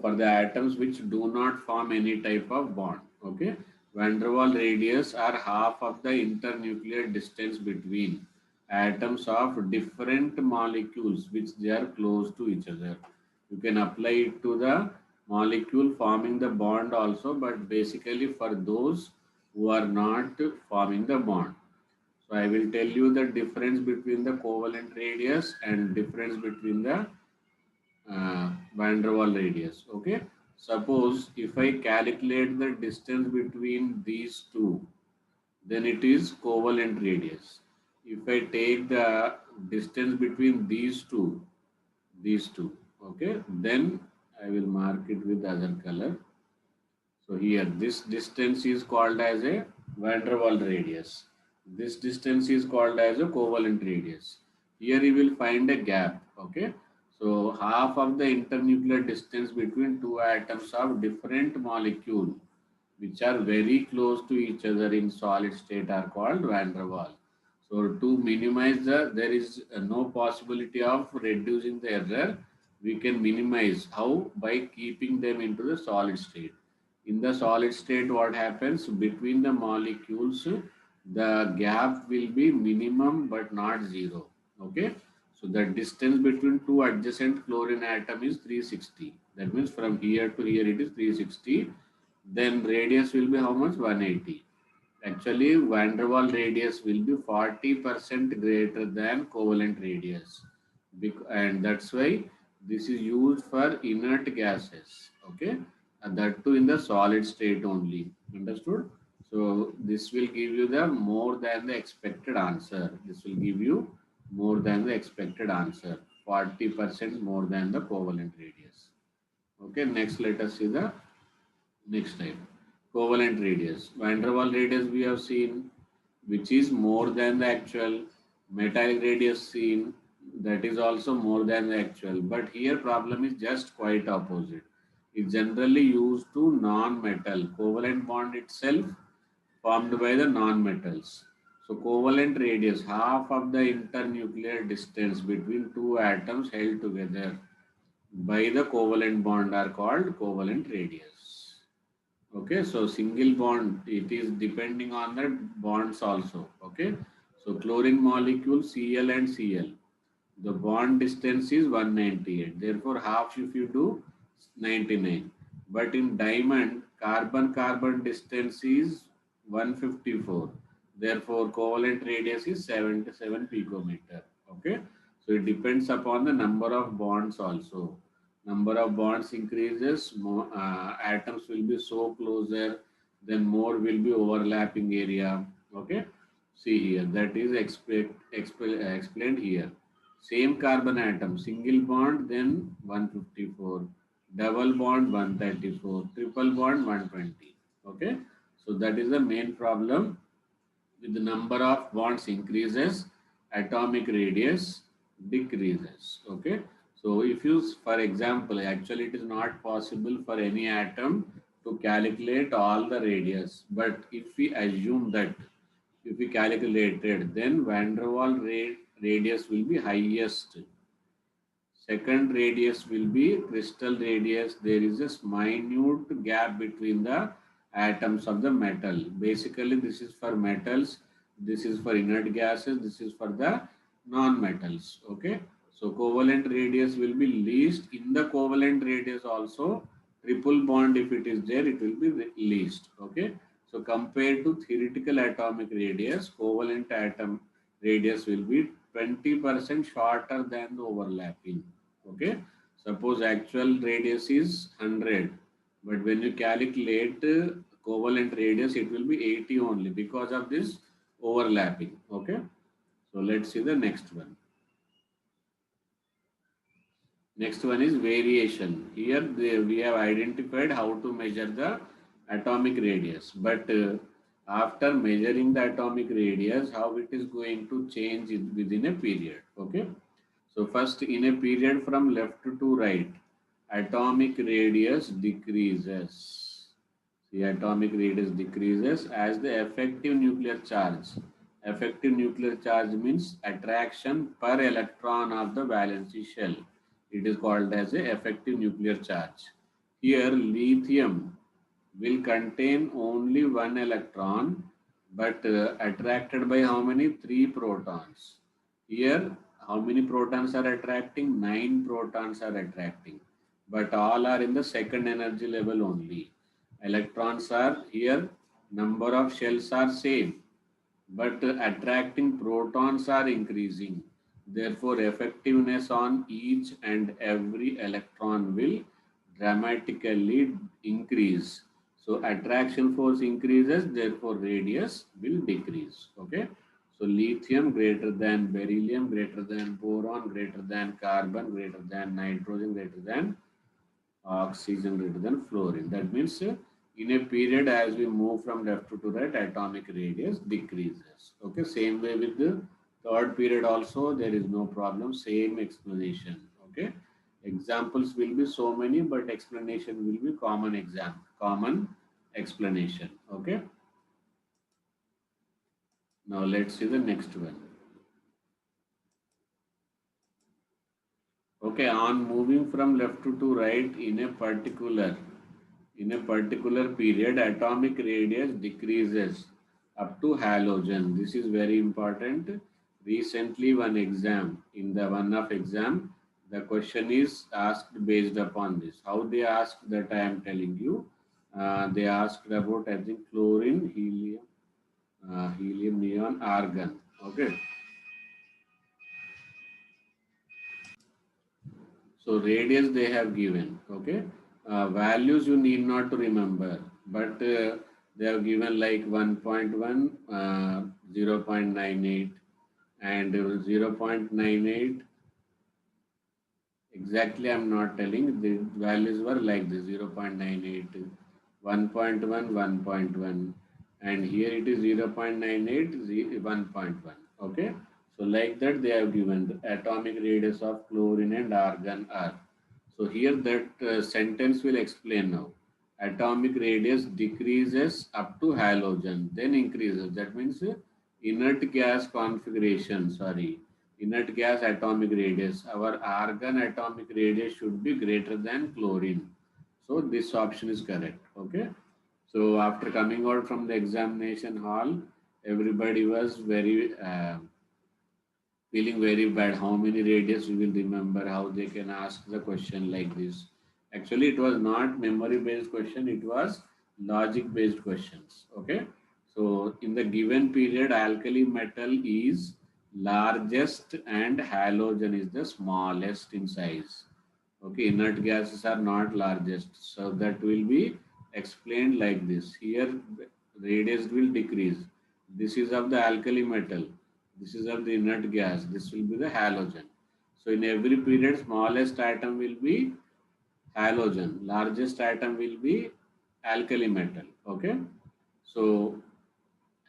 for the atoms which do not form any type of bond. Okay, van der Waal radius are half of the internuclear distance between atoms of different molecules which they are close to each other. You can apply it to the molecule forming the bond also, but basically for those who are not forming the bond. So I will tell you the difference between the covalent radius and difference between the van der Waal radius. Okay. Suppose if I calculate the distance between these two, then it is covalent radius. If I take the distance between these two, okay, then I will mark it with other color. So here this distance is called as a van der Waal radius. This distance is called as a covalent radius. Here you will find a gap. Okay. So half of the internuclear distance between two atoms of different molecule which are very close to each other in solid state are called van der Waal. So to minimize there is no possibility of reducing the error. We can minimize how by keeping them into the solid state. In the solid state, what happens between the molecules? The gap will be minimum but not zero. Okay. So the distance between two adjacent chlorine atom is 360. That means from here to here it is 360. Then radius will be how much? 180. Actually, van der Waal radius will be 40% greater than covalent radius. And that's why this is used for inert gases. Okay. And that too in the solid state only. Understood? So this will give you the more than the expected answer. This will give you more than the expected answer. 40% more than the covalent radius. Okay. Next, let us see the next type. Covalent radius. Van der Waal radius we have seen, which is more than the actual. Metallic radius seen, that is also more than the actual. But here problem is just quite opposite. It's generally used to non-metal. Covalent bond itself formed by the non-metals. So covalent radius, half of the internuclear distance between two atoms held together by the covalent bond are called covalent radius. Okay, so single bond, it is depending on the bonds also. Okay, so chlorine molecule Cl and Cl, the bond distance is 198. Therefore, half if you do 99. But in diamond, carbon-carbon distance is 154. Therefore, covalent radius is 77 picometer. Okay, so it depends upon the number of bonds also. Number of bonds increases, more, atoms will be so closer, then more will be overlapping area. Okay, see here, that is explained here. Same carbon atom, single bond, then 154, double bond 134, triple bond 120. Okay, so that is the main problem. With the number of bonds increases, atomic radius decreases. Okay, so if you, for example, actually it is not possible for any atom to calculate all the radius, but if we assume that if we calculated, then van der Waal radius will be highest. Second radius will be crystal radius. There is a minute gap between the atoms of the metal. Basically, this is for metals. This is for inert gases. This is for the non-metals. Okay. So covalent radius will be least. In the covalent radius also, triple bond if it is there, it will be least. Okay. So compared to theoretical atomic radius, covalent atom radius will be 20% shorter than the overlapping. Okay. Suppose actual radius is 100, but when you calculate covalent radius, it will be 80 only because of this overlapping. Okay. So let's see the next one. Next one is variation. Here we have identified how to measure the atomic radius, but after measuring the atomic radius, how it is going to change within a period. Okay. So first in a period from left to right, atomic radius decreases. The atomic radius decreases as the effective nuclear charge. Effective nuclear charge means attraction per electron of the valency shell. It is called as a effective nuclear charge. Here lithium will contain only one electron, but attracted by how many? 3 protons. Here, how many protons are attracting? 9 protons are attracting, but all are in the second energy level only. Electrons are here, number of shells are same, but attracting protons are increasing. Therefore, effectiveness on each and every electron will dramatically increase. So, attraction force increases, therefore, radius will decrease. Okay. So, lithium greater than beryllium, greater than boron, greater than carbon, greater than nitrogen, greater than oxygen greater than fluorine. That means in a period as we move from left to right, atomic radius decreases. Okay, same way with the third period also, there is no problem, same explanation. Okay, examples will be so many, but explanation will be common explanation. Okay, now let's see the next one. Okay, on moving from left to right in a particular period, atomic radius decreases up to halogen. This is very important. Recently, in the one of exam, the question is asked based upon this. How they asked that I am telling you. They asked about I think chlorine, helium, neon, argon. Okay. So radius they have given, okay. Values you need not to remember, but they have given like 1.1, 0.98 and 0.98. Exactly, I'm not telling. The values were like this 0.98, 1.1, 1.1, and here it is 0.98, 1.1. Okay, so like that they have given the atomic radius of chlorine and argon are. So here that sentence will explain now. Atomic radius decreases up to halogen, then increases. That means inert gas configuration. Sorry, inert gas atomic radius. Our argon atomic radius should be greater than chlorine. So this option is correct. Okay. So after coming out from the examination hall, everybody was very feeling very bad. How many radius we will remember? How they can ask the question like this? Actually, it was not memory based question. It was logic based questions. Okay. So in the given period, alkali metal is largest and halogen is the smallest in size. Okay, inert gases are not largest. So that will be explained like this. Here radius will decrease. This is of the alkali metal. This is of the inert gas. This will be the halogen. So in every period, smallest atom will be halogen. Largest atom will be alkali metal. Okay. So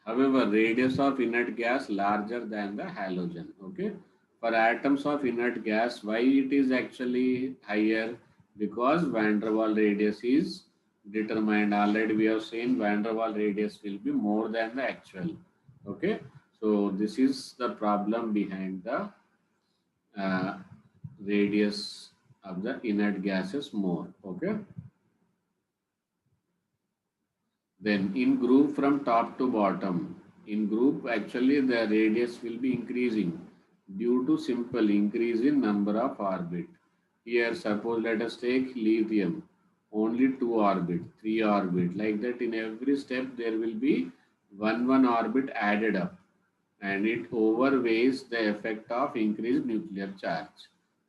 however, radius of inert gas larger than the halogen. Okay. For atoms of inert gas, why it is actually higher? Because van der Waal radius is determined. Already we have seen van der Waal radius will be more than the actual. Okay. So this is the problem behind the uh, radius of the inert gases more. Okay. Then in group from top to bottom, in group actually the radius will be increasing due to simple increase in number of orbit. Here suppose let us take lithium, only 2 orbit, 3 orbit, like that in every step there will be one orbit added up and it overweighs the effect of increased nuclear charge.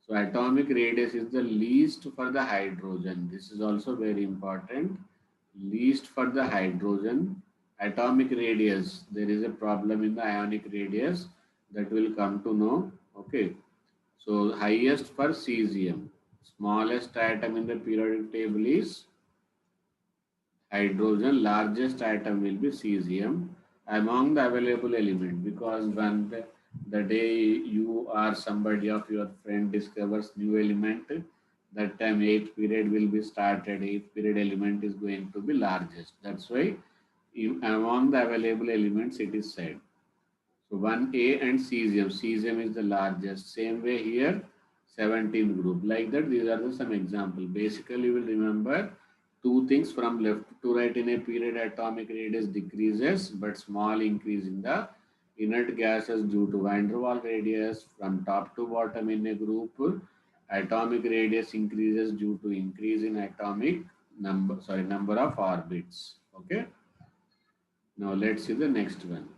So atomic radius is the least for the hydrogen. This is also very important. Least for the hydrogen. Atomic radius, there is a problem in the ionic radius that will come to know. Okay. So highest for cesium. Smallest atom in the periodic table is hydrogen. Largest atom will be cesium among the available element, because when the day you or somebody of your friend discovers new element, that time eighth period will be started. Eighth period element is going to be largest. That's why among the available elements it is said. So 1A and cesium. Cesium is the largest. Same way here, 17th group. Like that, these are the some example. Basically, you will remember two things from left to right in a period. Atomic radius decreases, but small increase in the inert gases due to van der Waals radius from top to bottom in a group. Atomic radius increases due to increase in atomic number of orbits. Okay. Now let's see the next one.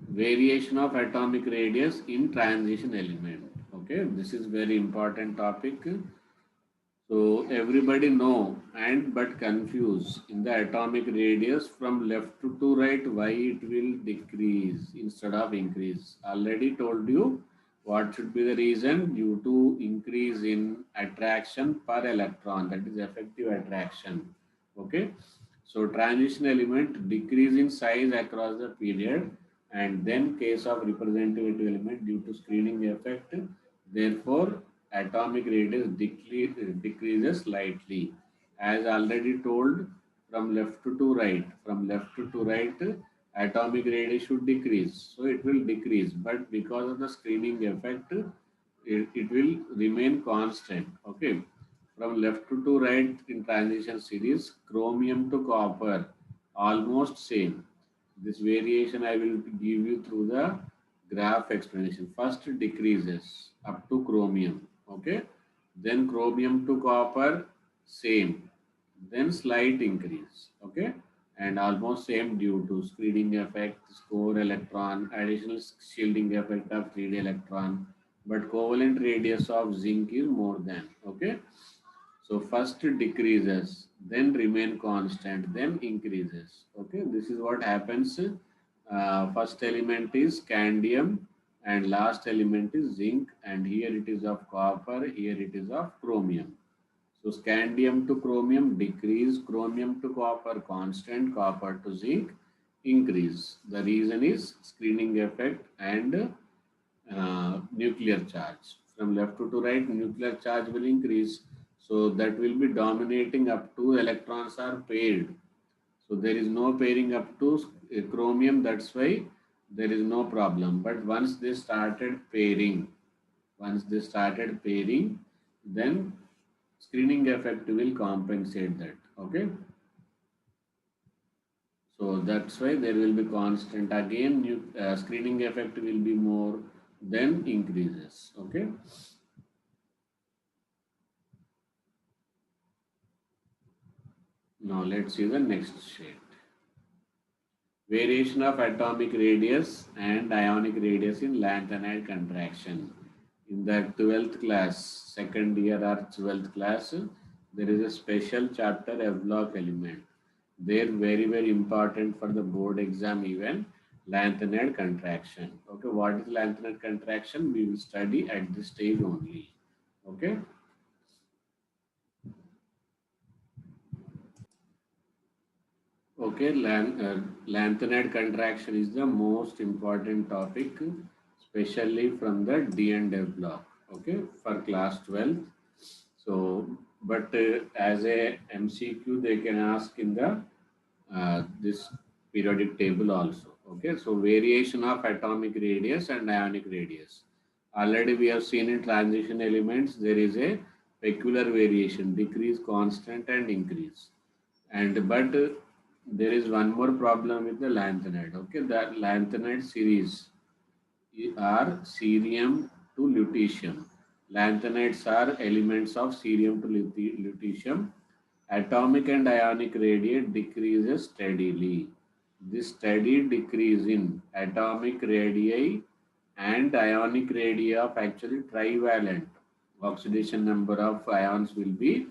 Variation of atomic radius in transition element. Okay, this is very important topic. So everybody know and but confuse in the atomic radius from left to right why it will decrease instead of increase. Already told you what should be the reason due to increase in attraction per electron, that is effective attraction. Okay, so transition element decrease in size across the period, and then case of representative element due to screening effect, therefore atomic radius decreases slightly. As already told, from left to right, atomic radius should decrease. So it will decrease, but because of the screening effect, it will remain constant. Okay. From left to right in transition series, chromium to copper, almost same. This variation I will give you through the graph explanation. First decreases up to chromium, okay? Then chromium to copper, same. Then slight increase, okay? And almost same due to screening effect, score electron, additional shielding effect of 3D electron, but covalent radius of zinc is more than, okay? So first decreases, then remain constant, then increases. Okay, this is what happens. First element is scandium and last element is zinc, and here it is of copper, here it is of chromium. So scandium to chromium decrease, chromium to copper constant, copper to zinc increase. The reason is screening effect and nuclear charge. From left to right, nuclear charge will increase. So that will be dominating up to electrons are paired. So there is no pairing up to chromium. That's why there is no problem. But once they started pairing, then screening effect will compensate that. Okay. So that's why there will be constant. Again, screening effect will be more, then increases. Okay. Now let's see the next sheet. Variation of atomic radius and ionic radius in lanthanide contraction. In the 12th class, second year or 12th class, there is a special chapter F block element. They're very, very important for the board exam even. Lanthanide contraction. Okay, what is lanthanide contraction? We will study at this stage only. Okay. Okay, lanthanide contraction is the most important topic, especially from the D and F block. Okay, for class 12. So, but as a MCQ, they can ask in the this periodic table also. Okay, so variation of atomic radius and ionic radius. Already we have seen in transition elements there is a peculiar variation, decrease, constant, and increase. And but there is one more problem with the lanthanide. Okay, the lanthanide series are cerium to lutetium. Lanthanides are elements of cerium to lutetium. Atomic and ionic radii decreases steadily. This steady decrease in atomic radii and ionic radii of actually trivalent oxidation number of ions will be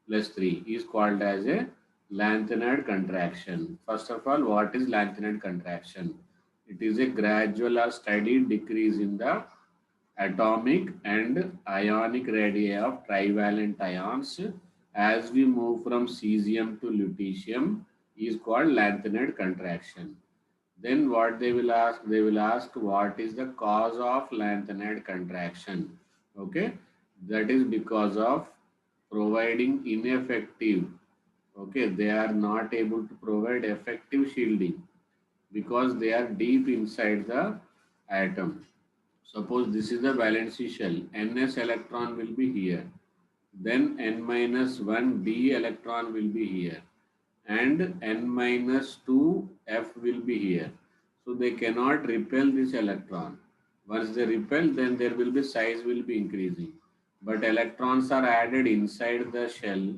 plus 3 is called as a lanthanide contraction. First of all, what is lanthanide contraction? It is a gradual or steady decrease in the atomic and ionic radii of trivalent ions as we move from cesium to lutetium is called lanthanide contraction. Then what they will ask? They will ask what is the cause of lanthanide contraction. Okay, that is because of providing ineffective. Okay, they are not able to provide effective shielding because they are deep inside the atom. Suppose this is the valency shell, ns electron will be here, then n minus 1 d electron will be here, and n minus 2 f will be here. So So they cannot repel this electron. Once they repel, then there will be size will be increasing. But electrons are added inside the shell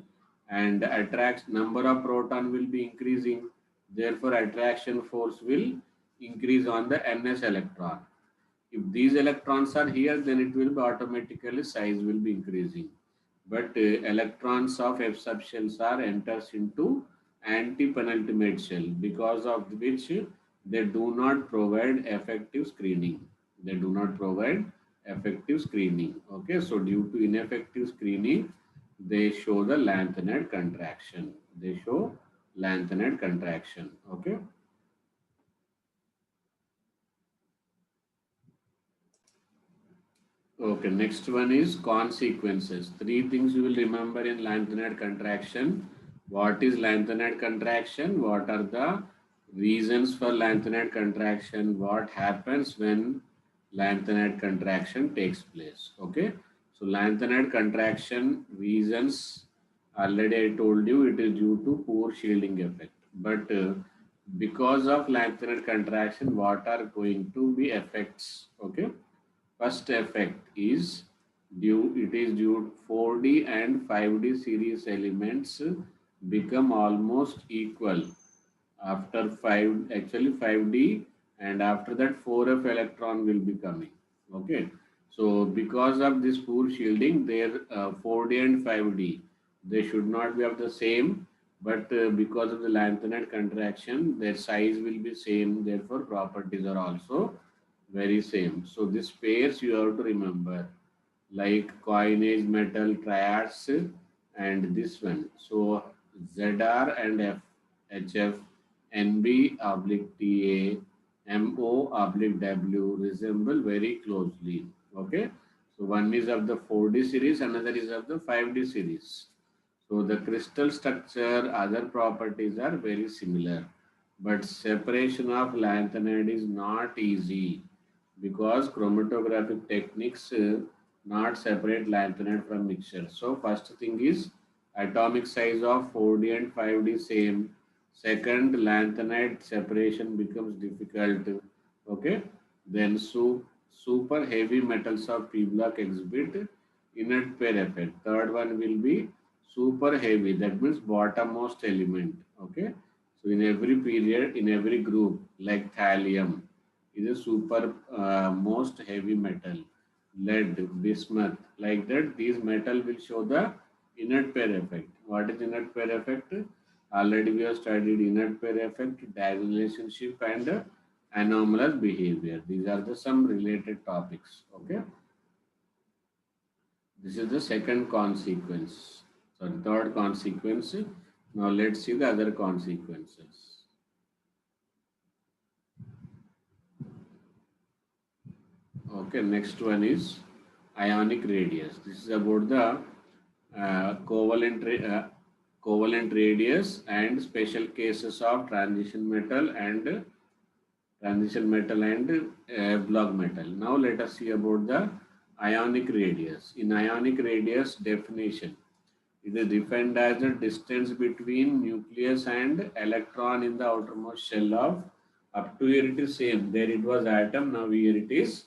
and attracts number of proton will be increasing. Therefore, attraction force will increase on the ns electron. If these electrons are here, then it will be automatically size will be increasing. But electrons of F subshells are enters into anti-penultimate shell, because of which they do not provide effective screening. They do not provide effective screening. Okay, so due to ineffective screening, they show the lanthanide contraction. They show lanthanide contraction. Okay. Okay, next one is consequences. Three things you will remember in lanthanide contraction. What is lanthanide contraction? What are the reasons for lanthanide contraction? What happens when lanthanide contraction takes place? Okay, so lanthanide contraction reasons, already I told you it is due to poor shielding effect. But because of lanthanide contraction, what are going to be effects? Okay. First effect is it is due 4D and 5D series elements become almost equal after 5D, and after that 4F electron will be coming. Okay. So because of this poor shielding, their 4D and 5D, they should not be of the same, but because of the lanthanide contraction, their size will be same, therefore properties are also very same. So this pairs you have to remember, like coinage metal triads and this one. So ZR and HF, NB oblique TA, MO oblique W resemble very closely. Okay. So one is of the 4D series, another is of the 5D series. So the crystal structure, other properties are very similar. But separation of lanthanide is not easy because chromatographic techniques not separate lanthanide from mixture. So first thing is atomic size of 4D and 5D same. Second, lanthanide separation becomes difficult. Okay. Then super heavy metals of P block exhibit inert pair effect. Third one will be super heavy. That means bottommost element. Okay. So in every period, in every group, like thallium, is a super most heavy metal. Lead, bismuth, like that. These metal will show the inert pair effect. What is inert pair effect? Already we have studied inert pair effect, diagonal relationship, and anomalous behavior. These are the some related topics. Okay. This is the second consequence. So third consequence. Now let's see the other consequences. Okay, next one is ionic radius. This is about the covalent radius and special cases of transition metal and block metal. Now let us see about the ionic radius. In ionic radius definition, it is defined as the distance between nucleus and electron in the outermost shell of, up to here it is same. There it was atom, now here it is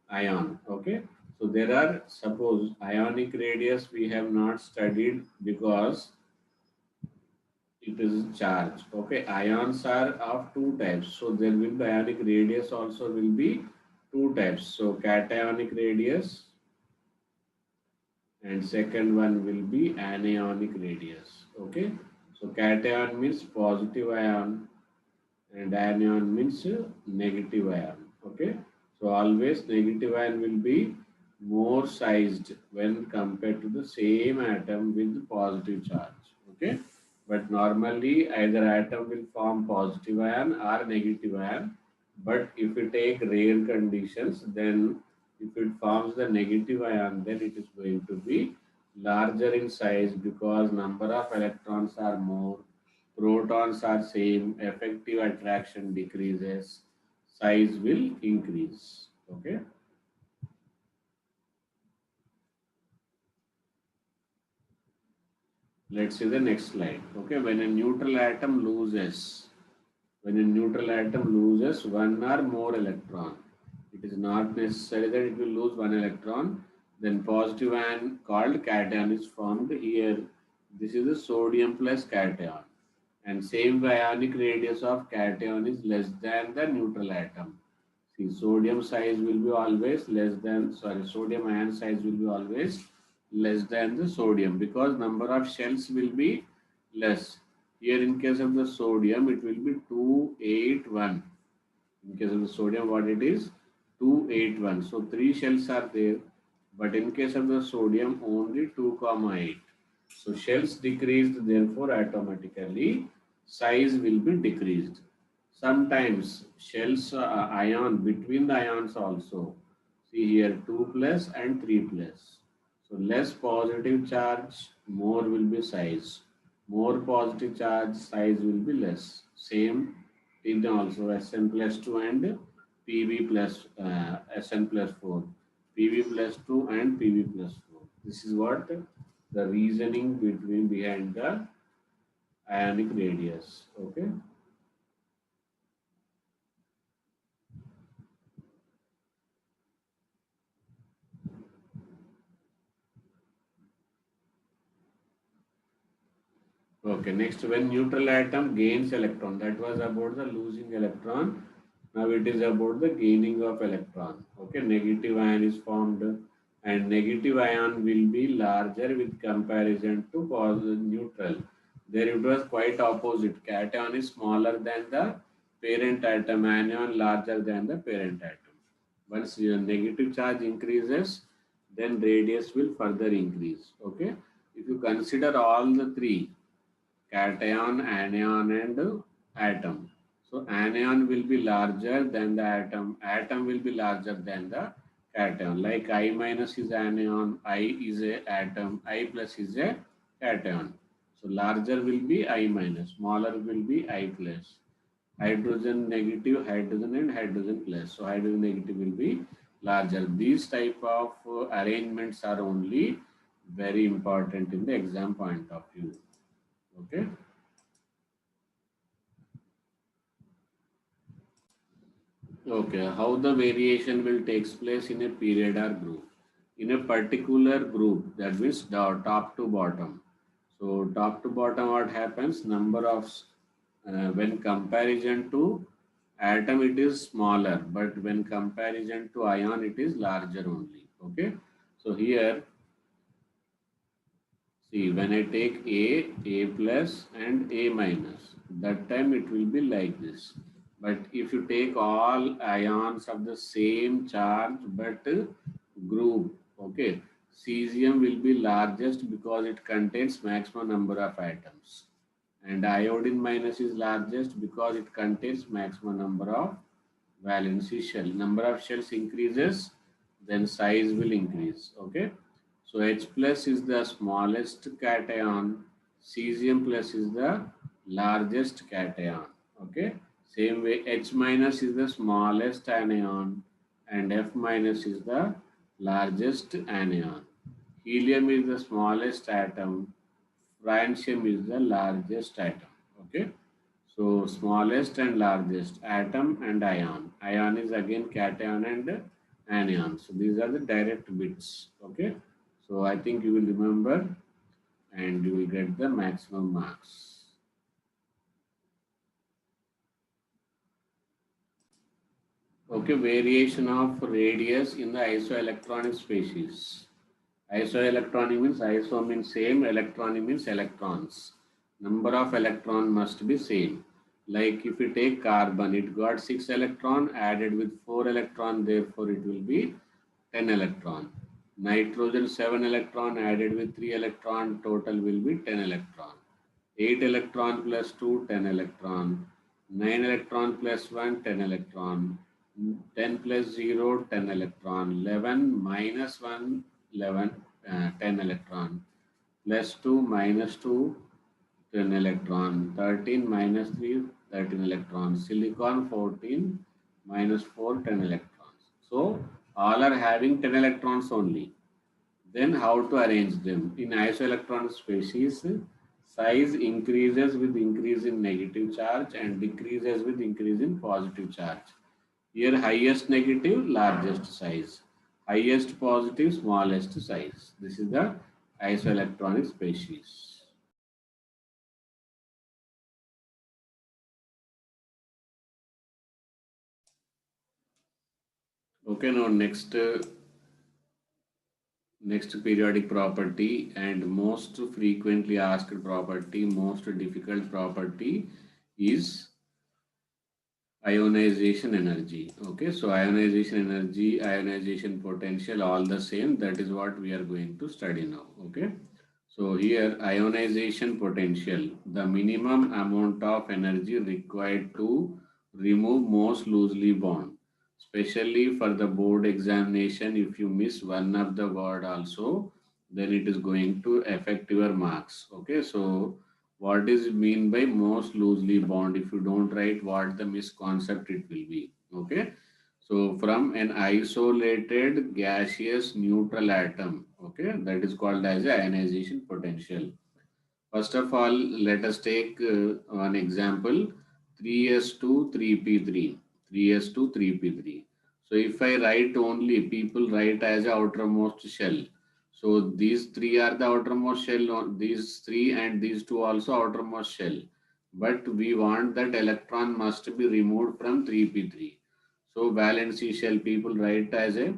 ion. Okay. So there are, suppose ionic radius we have not studied because it is charged. Okay. Ions are of two types. So there will be ionic radius also will be two types. So cationic radius and second one will be anionic radius. Okay. So cation means positive ion and anion means negative ion. Okay. So always negative ion will be more sized when compared to the same atom with positive charge. Okay. But normally either atom will form positive ion or negative ion. But if we take rare conditions, then if it forms the negative ion, then it is going to be larger in size because number of electrons are more, protons are same, effective attraction decreases, size will increase. Okay. Let's see the next slide. Okay, when a neutral atom loses, When a neutral atom loses one or more electron, it is not necessary that it will lose one electron. Then positive ion called cation is formed here. This is a sodium plus cation. And same ionic radius of cation is less than the neutral atom. See, sodium size will be always less than, sorry, sodium ion size will be always less than the sodium because number of shells will be less. Here in case of the sodium, it will be 281. In case of the sodium, what it is? 281. So three shells are there. But in case of the sodium, only 2 comma 8. So shells decreased, therefore automatically size will be decreased. Sometimes shells ion between the ions also. See here 2 plus and 3 plus. So less positive charge, more will be size. More positive charge, size will be less. Same thing also Sn plus 2 and Pb plus Sn plus 4. Pb plus 2 and Pb plus 4. This is what the reasoning between behind the ionic radius. Okay. Okay, next when neutral atom gains electron, that was about the losing electron. Now it is about the gaining of electron. Okay, negative ion is formed and negative ion will be larger with comparison to positive neutral. There it was quite opposite. Cation is smaller than the parent atom, anion larger than the parent atom. Once your negative charge increases, then radius will further increase. Okay, if you consider all the three, cation, anion, and atom. So anion will be larger than the atom. Atom will be larger than the cation. Like I minus is anion, I is a atom, I plus is a cation. So larger will be I minus, smaller will be I plus. Hydrogen negative, hydrogen and hydrogen plus. So hydrogen negative will be larger. These type of arrangements are only very important in the exam point of view. Okay. Okay, how the variation will takes place in a period or group. In a particular group, that means top to bottom. So top to bottom, what happens? Number of when comparison to atom, it is smaller, but when comparison to ion, it is larger only. Okay, so here see, when I take A plus and A minus, that time it will be like this. But if you take all ions of the same charge but group, okay, cesium will be largest because it contains maximum number of atoms. And iodine minus is largest because it contains maximum number of valency shell. Number of shells increases, then size will increase. Okay. So H plus is the smallest cation, cesium plus is the largest cation. Okay. Same way H minus is the smallest anion and F minus is the largest anion. Helium is the smallest atom, francium is the largest atom. Okay. So smallest and largest atom and ion. Ion is again cation and anion. So these are the direct bits. Okay. So I think you will remember and you will get the maximum marks. Okay, variation of radius in the isoelectronic species. Isoelectronic means iso means same, electronic means electrons. Number of electron must be same. Like if you take carbon, it got 6 electron added with 4 electron, therefore it will be 10 electron. Nitrogen 7 electron added with 3 electron, total will be 10 electron. 8 electron plus 2, 10 electron. 9 electron plus 1, 10 electron. 10 plus 0, 10 electron. 11 minus 1, 11, 10 electron. Plus 2 minus 2, 10 electron. 13 minus 3, 13 electrons. Silicon 14 minus 4, 10 electrons. So all are having 10 electrons only. Then how to arrange them? In isoelectron species, Size increases with increase in negative charge and decreases with increase in positive charge. Here highest negative, largest size. Highest positive, smallest size. This is the isoelectronic species. Okay, now next periodic property and most frequently asked property, most difficult property is ionization energy. Okay, so ionization energy, ionization potential, all the same. That is what we are going to study now. Okay, so here ionization potential, the minimum amount of energy required to remove most loosely bond, especially for the board examination. If you miss one of the word also, then it is going to affect your marks. Okay, so what is mean by most loosely bound? If you don't write what the misconcept, it will be. Okay, so from an isolated gaseous neutral atom, okay, that is called as a ionization potential. First of all, let us take one example, 3s2 3p3, 3s2 3p3. So if I write only, people write as a outermost shell. So these three are the outermost shell, these three and these two also outermost shell. But we want that electron must be removed from 3p3. So valency shell, people write as a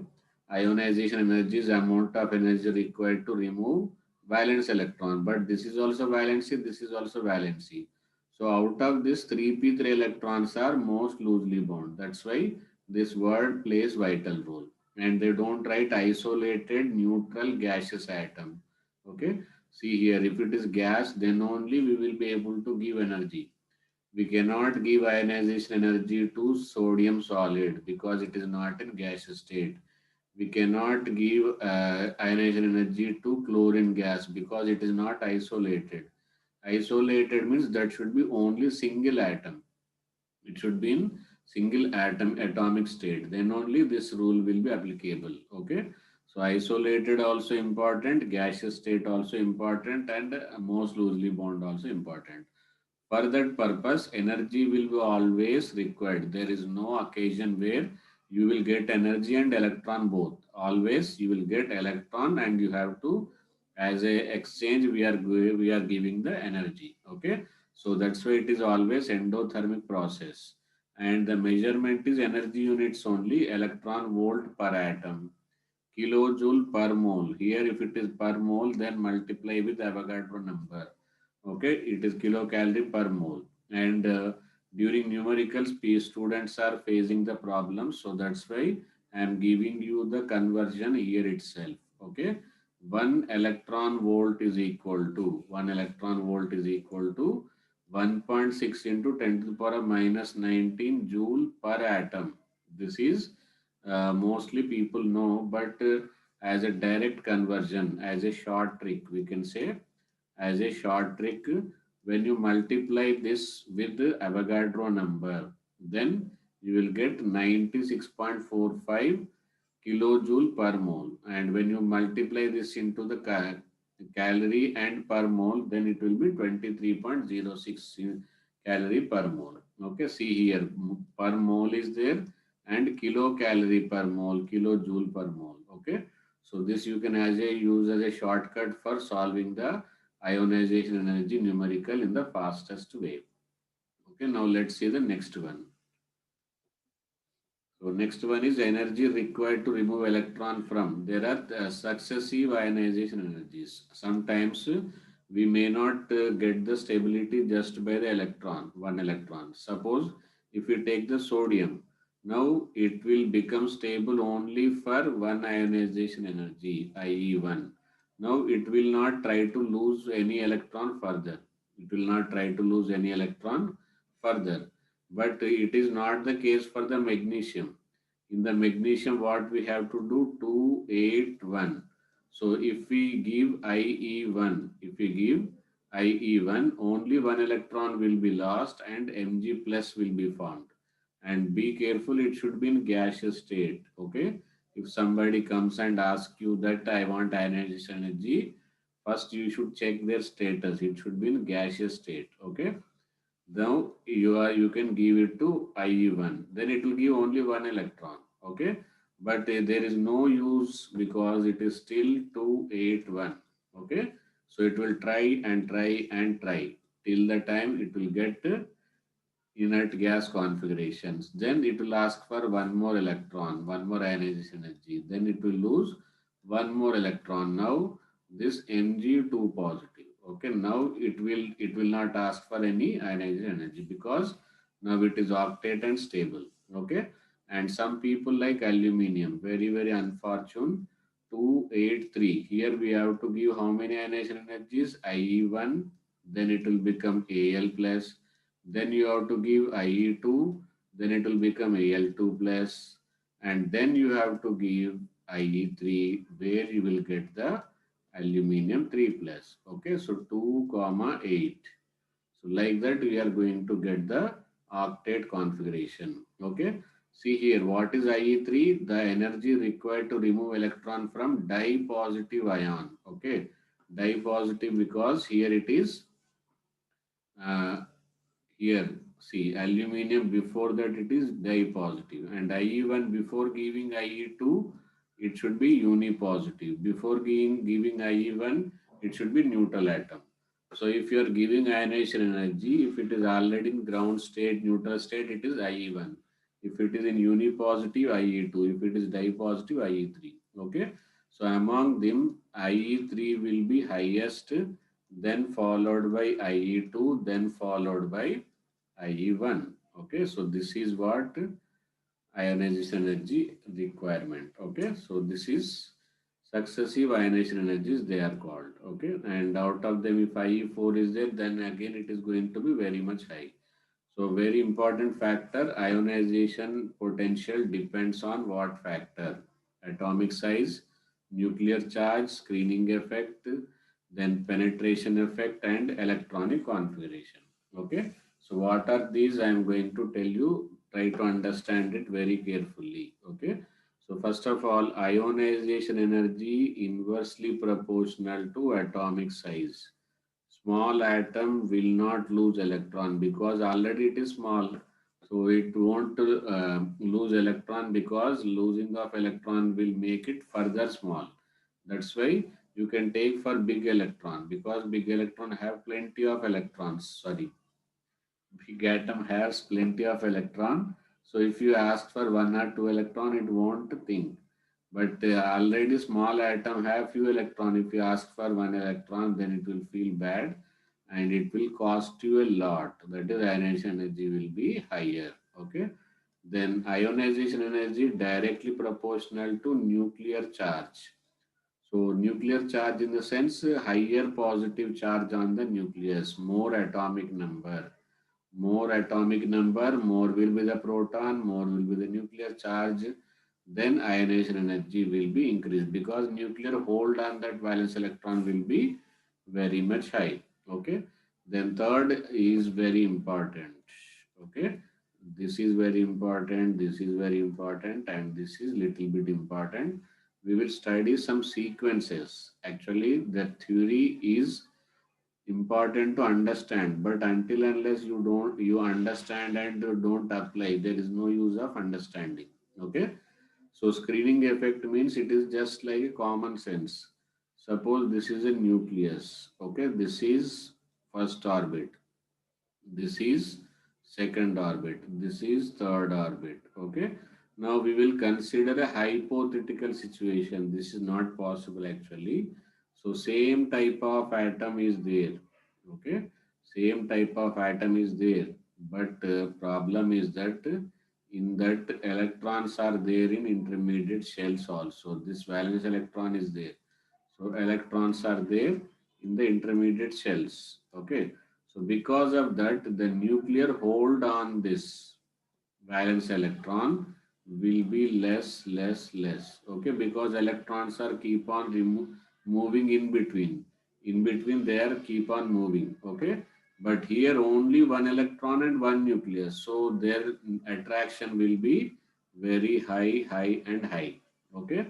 ionization energy is amount of energy required to remove valence electron, but this is also valency, this is also valency. So out of this 3p3 electrons are most loosely bound. That's why this word plays vital role. And they don't write isolated neutral gaseous atom. Okay, see here, if it is gas, then only we will be able to give energy. We cannot give ionization energy to sodium solid because it is not in gaseous state. We cannot give ionization energy to chlorine gas because it is not isolated. Isolated means that should be only single atom. It should be in single atom atomic state. Then only this rule will be applicable. Okay. So isolated also important, gaseous state also important, and most loosely bound also important. For that purpose, energy will be always required. There is no occasion where you will get energy and electron both. Always you will get electron and you have to, as a exchange, we are giving the energy. Okay, so that's why it is always endothermic process. And the measurement is energy units only, electron volt per atom, kilojoule per mole. Here, if it is per mole, then multiply with Avogadro number. Okay, it is kilocalorie per mole. And during numericals, students are facing the problem. So that's why I am giving you the conversion here itself. Okay, one electron volt is equal to 1.6 into 10 to the power of minus 19 joule per atom. This is mostly people know, but as a direct conversion, as a short trick, we can say, as a short trick, when you multiply this with the Avogadro number, then you will get 96.45 kilojoule per mole. And when you multiply this into the calorie and per mole, then it will be 23.06 calorie per mole. Okay, see here, per mole is there and kilocalorie per mole, kilojoule per mole. Okay, so this you can use as a shortcut for solving the ionization energy numerical in the fastest way. Okay, now let's see the next one. So next one is energy required to remove electron from. There are successive ionization energies. Sometimes we may not get the stability just by the electron, one electron. Suppose if we take the sodium, now it will become stable only for one ionization energy, i.e. 1. Now it will not try to lose any electron further. It will not try to lose any electron further. But it is not the case for the magnesium. In the magnesium, what we have to do? 281. So if we give IE1, only one electron will be lost and Mg plus will be formed. And be careful, it should be in gaseous state. Okay. If somebody comes and asks you that I want ionization energy first you should check their status. It should be in gaseous state. Okay. Now you can give it to IE1. Then it will give only one electron. Okay. But there is no use because it is still 281. Okay. So it will try and try and try till the time it will get inert gas configurations. Then it will ask for one more electron, one more ionization energy. Then it will lose one more electron. Now this Mg2 positive. Okay, now it will not ask for any ionization energy because now it is octet and stable. Okay, and some people like aluminium, very unfortunate. 283. Here we have to give how many ionization energies? IE1, then it will become Al plus, then you have to give IE2, then it will become Al2 plus, and then you have to give IE3 where you will get the aluminium 3 plus. Okay, so 2 comma 8. So like that we are going to get the octet configuration. Okay, see here what is IE3? The energy required to remove electron from di-positive ion. Okay, di-positive because here it is uh, here, see, aluminium before that it is di positive, and IE1 before giving IE2, it should be uni positive. Before giving IE1, it should be neutral atom. So if you are giving ionization energy, if it is already in ground state, neutral state, it is IE1. If it is in uni positive, IE2. If it is di positive, IE3. Okay. So among them, IE3 will be highest, then followed by IE2, then followed by IE1. Okay, so this is what ionization energy requirement. Okay, so this is successive ionization energies they are called. Okay, and out of them, if IE4 is there, then again it is going to be very much high. So very important factor, ionization potential depends on what factor? Atomic size, nuclear charge, screening effect, then penetration effect and electronic configuration. Okay. So what are these? I am going to tell you. Try to understand it very carefully. Okay. So first of all, ionization energy inversely proportional to atomic size. Small atom will not lose electron because already it is small. So it won't lose electron because losing of electron will make it further small. That's why you can take for big electron because big electron have plenty of electrons. Sorry, big atom has plenty of electron. So if you ask for one or two electron, it won't think. But already small atom have few electron. If you ask for one electron, then it will feel bad and it will cost you a lot. That is ionization energy will be higher. Okay. Then ionization energy directly proportional to nuclear charge. So nuclear charge in the sense higher positive charge on the nucleus, more atomic number. More atomic number, more will be the proton, more will be the nuclear charge, then ionization energy will be increased because nuclear hold on that valence electron will be very much high. Okay. Then third is very important. Okay. This is very important, this is very important, and this is little bit important. We will study some sequences. Actually, the theory is important to understand, but until unless you understand and don't apply, there is no use of understanding. Okay. So screening effect means it is just like a common sense. Suppose this is a nucleus. Okay, this is first orbit, this is second orbit, this is third orbit. Okay, now we will consider a hypothetical situation. This is not possible actually. So same type of atom is there. Okay, same type of atom is there, but problem is that in that electrons are there in intermediate shells also. This valence electron is there, so electrons are there in the intermediate shells. Okay. So because of that, the nuclear hold on this valence electron will be less. Okay. Because electrons are keep on moving in between. In between they are keep on moving. Okay. But here only one electron and one nucleus. So their attraction will be very high and high. Okay.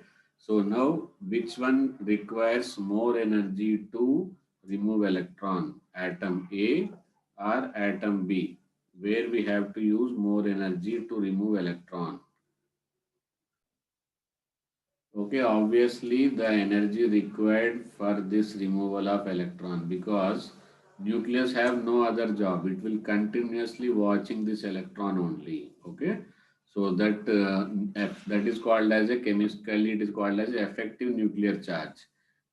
So now, which one requires more energy to remove electron? Atom A or atom B? Where we have to use more energy to remove electron? Okay, obviously the energy required for this removal of electron, because nucleus have no other job. It will continuously watching this electron only. Okay, so that is called as a chemically, it is called as effective nuclear charge.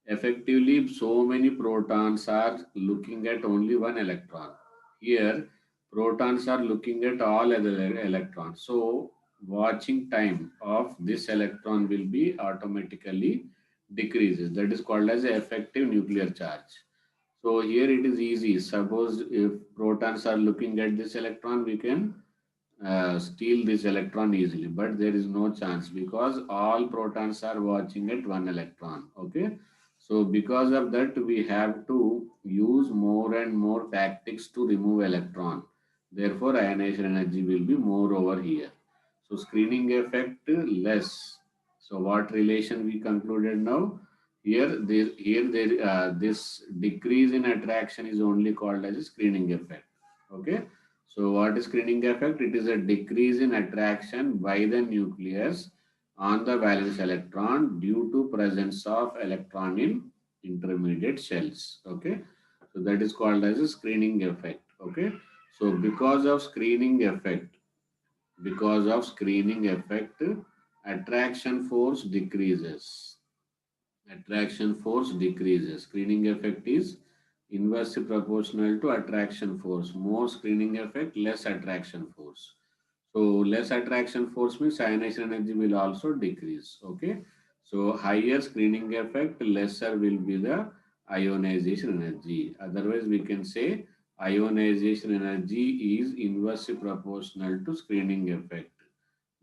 Effectively, so many protons are looking at only one electron. Here, protons are looking at all other electrons. So watching time of this electron will be automatically decreases. That is called as a effective nuclear charge. So here it is easy. Suppose if protons are looking at this electron, we can steal this electron easily, but there is no chance because all protons are watching at one electron. Okay, so because of that we have to use more and more tactics to remove electron. Therefore ionization energy will be more over here. So screening effect less. So what relation we concluded now? This decrease in attraction is only called as a screening effect. Okay, so what is screening effect? It is a decrease in attraction by the nucleus on the valence electron due to presence of electron in intermediate shells. Okay, so that is called as a screening effect. Okay, so because of screening effect, attraction force decreases. Attraction force decreases. Screening effect is inversely proportional to attraction force. More screening effect, less attraction force. So less attraction force means ionization energy will also decrease. Okay. So higher screening effect, lesser will be the ionization energy. Otherwise, we can say ionization energy is inversely proportional to screening effect.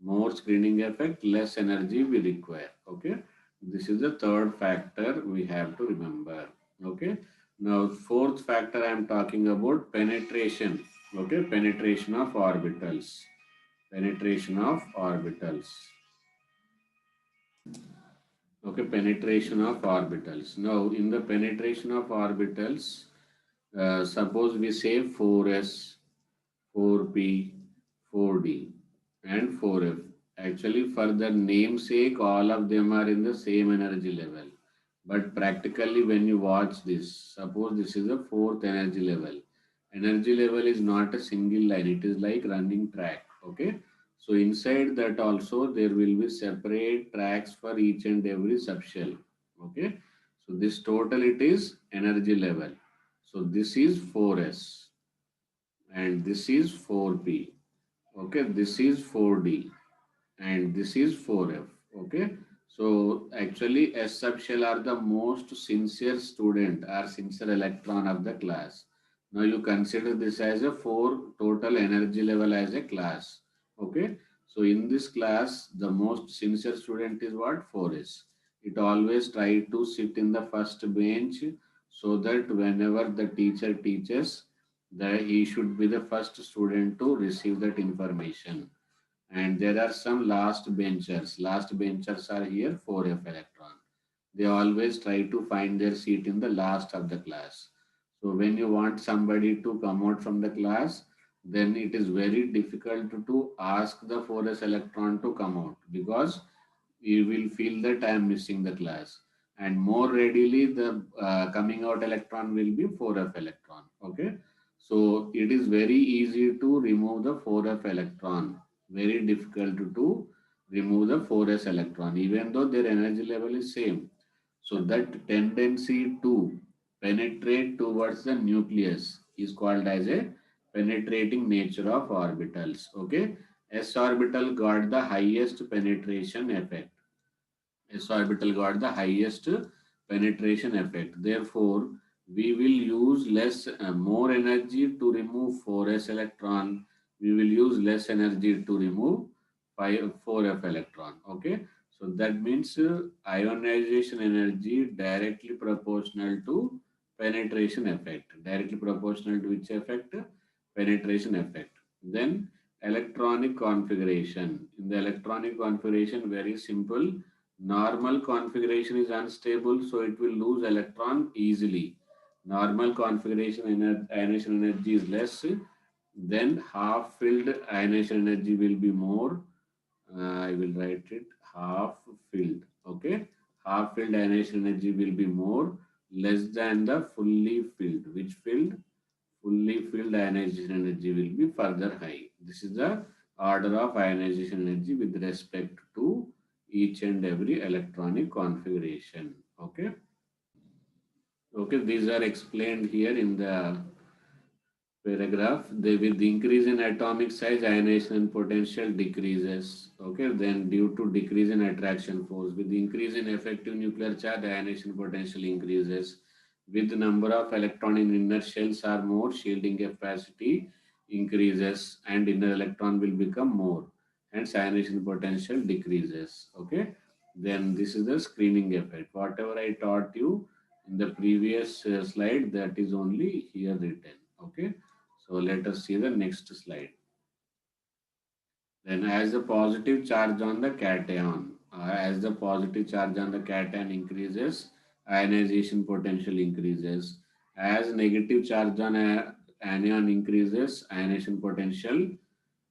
More screening effect, less energy we require. Okay, this is the third factor we have to remember. Okay, now fourth factor I am talking about penetration. Okay, penetration of orbitals. Penetration of orbitals. Okay, penetration of orbitals. Now in the penetration of orbitals, suppose we say 4s, 4p, 4d, and 4f. Actually, for the namesake, all of them are in the same energy level. But practically, when you watch this, suppose this is a fourth energy level. Energy level is not a single line, it is like running track. Okay. So, inside that also, there will be separate tracks for each and every subshell. Okay. So, this total it is energy level. So, this is 4s and this is 4p. Okay, this is 4d and this is 4f. Okay, so actually S subshell are the most sincere student or sincere electron of the class. Now you consider this as a 4 total energy level as a class. Okay, so in this class the most sincere student is what? 4s. It always try to sit in the first bench so that whenever the teacher teaches, that he should be the first student to receive that information. And there are some last benchers. Last benchers are here 4f electron. They always try to find their seat in the last of the class. So when you want somebody to come out from the class, then it is very difficult to ask the 4s electron to come out, because you will feel that I am missing the class. And more readily, the coming out electron will be 4f electron. Okay. So it is very easy to remove the 4f electron. Very difficult to remove the 4s electron, even though their energy level is same. So that tendency to penetrate towards the nucleus is called as a penetrating nature of orbitals. Okay. S orbital got the highest penetration effect. S orbital got the highest penetration effect. Therefore, we will use more energy to remove 4s electron. We will use less energy to remove 4f electron. Okay. So that means ionization energy directly proportional to penetration effect. Directly proportional to which effect? Penetration effect. Then electronic configuration. In the electronic configuration, very simple. Normal configuration is unstable, so it will lose electron easily. Normal configuration ionization energy is less, then half filled ionization energy will be more. I will write it half filled. Okay, half filled ionization energy will be more, less than the fully filled. Which filled? Fully filled ionization energy will be further high. This is the order of ionization energy with respect to each and every electronic configuration. Okay. Okay, these are explained here in the paragraph. They, with the increase in atomic size, ionization potential decreases. Okay, then due to decrease in attraction force, with the increase in effective nuclear charge, ionization potential increases. With the number of electron in inner shells are more, shielding capacity increases, and inner electron will become more. Hence, ionization potential decreases. Okay, then this is the screening effect. Whatever I taught you in the previous slide, that is only here written. Okay, so let us see the next slide. Then as the positive charge on the cation, as the positive charge on the cation increases, ionization potential increases. As negative charge on a anion increases, ionization potential,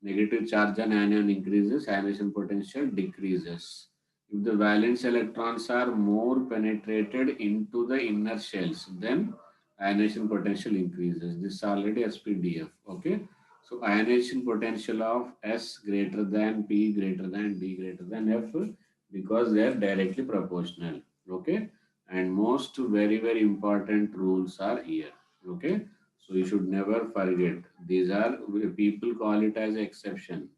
negative charge on anion increases, ionization potential decreases. If the valence electrons are more penetrated into the inner shells, then ionization potential increases. This is already SPDF. Okay. So ionization potential of S greater than P greater than D greater than F, because they are directly proportional. Okay. And most very important rules are here. Okay. So you should never forget. These are, people call it as exception,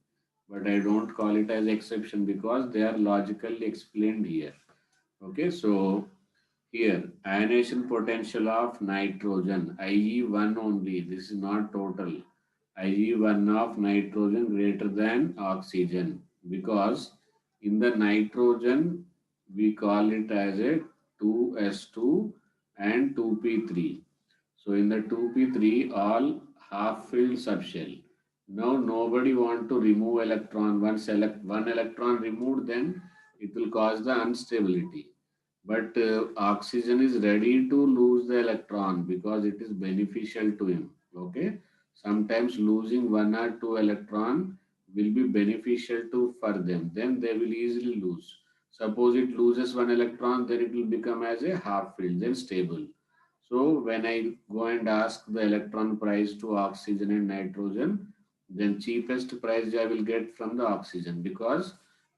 but I don't call it as exception because they are logically explained here. Okay. So here, ionization potential of nitrogen, IE1 only, this is not total. IE1 of nitrogen greater than oxygen, because in the nitrogen we call it as a 2s2 and 2p3. So in the 2p3 all half filled subshell. Now nobody want to remove electron. Once one electron removed, then it will cause the instability. But oxygen is ready to lose the electron because it is beneficial to him. Okay. Sometimes losing one or two electron will be beneficial to for them. Then they will easily lose. Suppose it loses one electron, then it will become as a half filled, then stable. So when I go and ask the electron price to oxygen and nitrogen, then cheapest price I will get from the oxygen, because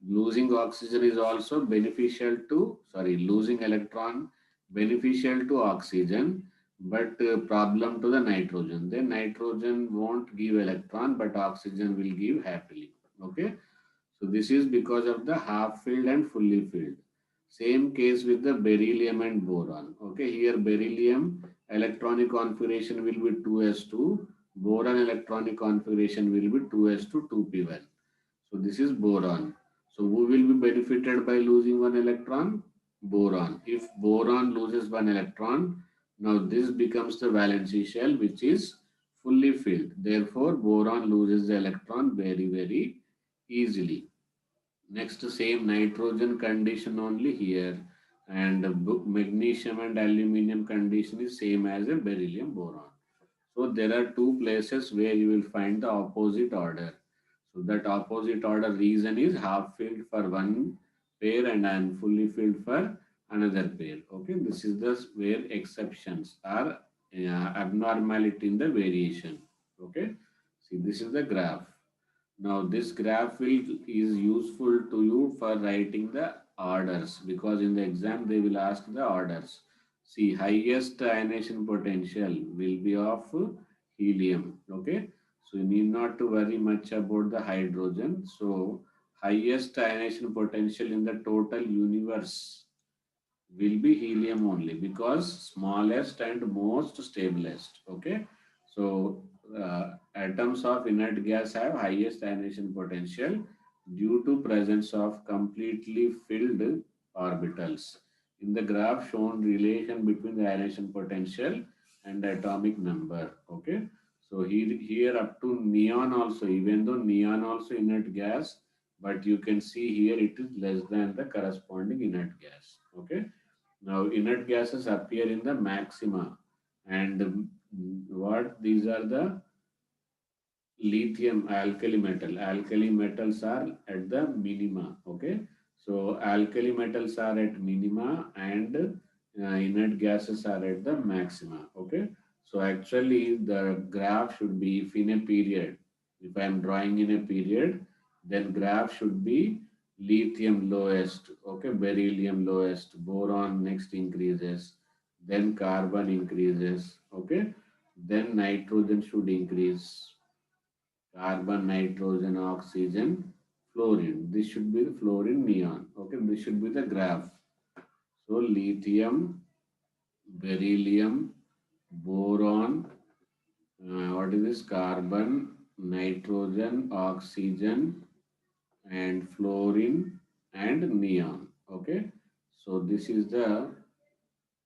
losing oxygen is also beneficial to, sorry, losing electron beneficial to oxygen, but problem to the nitrogen. Then nitrogen won't give electron, but oxygen will give happily. Okay. So this is because of the half filled and fully filled. Same case with the beryllium and boron. Okay, here beryllium electronic configuration will be 2s2, boron electronic configuration will be 2s2 2p1. So this is boron. So who will be benefited by losing one electron? Boron. If boron loses one electron, now this becomes the valency shell which is fully filled. Therefore, boron loses the electron very easily. Next, same nitrogen condition only here, and magnesium and aluminium condition is same as a beryllium boron. So there are two places where you will find the opposite order. So that opposite order reason is half filled for one pair and fully filled for another pair. Okay, this is the where exceptions are abnormality in the variation. Okay, see this is the graph. Now this graph is useful to you for writing the orders, because in the exam they will ask the orders. See, highest ionization potential will be of helium. Okay, so you need not to worry much about the hydrogen. So highest ionization potential in the total universe will be helium only, because smallest and most stablest. Okay, so atoms of inert gas have highest ionization potential due to presence of completely filled orbitals. In the graph shown relation between the ionization potential and the atomic number. Okay, so here up to neon also, even though neon also inert gas, but you can see here it is less than the corresponding inert gas. Okay. Now inert gases appear in the maxima, and what these are the lithium alkali metal. Alkali metals are at the minima. Okay. So alkali metals are at minima, and inert gases are at the maxima. Okay. So actually the graph should be, if in a period, if I am drawing in a period, then graph should be lithium lowest, okay, beryllium lowest, boron next increases, then carbon increases, okay, then nitrogen should increase, carbon, nitrogen, oxygen, fluorine. This should be the fluorine, neon. Okay, this should be the graph. So lithium, beryllium, boron, what is this? Carbon, nitrogen, oxygen, and fluorine and neon. Okay, so this is the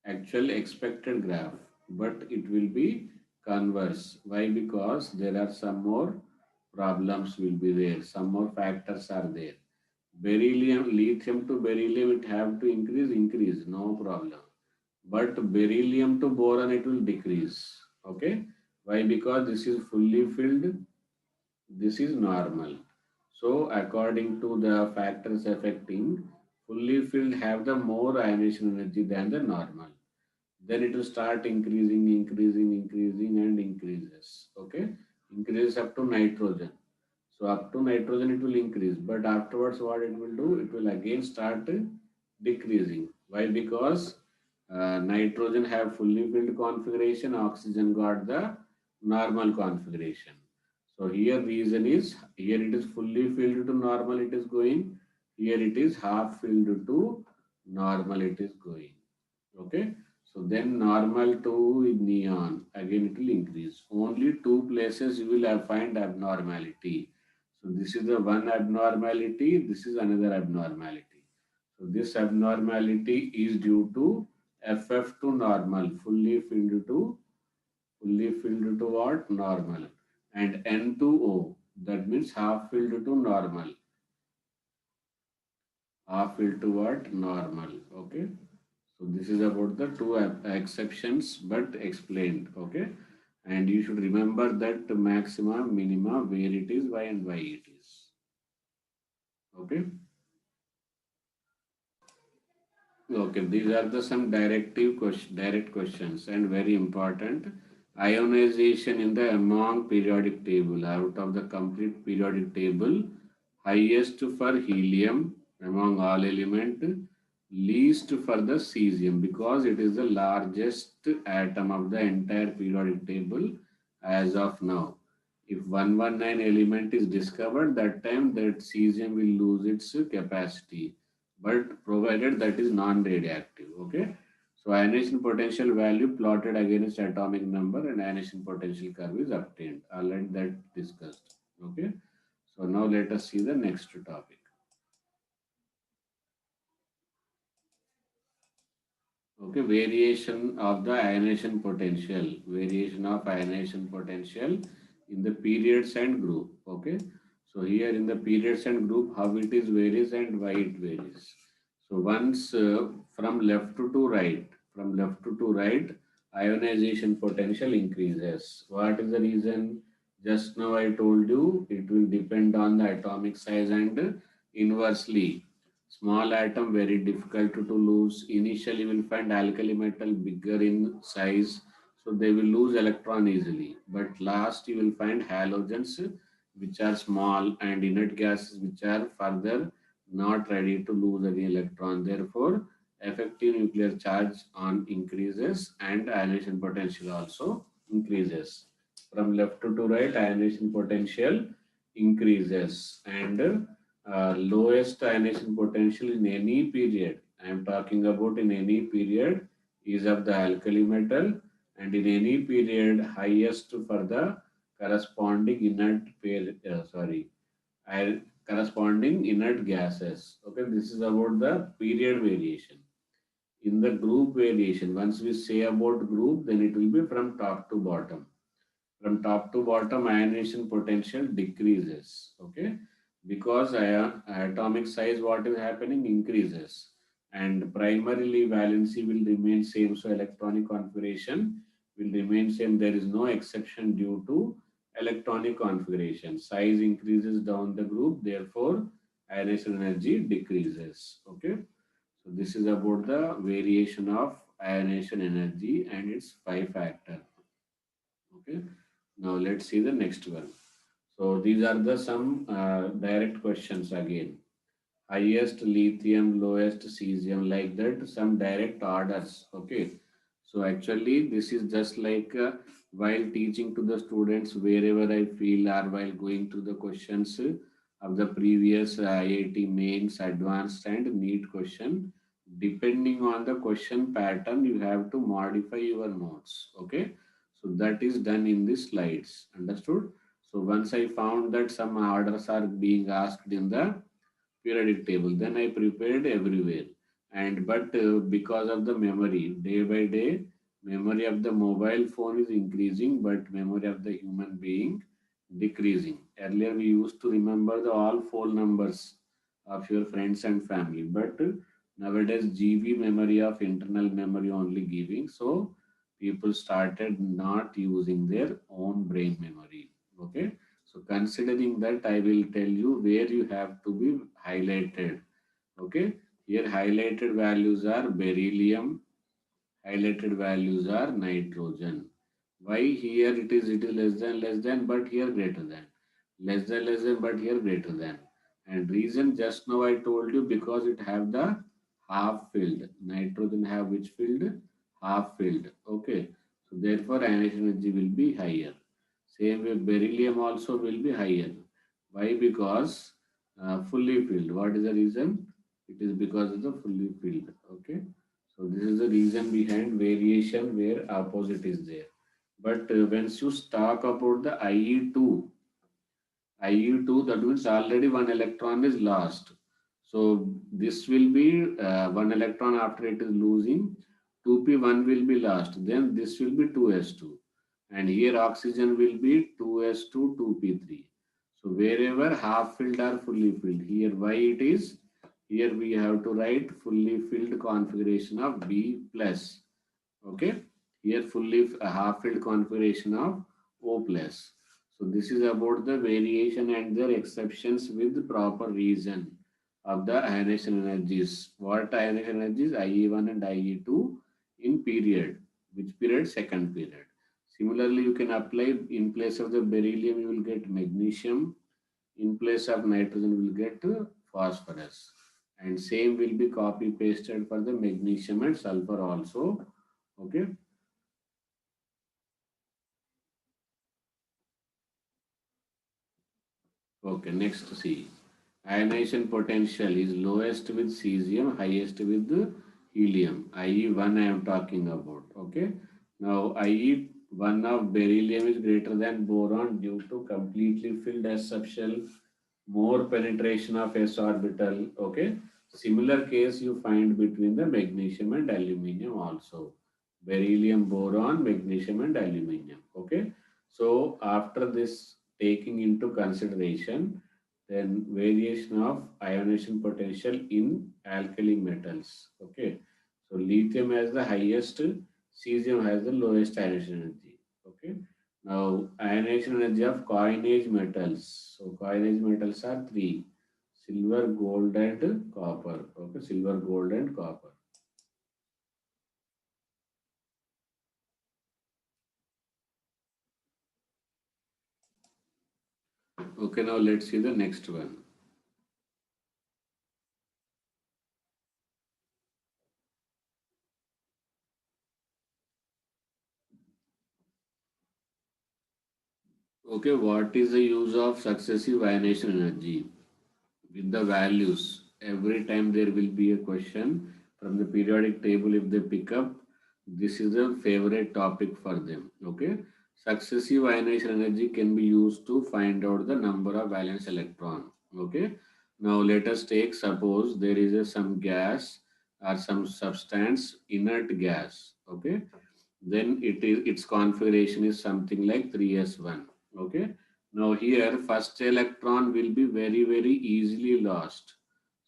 actual expected graph, but it will be converse. Why? Because there are some more problems will be there, some more factors are there. Beryllium, lithium to beryllium, it have to increase, no problem. But beryllium to boron, it will decrease. Okay. Why? Because this is fully filled, this is normal. So according to the factors affecting, fully filled have the more ionization energy than the normal. Then it will start increasing and increases. Okay. Increases up to nitrogen. So up to nitrogen it will increase, but afterwards what it will do? It will again start decreasing. Why? Because nitrogen have fully filled configuration, oxygen got the normal configuration. So here reason is, here it is fully filled to normal it is going, here it is half filled to normal it is going. Okay. So then normal to neon, again it will increase. Only two places you will find abnormality. So this is the one abnormality, this is another abnormality. So this abnormality is due to FF to normal, fully filled to what? Normal. And N to O, that means half filled to normal, half filled to what? Normal. Okay. So this is about the two exceptions but explained. Okay. And you should remember that maxima, minima, where it is, why and why it is. Okay. Okay, these are the some direct questions and very important. Ionization in the among periodic table. Out of the complete periodic table, highest for helium among all element, least for the cesium because it is the largest atom of the entire periodic table as of now. If 119 element is discovered, that time that cesium will lose its capacity, but provided that is non-radioactive. Okay. So ionization potential value plotted against atomic number and ionization potential curve is obtained. Already that discussed. Okay. So now let us see the next topic. Okay, variation of the ionization potential, variation of ionization potential in the periods and group. Okay, so here in the periods and group, how it is varies and why it varies. So once from left to right, ionization potential increases. What is the reason? Just now I told you it will depend on the atomic size and inversely. Small atom very difficult to lose. Initially, you will find alkali metal bigger in size, so they will lose electron easily. But last, you will find halogens which are small and inert gases which are further not ready to lose any electron. Therefore, effective nuclear charge on increases and ionization potential also increases. From left to right, ionization potential increases and lowest ionization potential in any period. I am talking about in any period is of the alkali metal, and in any period highest for the corresponding inert pair, corresponding inert gases. Okay, this is about the period variation. In the group variation, once we say about group, then it will be from top to bottom. From top to bottom, ionization potential decreases. Okay. because atomic size what is happening increases, and primarily valency will remain same, so electronic configuration will remain same. There is no exception due to electronic configuration. Size increases down the group, therefore ionization energy decreases. Okay, so this is about the variation of ionization energy and its five factor. Okay, now let's see the next one. So these are the some direct questions again. Highest lithium, lowest cesium, like that, some direct orders. Okay. So actually, this is just like while teaching to the students wherever I feel, or while going to the questions of the previous IIT mains, advanced and NEET question. Depending on the question pattern, you have to modify your notes. Okay. So that is done in the slides. Understood? So once I found that some orders are being asked in the periodic table, then I prepared everywhere. And but because of the memory, day by day, memory of the mobile phone is increasing, but memory of the human being decreasing. Earlier we used to remember the all phone numbers of your friends and family, but nowadays GB memory of internal memory only giving. So people started not using their own brain memory. Okay, so considering that, I will tell you where you have to be highlighted. Okay, here highlighted values are beryllium, highlighted values are nitrogen. Why here it is less than, but here greater than. Less than, but here greater than. And reason just now I told you, because it have the half filled. Nitrogen have which filled? Half filled. Okay. So therefore ionization energy will be higher. Same way beryllium also will be higher. Why? Because fully filled. What is the reason? It is because of the fully filled. Okay. So this is the reason behind variation where opposite is there. But once you talk about the IE2, IE2, that means already one electron is lost. So this will be one electron after it is losing, 2p1 will be lost. Then this will be 2s2. And here oxygen will be 2s2, 2p3. So wherever half filled or fully filled, here why it is, here we have to write fully filled configuration of B plus. Okay, here fully half filled configuration of O plus. So this is about the variation and their exceptions with proper reason of the ionization energies. What ionization energies? IE1 and IE2 in period. Which period? Second period. Similarly, you can apply in place of the beryllium, you will get magnesium. In place of nitrogen, you will get phosphorus. And same will be copy pasted for the magnesium and sulfur also. Okay. Okay, next see. Ionization potential is lowest with cesium, highest with the helium. IE1 I am talking about. Okay. Now IE1 of beryllium is greater than boron due to completely filled s subshell, more penetration of s orbital. Okay. Similar case you find between the magnesium and aluminium also. Beryllium, boron, magnesium and aluminium. Okay. So after this taking into consideration, then variation of ionization potential in alkali metals. Okay. So lithium has the highest, cesium has the lowest ionization energy. Okay. Now ionization energy of coinage metals. So coinage metals are three: silver, gold, and copper. Okay, silver, gold, and copper. Okay, now let's see the next one. Okay, what is the use of successive ionization energy? With the values. Every time there will be a question from the periodic table, if they pick up, this is a favorite topic for them. Okay. Successive ionization energy can be used to find out the number of valence electron. Okay. Now let us take, suppose there is some gas or some substance, inert gas. Okay. Then its configuration is something like 3s1. Okay. Now here first electron will be very very easily lost.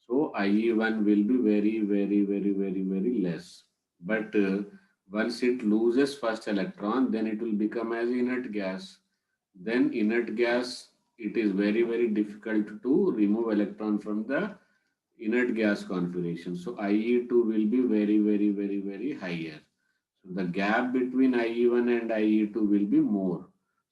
So IE1 will be very less. But once it loses first electron, then it will become as inert gas. Then inert gas, it is very difficult to remove electron from the inert gas configuration. So IE2 will be very higher. So the gap between IE1 and IE2 will be more.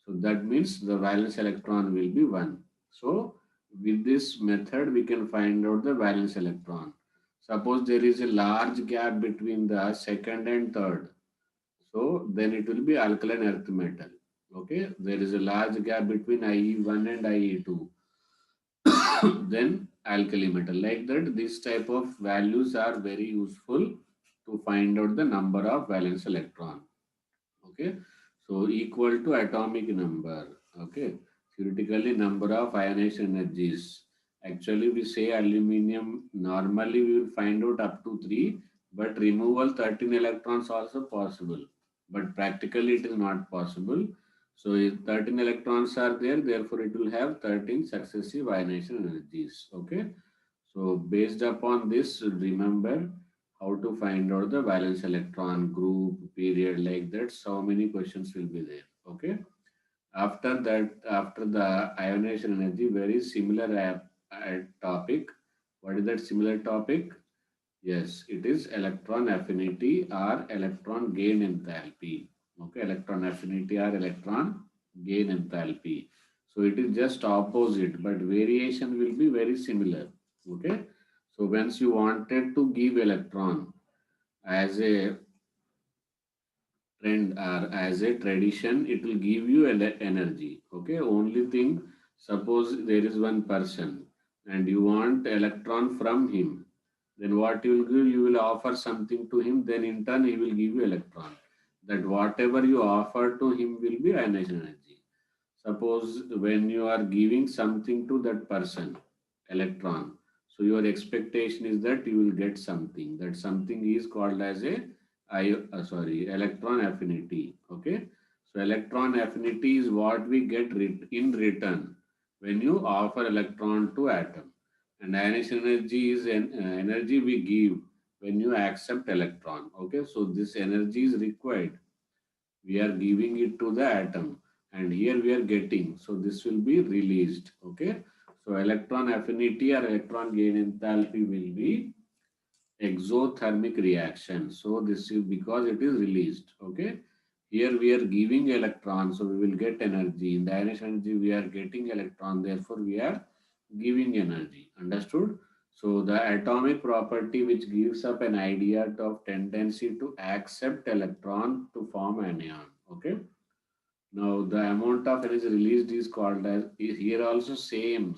So that means the valence electron will be 1. So with this method, we can find out the valence electron. Suppose there is a large gap between the second and third. So then it will be alkaline earth metal. Okay, there is a large gap between IE1 and IE2. Then alkali metal. Like that, this type of values are very useful to find out the number of valence electron. Okay, so equal to atomic number. Okay, theoretically number of ionization energies. Actually, we say aluminium normally we will find out up to 3, but removal 13 electrons also possible, but practically it is not possible. So if 13 electrons are there, therefore it will have 13 successive ionization energies. Okay, so based upon this, remember how to find out the valence electron group period, like that. So many questions will be there. Okay. After that, after the ionization energy, very similar topic. What is that similar topic? Yes, it is electron affinity or electron gain enthalpy. Okay, electron affinity or electron gain enthalpy. So it is just opposite, but variation will be very similar. Okay, so once you wanted to give electron as a trend or as a tradition, it will give you energy. Okay, only thing, suppose there is one person and you want electron from him, then what you will give, you will offer something to him, then in turn he will give you electron. That whatever you offer to him will be ionization energy. Suppose when you are giving something to that person, electron, so your expectation is that you will get something. That something is called as a electron affinity. Okay, so electron affinity is what we get in return when you offer electron to atom, and ionization energy is an energy we give when you accept electron. Okay, so this energy is required, we are giving it to the atom, and here we are getting, so this will be released. Okay, so electron affinity or electron gain enthalpy will be exothermic reaction. So this is because it is released. Okay, here we are giving electron, so we will get energy. In the ionization energy we are getting electron, therefore we are giving energy. Understood? So the atomic property which gives up an idea of tendency to accept electron to form anion. Okay, now the amount of energy released is called as, here also same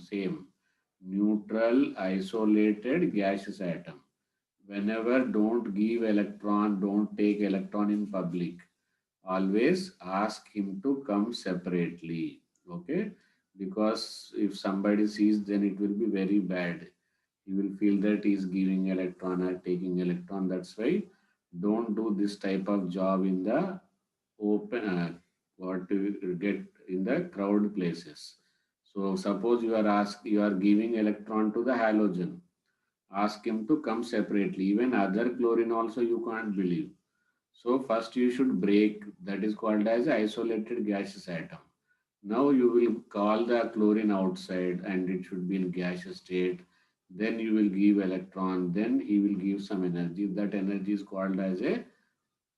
neutral isolated gaseous atom. Whenever don't give electron, don't take electron in public, always ask him to come separately. Okay, because if somebody sees, then it will be very bad. He will feel that he is giving electron or taking electron. That's why don't do this type of job in the open, what to get in the crowd places. So suppose you are giving electron to the halogen, ask him to come separately. Even other chlorine also you can't believe. So first you should break, that is called as isolated gaseous atom. Now you will call the chlorine outside and it should be in gaseous state. Then you will give electron, then he will give some energy. That energy is called as a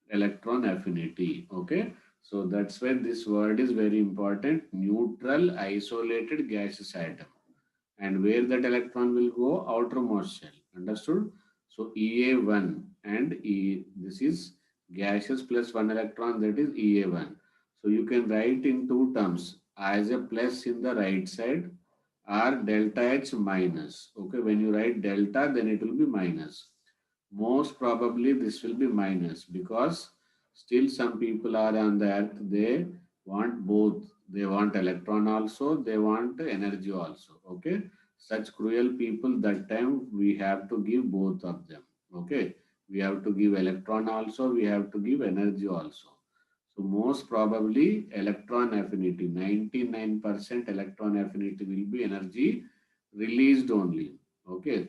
electron affinity. Okay, so that's why this word is very important, neutral isolated gaseous atom, and where that electron will go, outermost shell. Understood? So Ea1 and this is gaseous plus one electron, that is Ea1. So you can write in two terms, as a plus in the right side or delta H minus. Okay, when you write delta, then it will be minus. Most probably this will be minus, because still some people are on the earth, they want both. They want electron also, they want energy also. Okay, such cruel people, that time we have to give both of them. Okay, we have to give electron also, we have to give energy also. So most probably electron affinity, 99% electron affinity will be energy released only. Okay.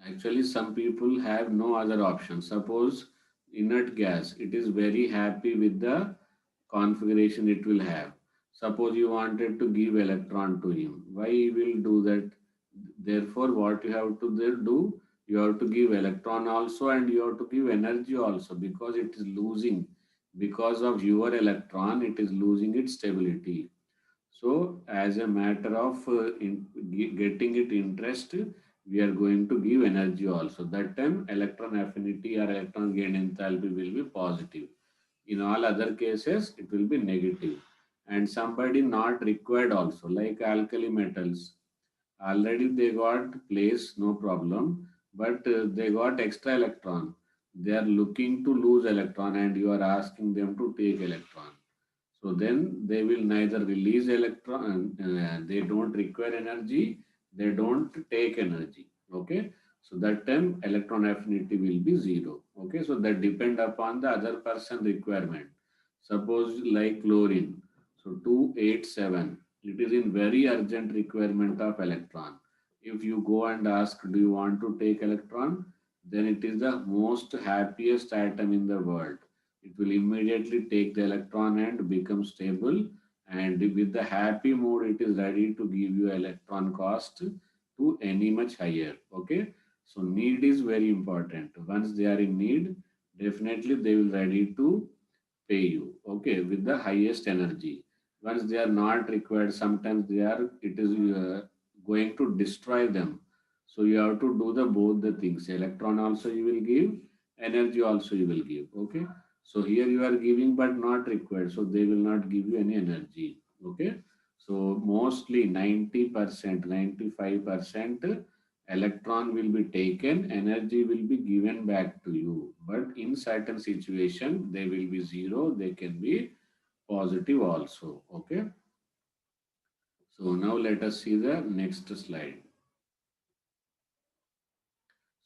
Actually, some people have no other option. Suppose inert gas, it is very happy with the configuration it will have. Suppose you wanted to give electron to him. Why he will do that? Therefore, what you have to do, you have to give electron also and you have to give energy also because it is losing. Because of your electron, it is losing its stability. So, as a matter of getting it interest, we are going to give energy also. That time, electron affinity or electron gain enthalpy will be positive. In all other cases, it will be negative. And somebody not required also, like alkali metals. Already they got place, no problem, but they got extra electron. They are looking to lose electron, and you are asking them to take electron. So then they will neither release electron, they don't require energy, they don't take energy. Okay. So that time electron affinity will be zero. Okay. So that depend upon the other person requirement. Suppose like chlorine. So 287, it is in very urgent requirement of electron. If you go and ask, do you want to take electron? Then it is the most happiest atom in the world. It will immediately take the electron and become stable, and with the happy mood it is ready to give you electron cost to any much higher. Okay. So need is very important. Once they are in need, definitely they will ready to pay you, okay, with the highest energy. Once they are not required, sometimes they are, it is going to destroy them. So you have to do the both the things. Electron also you will give, energy also you will give. Okay. So here you are giving but not required, so they will not give you any energy. Okay. So mostly 90%, 95% electron will be taken, energy will be given back to you. But in certain situation, they will be zero, they can be positive also. Okay. So now let us see the next slide.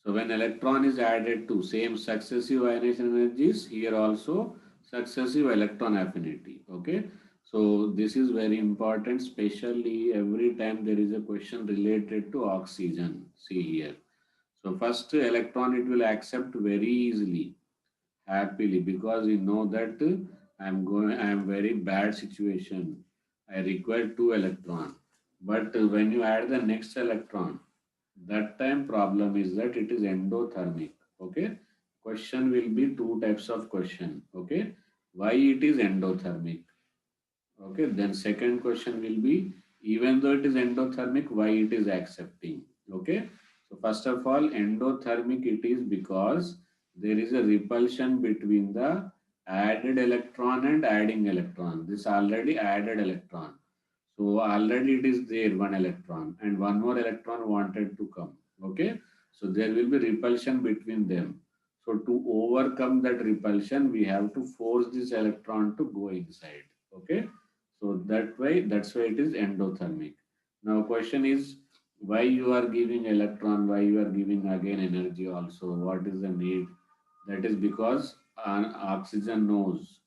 So when electron is added to same successive ionization energies, here also successive electron affinity. Okay. So this is very important, especially every time there is a question related to oxygen. See here. So first electron it will accept very easily, happily, because you know that I am very bad situation. I require two electron. But when you add the next electron, that time problem is that it is endothermic. Okay. Question will be two types of question. Okay. Why it is endothermic? Okay, then second question will be, even though it is endothermic, why it is accepting? Okay, so first of all, endothermic it is because there is a repulsion between the added electron and adding electron. This already added electron. So already it is there one electron and one more electron wanted to come. Okay, so there will be repulsion between them. So to overcome that repulsion, we have to force this electron to go inside. Okay, so that's why it is endothermic. Now question is, why you are giving electron, why you are giving again energy also, what is the need? That is because an oxygen knows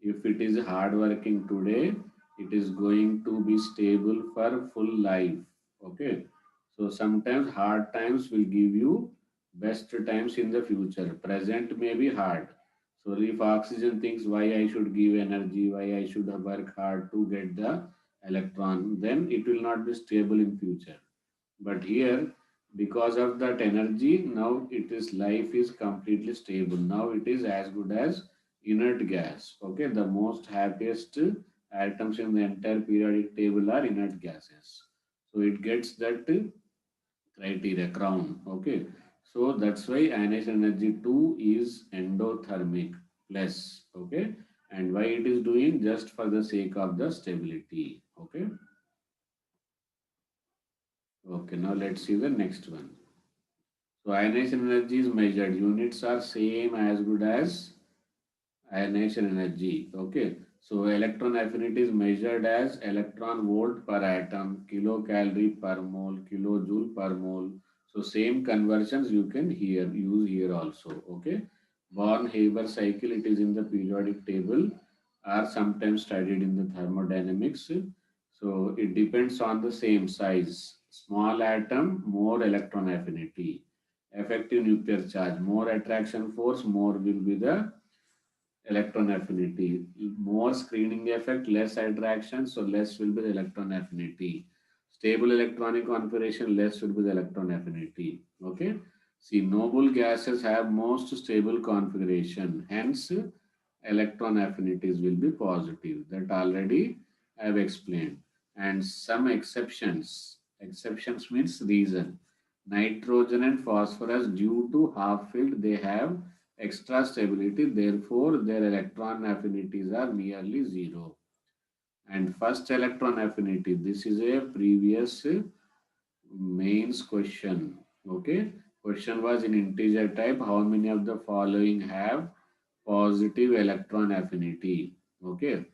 if it is hard working today, it is going to be stable for full life. Okay. So sometimes hard times will give you best times in the future. Present may be hard. So if oxygen thinks why I should give energy, why I should work hard to get the electron, then it will not be stable in future. But here, because of that energy, now it is life is completely stable. Now it is as good as inert gas. Okay, the most happiest atoms in the entire periodic table are inert gases. So it gets that criteria crown. Okay, so that's why ionization energy 2 is endothermic plus. Okay, and why it is doing just for the sake of the stability. Okay. Okay, now let's see the next one. So ionization energy is measured. Units are same as good as ionization energy. Okay. So electron affinity is measured as electron volt per atom, kilocalorie per mole, kilojoule per mole. So same conversions you can here use here also. Okay. Born-Haber cycle, it is in the periodic table, are sometimes studied in the thermodynamics. So it depends on the same size. Small atom, more electron affinity. Effective nuclear charge, more attraction force, more will be the electron affinity. More screening effect, less attraction, so less will be the electron affinity. Stable electronic configuration, less will be the electron affinity. Okay. See, noble gases have most stable configuration. Hence, electron affinities will be positive. That already I have explained. And some exceptions. Exceptions means reason. Nitrogen and phosphorus, due to half filled, they have extra stability, therefore their electron affinities are nearly zero. And first electron affinity, this is a previous mains question. Okay, question was in integer type, how many of the following have positive electron affinity? Okay,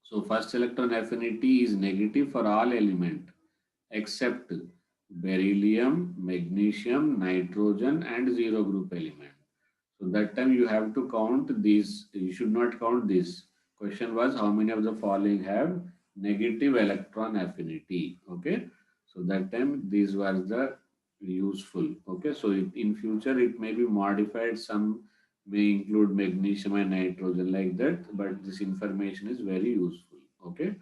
so first electron affinity is negative for all element except beryllium, magnesium, nitrogen and zero group element. So that time you have to count these. You should not count this. Question was how many of the following have negative electron affinity. Okay. So that time these were the useful. Okay. So in future it may be modified. Some may include magnesium and nitrogen like that. But this information is very useful. Okay.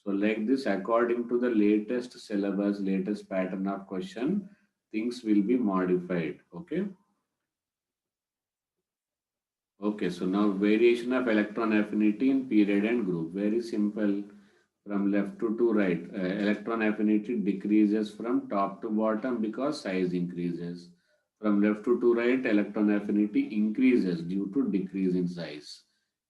So like this, according to the latest syllabus, latest pattern of question, things will be modified. Okay. Okay, so now variation of electron affinity in period and group. Very simple. From left to right, electron affinity decreases from top to bottom because size increases. From left to right, electron affinity increases due to decrease in size.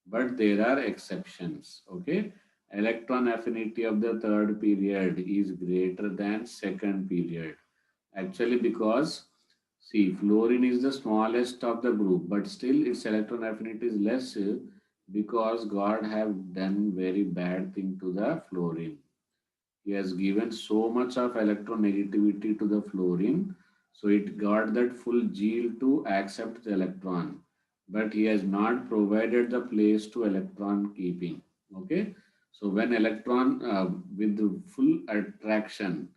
But there are exceptions. Okay, electron affinity of the third period is greater than second period. Actually, because see, fluorine is the smallest of the group, but still its electron affinity is less because God have done very bad thing to the fluorine. He has given so much of electronegativity to the fluorine, so it got that full yield to accept the electron. But he has not provided the place to electron keeping. Okay, so when electron with the full attraction,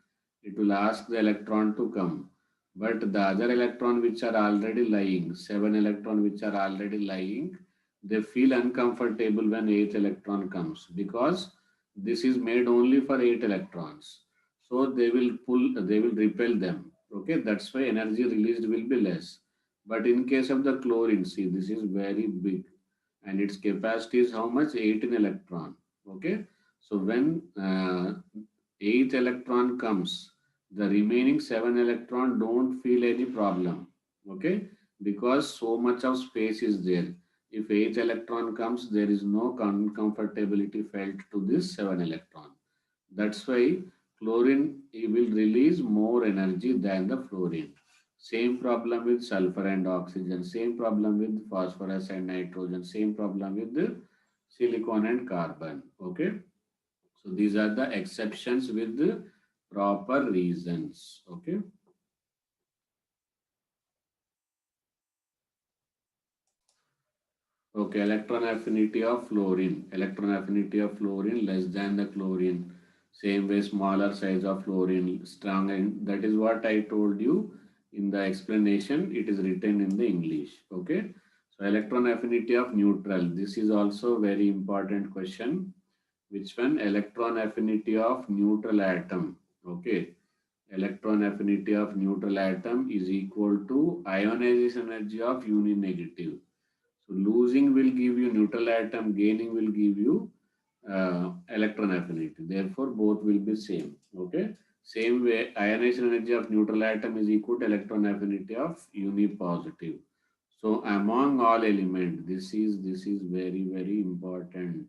it will ask the electron to come. But the other electron which are already lying, seven electron which are already lying, they feel uncomfortable when eighth electron comes because this is made only for 8 electrons. So they will repel them. Okay, that's why energy released will be less. But in case of the chlorine, see, this is very big and its capacity is how much? 18 electron. Okay, so when 8th electron comes, the remaining 7 electron don't feel any problem. Okay, because so much of space is there. If 8th electron comes, there is no comfortability felt to this 7 electron. That's why chlorine will release more energy than the fluorine. Same problem with sulfur and oxygen, same problem with phosphorus and nitrogen, same problem with the silicon and carbon. Okay, so these are the exceptions with the proper reasons. Okay. Okay, electron affinity of fluorine. Electron affinity of fluorine less than the chlorine. Same way, smaller size of fluorine, strong, and that is what I told you in the explanation. It is written in the English. Okay. So electron affinity of neutral. This is also very important question. Which one? Electron affinity of neutral atom. Okay. Electron affinity of neutral atom is equal to ionization energy of uni negative. So losing will give you neutral atom, gaining will give you electron affinity. Therefore, both will be same. Okay. Same way, ionization energy of neutral atom is equal to electron affinity of uni positive. So among all elements, this is very important.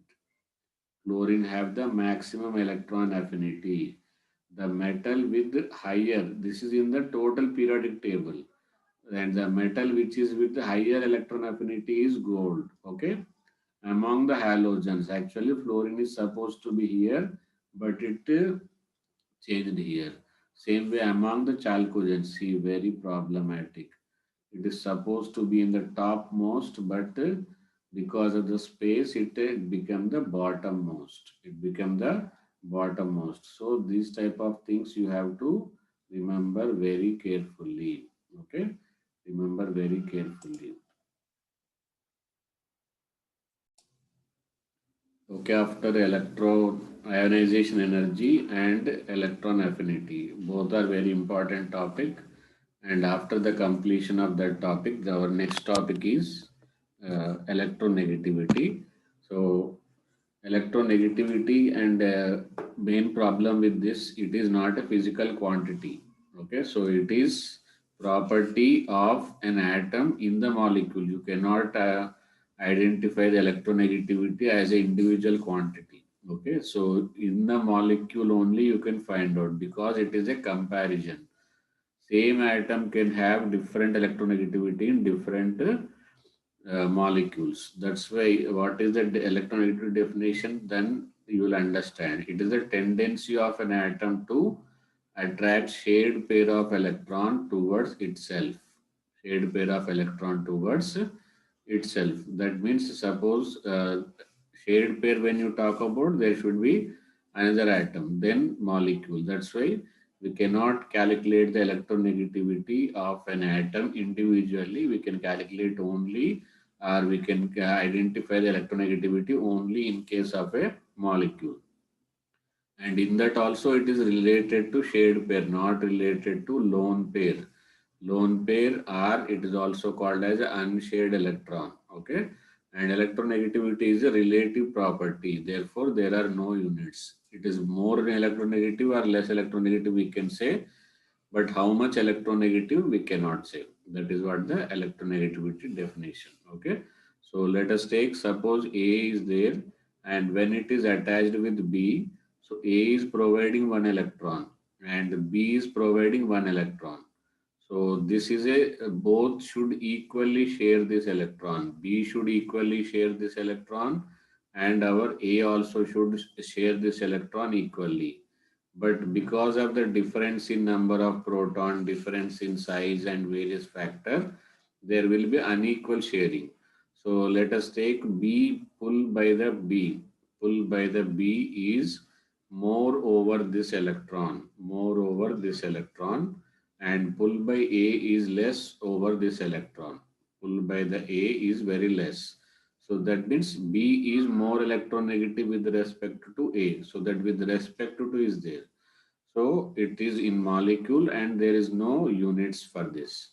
Fluorine have the maximum electron affinity. The metal with higher, this is in the total periodic table, and the metal which is with the higher electron affinity is gold. Okay, among the halogens, actually fluorine is supposed to be here, but it changed here. Same way among the chalcogens, see, very problematic. It is supposed to be in the topmost, but because of the space, it become the bottommost. It become the bottommost. So these type of things you have to remember very carefully. Okay, remember very carefully. Okay, after electro-ionization energy and electron affinity, both are very important topic. And after the completion of that topic, our next topic is electronegativity. So, electronegativity and main problem with this, it is not a physical quantity. Okay, so it is property of an atom in the molecule. You cannot identify the electronegativity as an individual quantity. Okay, so in the molecule only you can find out because it is a comparison. Same atom can have different electronegativity in different molecules. That's why what is the electronegativity definition? Then you will understand. It is a tendency of an atom to attract shared pair of electron towards itself. Shared pair of electron towards itself. That means suppose shared pair when you talk about there should be another atom, then molecule. That's why we cannot calculate the electronegativity of an atom individually. We can calculate only or we can identify the electronegativity only in case of a molecule. And in that also it is related to shared pair, not related to lone pair. Lone pair or it is also called as unshared electron. Okay. And electronegativity is a relative property. Therefore, there are no units. It is more electronegative or less electronegative we can say, but how much electronegative we cannot say. That is what the electronegativity definition. Okay. So let us take suppose A is there and when it is attached with B, so A is providing one electron and B is providing one electron. So this is a both should equally share this electron. B should equally share this electron and our A also should share this electron equally. But because of the difference in number of proton, difference in size and various factors, there will be unequal sharing. So let us take B pull by the B. Pull by the B is more over this electron, more over this electron, and pull by A is less over this electron. Pull by the A is very less. So that means B is more electronegative with respect to A. So that with respect to is there. So it is in molecule and there is no units for this.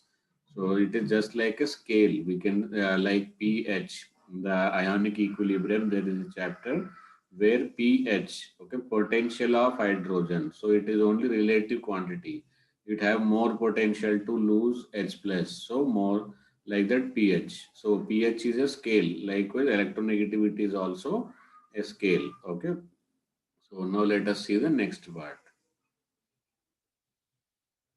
So it is just like a scale. We can like pH, the ionic equilibrium. There is a chapter where pH, okay, potential of hydrogen. So it is only relative quantity. It have more potential to lose H plus. So more like that pH. So pH is a scale. Likewise, electronegativity is also a scale. Okay. So now let us see the next part.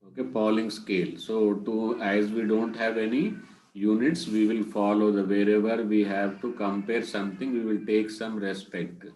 Okay, Pauling scale. So to as we don't have any units, we will follow the wherever we have to compare something, we will take some respect.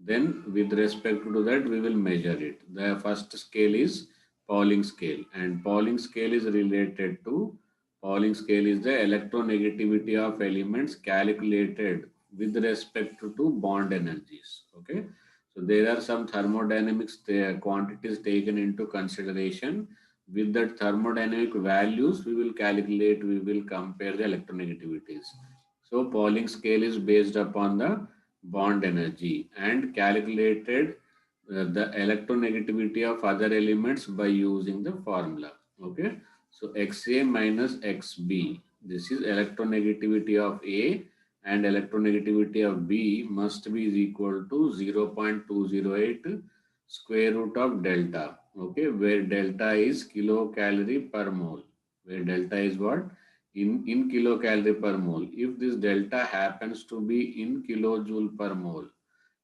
Then with respect to that, we will measure it. The first scale is Pauling scale, and Pauling scale is related to Pauling scale is the electronegativity of elements calculated with respect to bond energies. Okay, so there are some thermodynamics quantities taken into consideration. With that thermodynamic values, we will calculate, we will compare the electronegativities. So Pauling scale is based upon the bond energy and calculated the electronegativity of other elements by using the formula. Okay. So Xa minus Xb. This is electronegativity of A and electronegativity of B must be is equal to 0.208 square root of delta. Okay, where delta is kilocalorie per mole. Where delta is what? In kilocalorie per mole. If this delta happens to be in kilojoule per mole,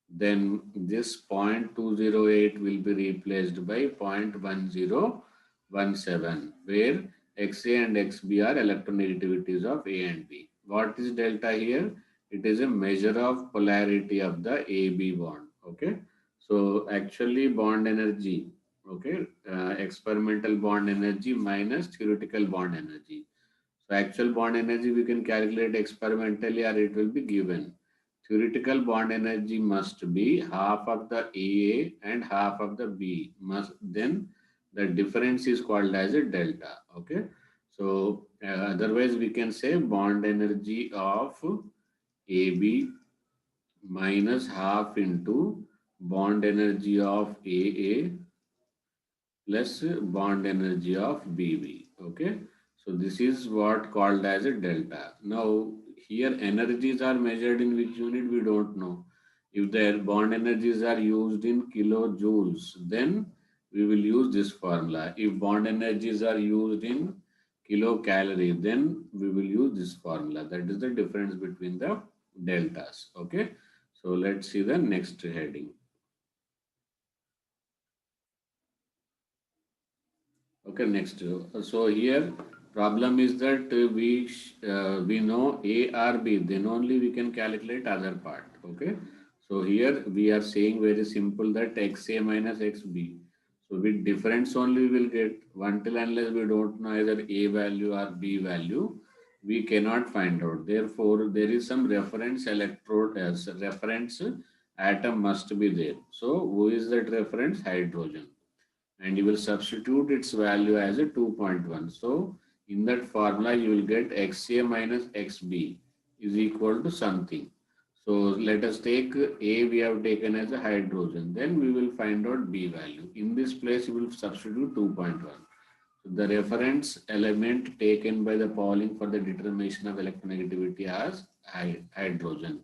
then this 0.208 will be replaced by 0.1017, where Xa and Xb are electronegativities of A and B. What is delta here? It is a measure of polarity of the AB bond. Okay. So actually bond energy, okay, experimental bond energy minus theoretical bond energy. So actual bond energy we can calculate experimentally or it will be given. Theoretical bond energy must be half of the AA and half of the B. Must then the difference is called as a delta. Okay. So otherwise we can say bond energy of AB minus half into bond energy of AA plus bond energy of BB. Okay. So this is what called as a delta. Now here energies are measured in which unit we don't know. If their bond energies are used in kilojoules, then we will use this formula. If bond energies are used in kilocalorie, then we will use this formula. That is the difference between the deltas. Okay. So let's see the next heading. Okay, next. So here problem is that we know A or B, then only we can calculate other part. Okay. So here we are saying very simple that XA minus XB. So with difference only we will get until unless we don't know either A value or B value, we cannot find out. Therefore, there is some reference electrode as reference atom must be there. So who is that reference? Hydrogen, and you will substitute its value as a 2.1. So in that formula you will get XA minus XB is equal to something. So let us take A we have taken as a hydrogen. Then we will find out B value. In this place you will substitute 2.1. So the reference element taken by the Pauling for the determination of electronegativity as hydrogen.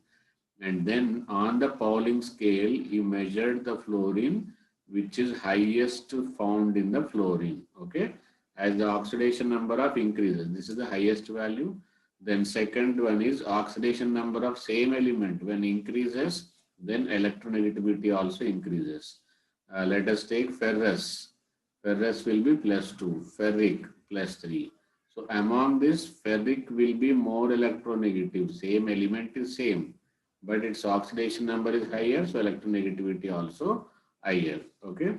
And then on the Pauling scale, he measured the fluorine, which is highest found in the fluorine. Okay, as the oxidation number of increases, this is the highest value. Then second one is oxidation number of same element when increases, then electronegativity also increases. Let us take ferrous. Ferrous will be +2, ferric +3. So among this, ferric will be more electronegative. Same element is same, but its oxidation number is higher, so electronegativity also higher. Okay,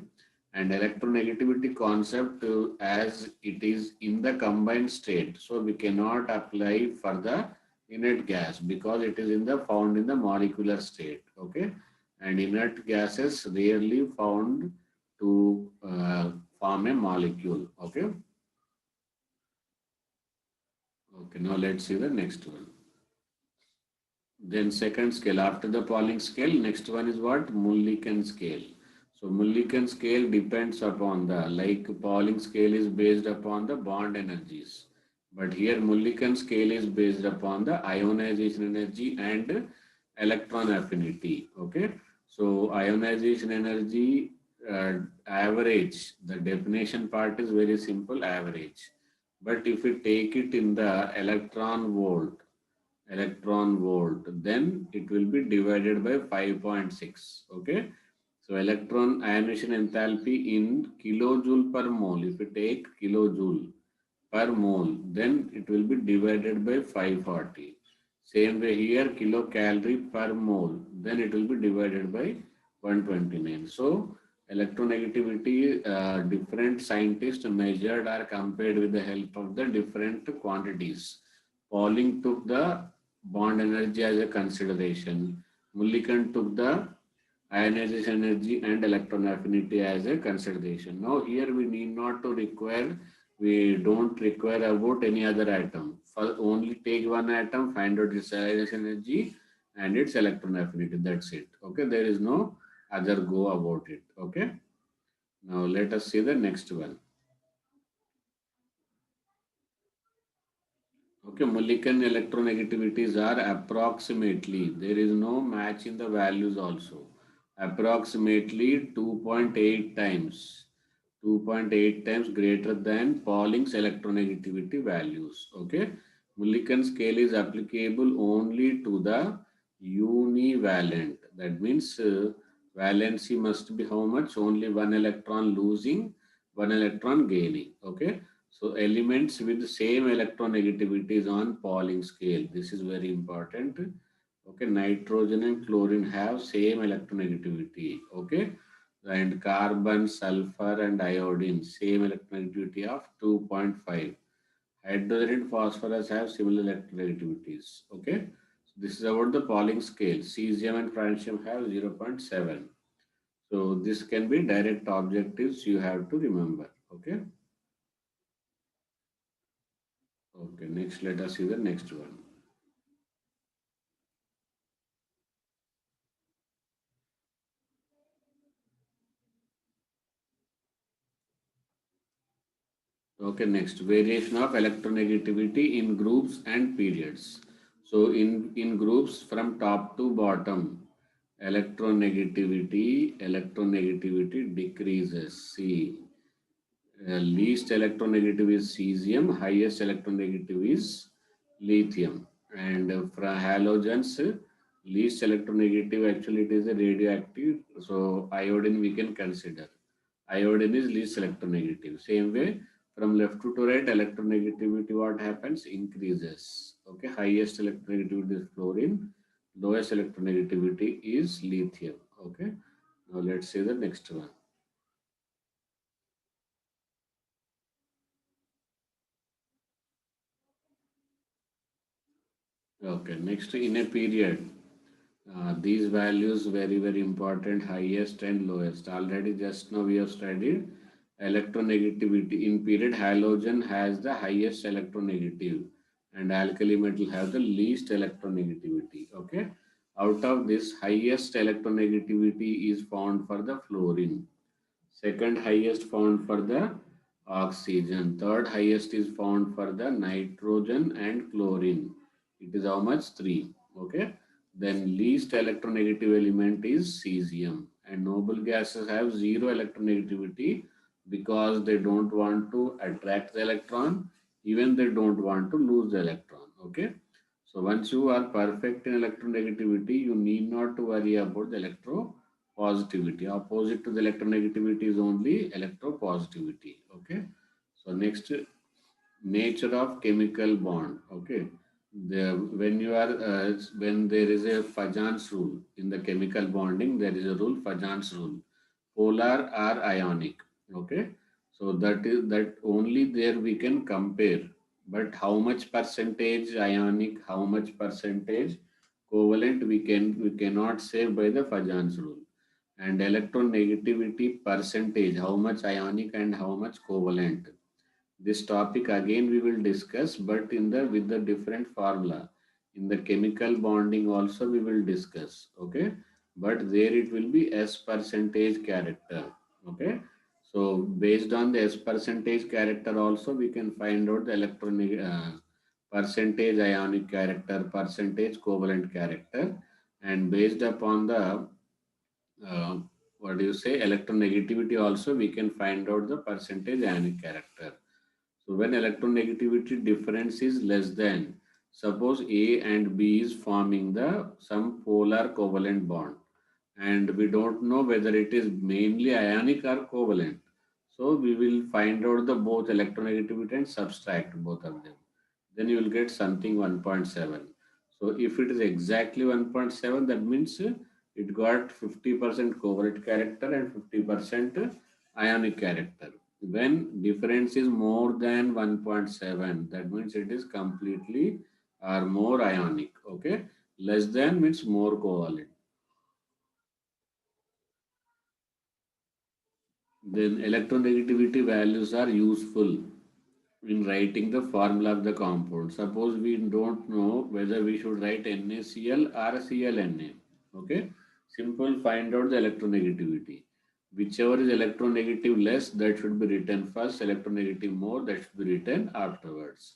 and electronegativity concept as it is in the combined state, so we cannot apply for the inert gas because it is in the found in the molecular state. Okay, and inert gases rarely found to form a molecule. Okay. Okay, now let's see the next one. Then second scale, after the Pauling scale, next one is what? Mulliken scale. So Mulliken scale depends upon the, like Pauling scale is based upon the bond energies. But here Mulliken scale is based upon the ionization energy and electron affinity. Okay. So ionization energy average, the definition part is very simple, average. But if we take it in the electron volt, then it will be divided by 5.6. Okay, so electron ionization enthalpy in kilojoule per mole, if you take kilojoule per mole, then it will be divided by 540. Same way here, kilocalorie per mole, then it will be divided by 129. So electronegativity, different scientists measured or compared with the help of the different quantities. Pauling took the bond energy as a consideration. Mulliken took the ionization energy and electron affinity as a consideration. Now here we need not to require, we don't require about any other atom. For only take one atom, find out its ionization energy and its electron affinity. That's it. Okay, there is no other go about it. Okay. Now let us see the next one. Okay, Mulliken electronegativities are approximately, there is no match in the values also. Approximately 2.8 times, 2.8 times greater than Pauling's electronegativity values. Okay, Mulliken scale is applicable only to the univalent. That means valency must be how much? Only one electron losing, one electron gaining. Okay. So elements with the same electronegativity is on Pauling scale. This is very important. Okay, nitrogen and chlorine have same electronegativity. Okay, and carbon, sulfur, and iodine same electronegativity of 2.5. Hydrogen and phosphorus have similar electronegativities. Okay. So this is about the Pauling scale. Cesium and francium have 0.7. So this can be direct objectives you have to remember. Okay. Okay. Next, let us see the next one. Okay, next variation of electronegativity in groups and periods. So in groups from top to bottom, electronegativity decreases. See, least electronegative is cesium, highest electronegative is lithium. And for halogens, least electronegative actually it is a radioactive. So iodine we can consider. Iodine is least electronegative. Same way, from left to right, electronegativity what happens? Increases. Okay, highest electronegativity is fluorine, lowest electronegativity is lithium. Okay, now let's see the next one. Okay, next in a period, these values very important, highest and lowest. Already just now we have studied electronegativity. In period, halogen has the highest electronegative and alkali metal have the least electronegativity. Okay, out of this, highest electronegativity is found for the fluorine. Second highest found for the oxygen. Third highest is found for the nitrogen and chlorine. It is how much? 3. Okay. Then least electronegative element is cesium. And noble gases have zero electronegativity because they don't want to attract the electron, even they don't want to lose the electron. Okay. So once you are perfect in electronegativity, you need not to worry about the electropositivity. Opposite to the electronegativity is only electropositivity. Okay. So next, nature of chemical bond. Okay. When you are when there is a Fajans rule in the chemical bonding, there is a rule Fajans rule. Polar or ionic. Okay. So that only there we can compare. But how much percentage ionic, how much percentage covalent we cannot say by the Fajans rule. And electronegativity percentage, how much ionic and how much covalent. This topic again we will discuss, but in the with the different formula. In the chemical bonding also we will discuss. Okay, but there it will be S percentage character. Okay, so based on the S percentage character also we can find out the electronic percentage ionic character, percentage covalent character, and based upon the uh, what do you say electronegativity also we can find out the percentage ionic character. So when electronegativity difference is less than, suppose A and B is forming the some polar covalent bond, and we don't know whether it is mainly ionic or covalent. So we will find out the both electronegativity and subtract both of them. Then you will get something 1.7. So if it is exactly 1.7, that means it got 50% covalent character and 50% ionic character. When difference is more than 1.7, that means it is completely or more ionic. Okay, less than means more covalent. Then electronegativity values are useful in writing the formula of the compound. Suppose we don't know whether we should write NaCl or ClNa. Okay, simple, find out the electronegativity. Whichever is electronegative less, that should be written first. Electronegative more, that should be written afterwards.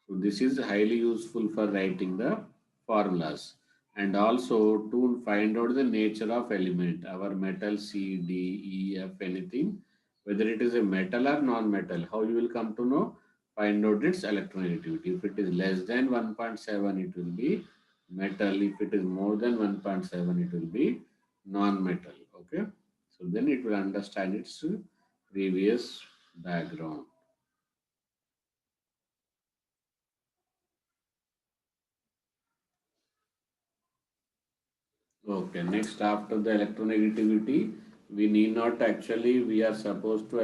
So this is highly useful for writing the formulas, and also to find out the nature of element. Our metal C, D, E, F, anything, whether it is a metal or non-metal. How you will come to know? Find out its electronegativity. If it is less than 1.7, it will be metal. If it is more than 1.7, it will be non-metal. Okay. So then it will understand its previous background. Okay. Next, after the electronegativity, we need not actually, we are supposed to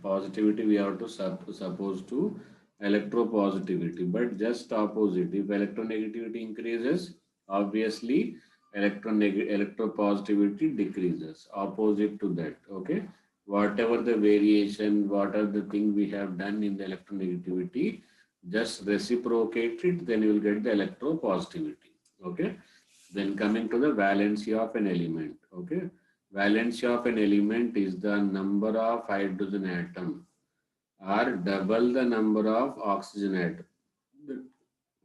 positivity, we are to supposed to electropositivity, but just opposite. If electronegativity increases, obviously electropositivity decreases. Opposite to that, okay? Whatever the variation, what are the thing we have done in the electronegativity, just reciprocate it, then you will get the electropositivity, okay? Then coming to the valency of an element, okay? Valency of an element is the number of hydrogen atom or double the number of oxygen atom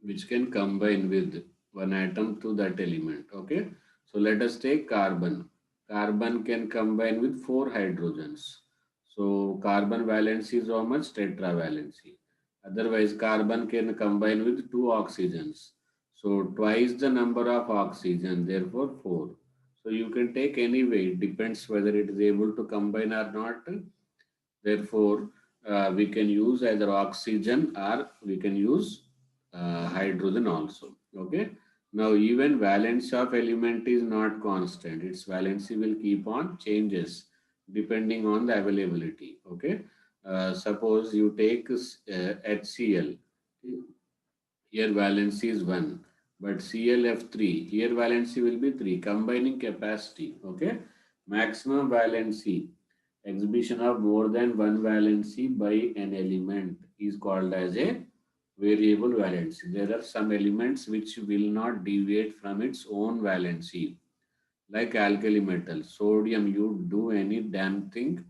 which can combine with one atom to that element. Okay. So let us take carbon. Carbon can combine with four hydrogens. So carbon valency is how much? Tetravalency. Otherwise, carbon can combine with two oxygens. So twice the number of oxygen, therefore four. So you can take any way. It depends whether it is able to combine or not. Therefore, we can use either oxygen or we can use hydrogen also. Okay. Now, even valence of element is not constant. Its valency will keep on changes depending on the availability. Okay. Suppose you take HCl. Here valency is 1. But ClF3. Here valency will be 3. Combining capacity. Okay. Maximum valency. Exhibition of more than one valency by an element is called as a variable valency. There are some elements which will not deviate from its own valency, like alkali metal. Sodium, you do any damn thing,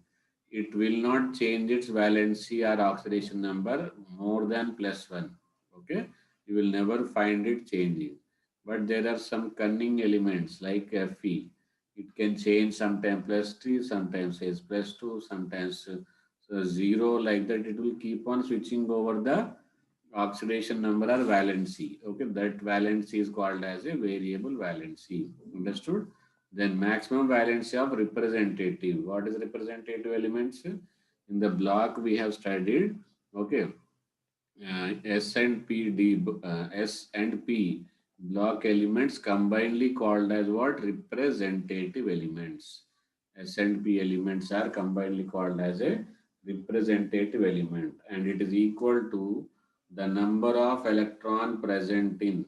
it will not change its valency or oxidation number more than +1. Okay, you will never find it changing. But there are some cunning elements like Fe. It can change sometimes +3, sometimes S +2, sometimes 0, like that. It will keep on switching over the oxidation number or valency. Okay, that valency is called as a variable valency. Understood? Then maximum valency of representative. What is representative elements? In the block we have studied. Okay, S and P D S and P block elements combinedly called as what? Representative elements. S and P elements are combinedly called as a representative element, and it is equal to the number of electron present in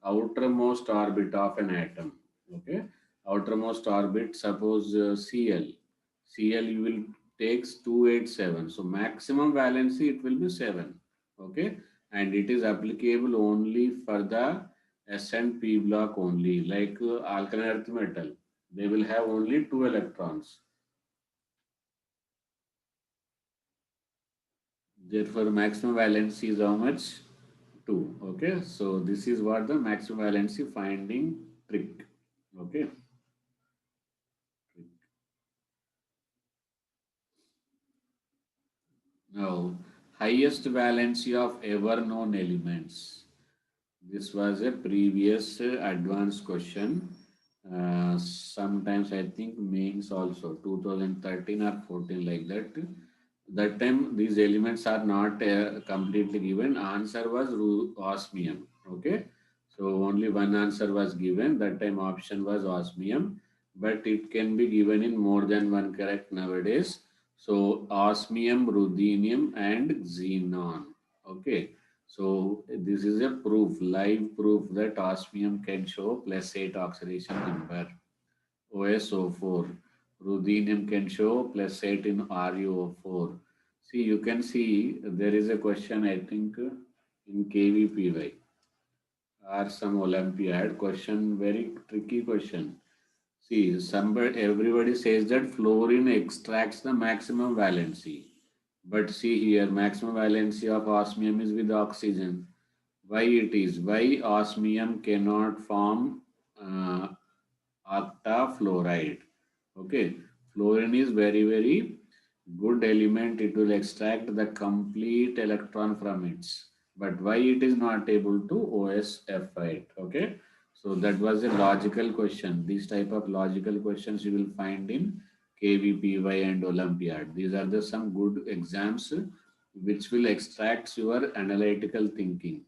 outermost orbit of an atom. Okay, outermost orbit, suppose Cl you will takes 287. So maximum valency it will be 7. Okay. And it is applicable only for the S and P block only. Like alkaline earth metal, they will have only 2 electrons. Therefore, maximum valency is how much? 2. Okay. So this is what the maximum valency finding trick. Okay. Now, highest valency of ever known elements. This was a previous advanced question. Sometimes I think mains also 2013 or 14 like that. That time these elements are not completely given. Answer was osmium. Okay. So only one answer was given. That time option was osmium. But it can be given in more than one correct nowadays. So osmium, ruthenium and xenon. Okay. So this is a proof, live proof that osmium can show +8 oxidation number. OSO4. Ruthenium can show +8 in RuO4. See, you can see there is a question, I think, in KVPY or some Olympiad question, very tricky question. See, everybody says that fluorine extracts the maximum valency. But see here, maximum valency of osmium is with oxygen. Why it is? Why osmium cannot form uh, octafluoride? Okay, fluorine is very good element. It will extract the complete electron from it. But why it is not able to OSF8? Okay, so that was a logical question. These type of logical questions you will find in KVPY and Olympiad. These are the some good exams which will extract your analytical thinking.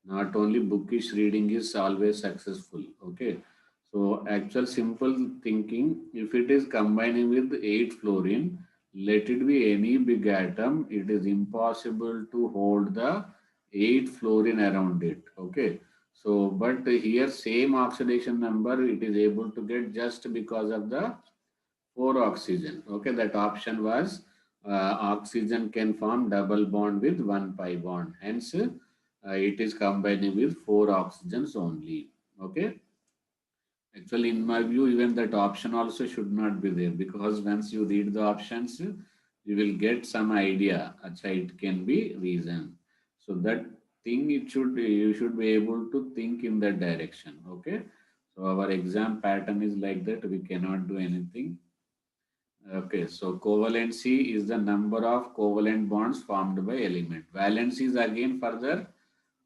Not only bookish reading is always successful. Okay, so actual simple thinking, if it is combining with 8 fluorine, let it be any big atom, it is impossible to hold the 8 fluorine around it. Okay. So, but here same oxidation number it is able to get just because of the 4 oxygen. Okay, that option was oxygen can form double bond with 1 pi bond. Hence, it is combining with 4 oxygens only. Okay. Actually, in my view, even that option also should not be there, because once you read the options, you will get some idea. Acha, it can be reason. So that thing, it should you should be able to think in that direction. Okay. So our exam pattern is like that. We cannot do anything. Okay, so covalency is the number of covalent bonds formed by element. Valency is again further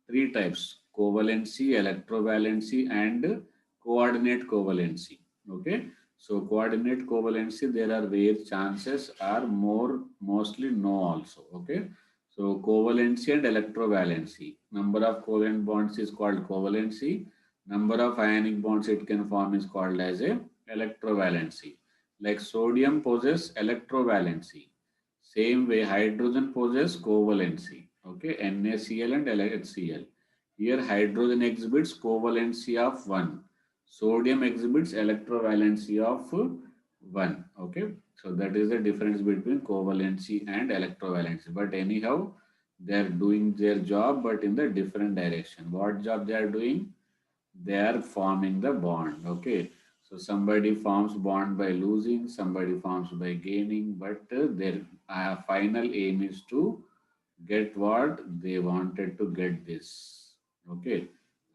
three types: covalency, electrovalency, and coordinate covalency. Okay, so coordinate covalency, there are where chances are more, mostly no also. Okay, so covalency and electrovalency. Number of covalent bonds is called covalency. Number of ionic bonds it can form is called as a electrovalency. Like sodium possesses electrovalency. Same way hydrogen possesses covalency. Okay, NaCl and LHCl. Here hydrogen exhibits covalency of 1. Sodium exhibits electrovalency of 1. Okay, so that is the difference between covalency and electrovalency. But anyhow, they are doing their job but in the different direction. What job they are doing? They are forming the bond. Okay, so somebody forms bond by losing, somebody forms by gaining, but their final aim is to get what they wanted to get, this. Okay,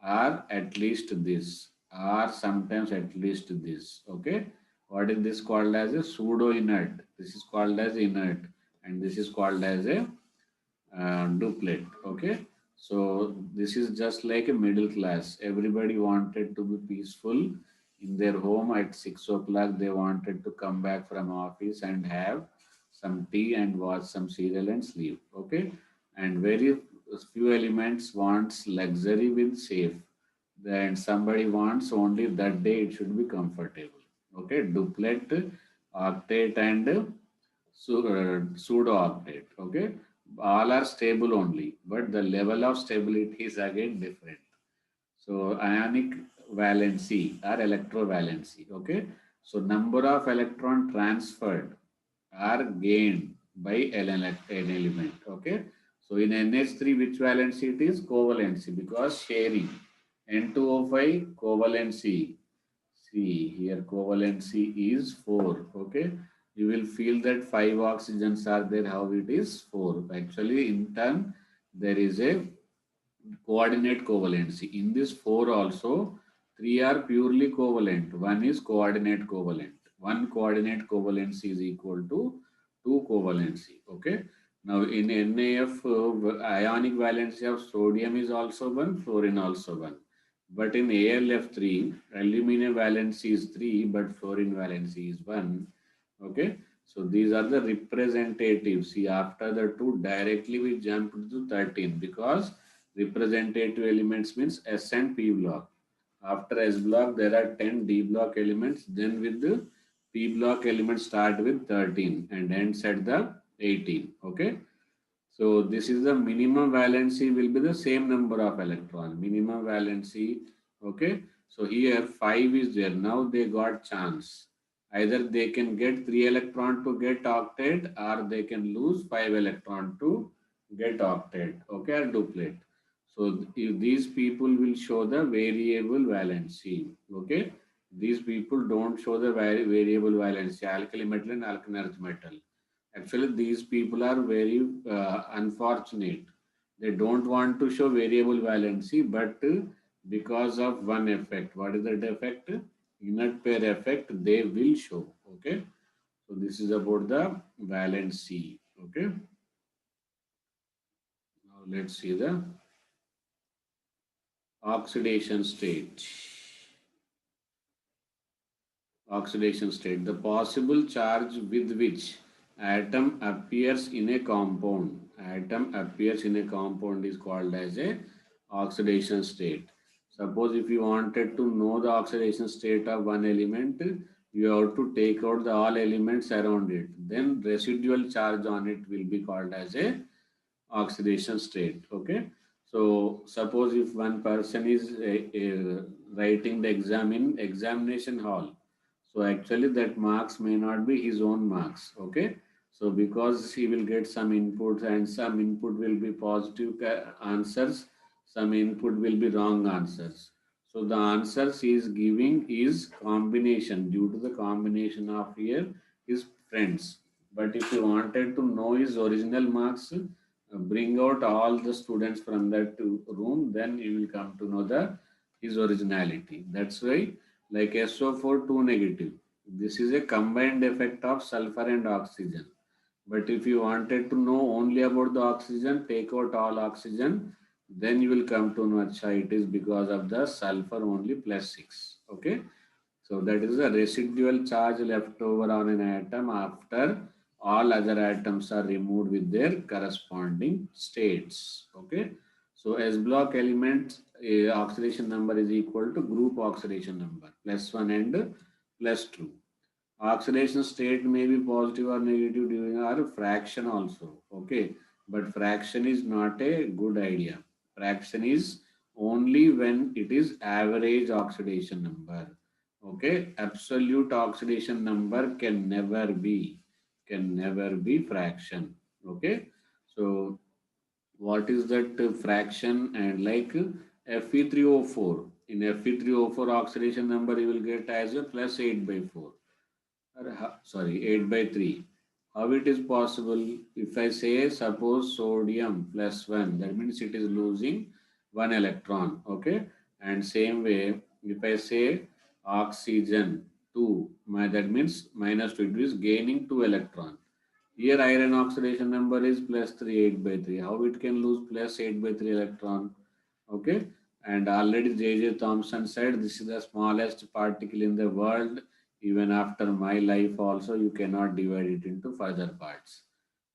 or at least this, or sometimes at least this. Okay, what is this called as a pseudo inert, this is called as inert, and this is called as a duplet. Okay, so this is just like a middle class. Everybody wanted to be peaceful in their home at 6 o'clock. They wanted to come back from office and have some tea and watch some serial and sleep. Okay, and very few elements wants luxury with safe. Then somebody wants only that day it should be comfortable. Okay, duplet, octet, and pseudo octet. Okay, all are stable only, but the level of stability is again different. So ionic valency or electrovalency. Okay, so number of electron transferred are gained by an element. Okay, so in NH3, which valency it is? Covalency, because sharing. N2O5 covalency. See here, covalency is 4. Okay, you will feel that 5 oxygens are there. How it is 4? Actually, in turn, there is a coordinate covalency. In this 4 also, 3 are purely covalent. One is coordinate covalent. One coordinate covalency is equal to 2 covalency. Okay. Now in NAF, ionic valency of sodium is also 1, fluorine also 1. But in AlF3, aluminum valency is 3, but fluorine valency is 1. Okay. So these are the representatives. See, after the 2, directly we jump to 13, because representative elements means S and P block. After S block, there are 10 D block elements. Then with the P block elements start with 13 and ends at the 18. Okay. So this is the minimum valency will be the same number of electron. Minimum valency. Okay. So here 5 is there. Now they got chance. Either they can get 3 electron to get octet, or they can lose 5 electron to get octet. Okay, or duplet. So if these people will show the variable valency. Okay. These people don't show the variable valency. Alkali metal and alkaline earth metal. Actually, these people are very unfortunate. They don't want to show variable valency, but because of one effect. What is that effect? Inert pair effect, they will show. Okay. So this is about the valency. Okay. Now let's see the oxidation state. Oxidation state, the possible charge with which atom appears in a compound. Atom appears in a compound is called as a oxidation state. Suppose if you wanted to know the oxidation state of one element, you have to take out the all elements around it. Then residual charge on it will be called as a oxidation state. Okay. So suppose if one person is writing the exam in examination hall, so actually that marks may not be his own marks. Okay. So because he will get some input and some input will be positive answers, some input will be wrong answers. So the answers he is giving is combination due to the combination of here his friends. But if you wanted to know his original marks, bring out all the students from that room, then you will come to know the his originality. That's why like SO4 2 negative. This is a combined effect of sulfur and oxygen. But if you wanted to know only about the oxygen, take out all oxygen, then you will come to know acha, it is because of the sulfur only plus 6. Okay. So that is a residual charge left over on an atom after all other atoms are removed with their corresponding states. Okay. So S block element oxidation number is equal to group oxidation number plus 1 and plus 2. Oxidation state may be positive or negative during our fraction also. Okay. But fraction is not a good idea. Fraction is only when it is average oxidation number. Okay. Absolute oxidation number can never be fraction. Okay. So what is that fraction? And like Fe3O4. In Fe3O4 oxidation number you will get as a plus 8 by 4 sorry 8 by 3. How it is possible? If I say suppose sodium plus 1, that means it is losing 1 electron. Okay. And same way if I say oxygen 2, that means minus 2, it is gaining 2 electron. Here iron oxidation number is plus 3 8 by 3. How it can lose plus 8 by 3 electron? Okay. And already J.J. Thomson said this is the smallest particle in the world. Even after my life also you cannot divide it into further parts.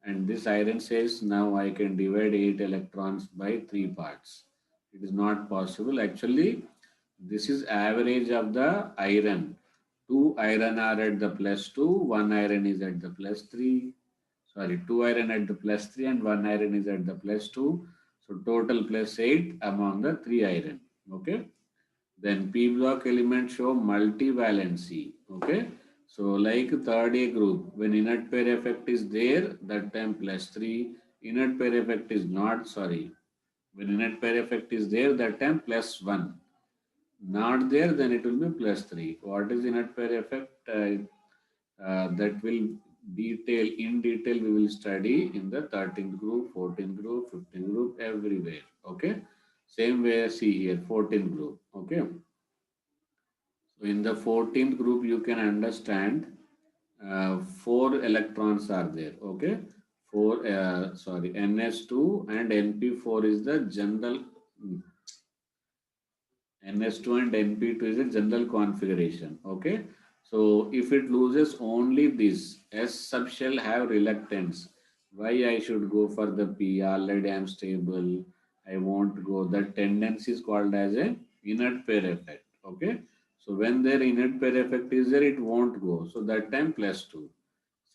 And this iron says now I can divide 8 electrons by 3 parts. It is not possible. Actually, this is average of the iron. 2 iron are at the plus 2, 1 iron is at the plus 3. Sorry, 2 iron at the plus 3 and 1 iron is at the plus 2. So total plus 8 among the 3 iron. Okay. Then P block elements show multivalency. Okay. So like third A group, when inert pair effect is there, that time plus 3. Inert pair effect is not, sorry. When inert pair effect is there, that time plus 1. Not there, then it will be plus 3. What is inert pair effect? That will detail we will study in the 13th group, 14th group, 15th group, everywhere. Okay. Same way, see here, 14th group. Okay. So in the 14th group, you can understand 4 electrons are there. Okay. Sorry, NS2 and NP4 is the general. NS2 and NP2 is a general configuration. Okay. So if it loses only this, S sub shall have reluctance. Why I should go for the P? Already I am stable. I won't go. That tendency is called as a inert pair effect. Okay. So when their inert pair effect is there, it won't go. So that time plus 2.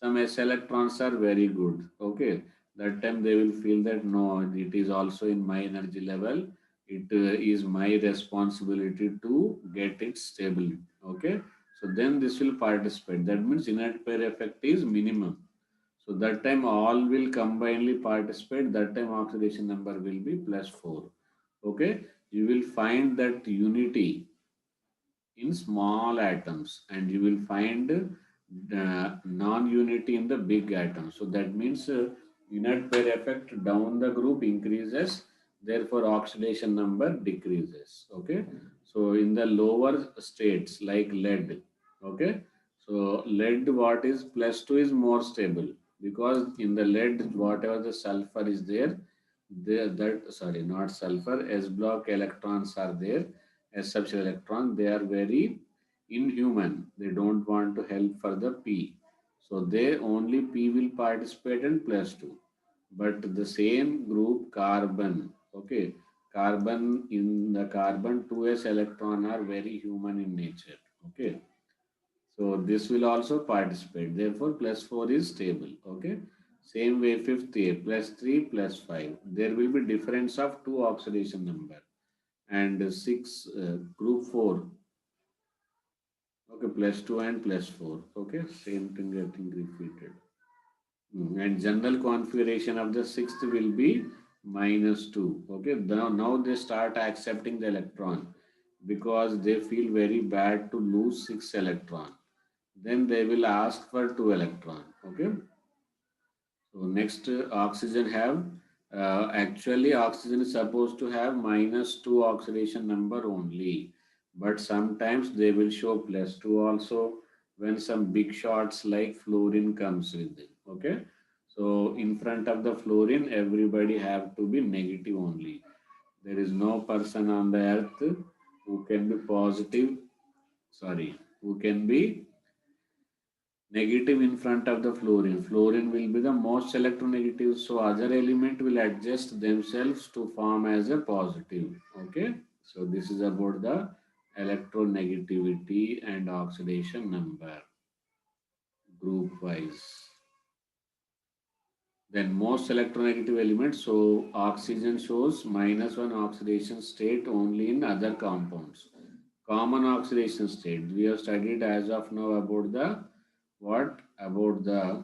Some S electrons are very good. Okay. That time they will feel that no, it is also in my energy level. It is my responsibility to get it stable. Okay. So then this will participate. That means inert pair effect is minimum. So that time all will combinedly participate. That time oxidation number will be plus 4. Okay. You will find that unity in small atoms and you will find non-unity in the big atoms. So that means inert pair effect down the group increases, therefore oxidation number decreases. Okay. So in the lower states like lead, okay. So lead what is plus 2 is more stable because in the lead whatever the sulfur is there, that sorry not sulfur, S block electrons are there, as such electron, they are very inhuman. They don't want to help for the P. So they only P will participate in plus 2. But the same group carbon, okay, carbon in the carbon 2s electron are very human in nature. Okay. So this will also participate. Therefore, plus 4 is stable. Okay. Same way, fifth A, plus 3, plus 5. There will be difference of two oxidation number. And 6, group 4. Okay, plus 2 and plus 4. Okay, same thing getting repeated. And general configuration of the sixth will be minus 2. Okay, now they start accepting the electron because they feel very bad to lose 6 electron. Then they will ask for 2 electron. Okay, so next oxygen have actually oxygen is supposed to have minus 2 oxidation number only, but sometimes they will show plus 2 also when some big shots like fluorine comes with it. Okay, so in front of the fluorine everybody have to be negative only. There is no person on the earth who can be positive, sorry, who can be negative in front of the fluorine. Fluorine will be the most electronegative, so other element will adjust themselves to form as a positive. Okay, so this is about the electronegativity and oxidation number group wise. Then most electronegative elements, so oxygen shows minus one oxidation state only in other compounds. Common oxidation state. We have studied as of now about the what? About the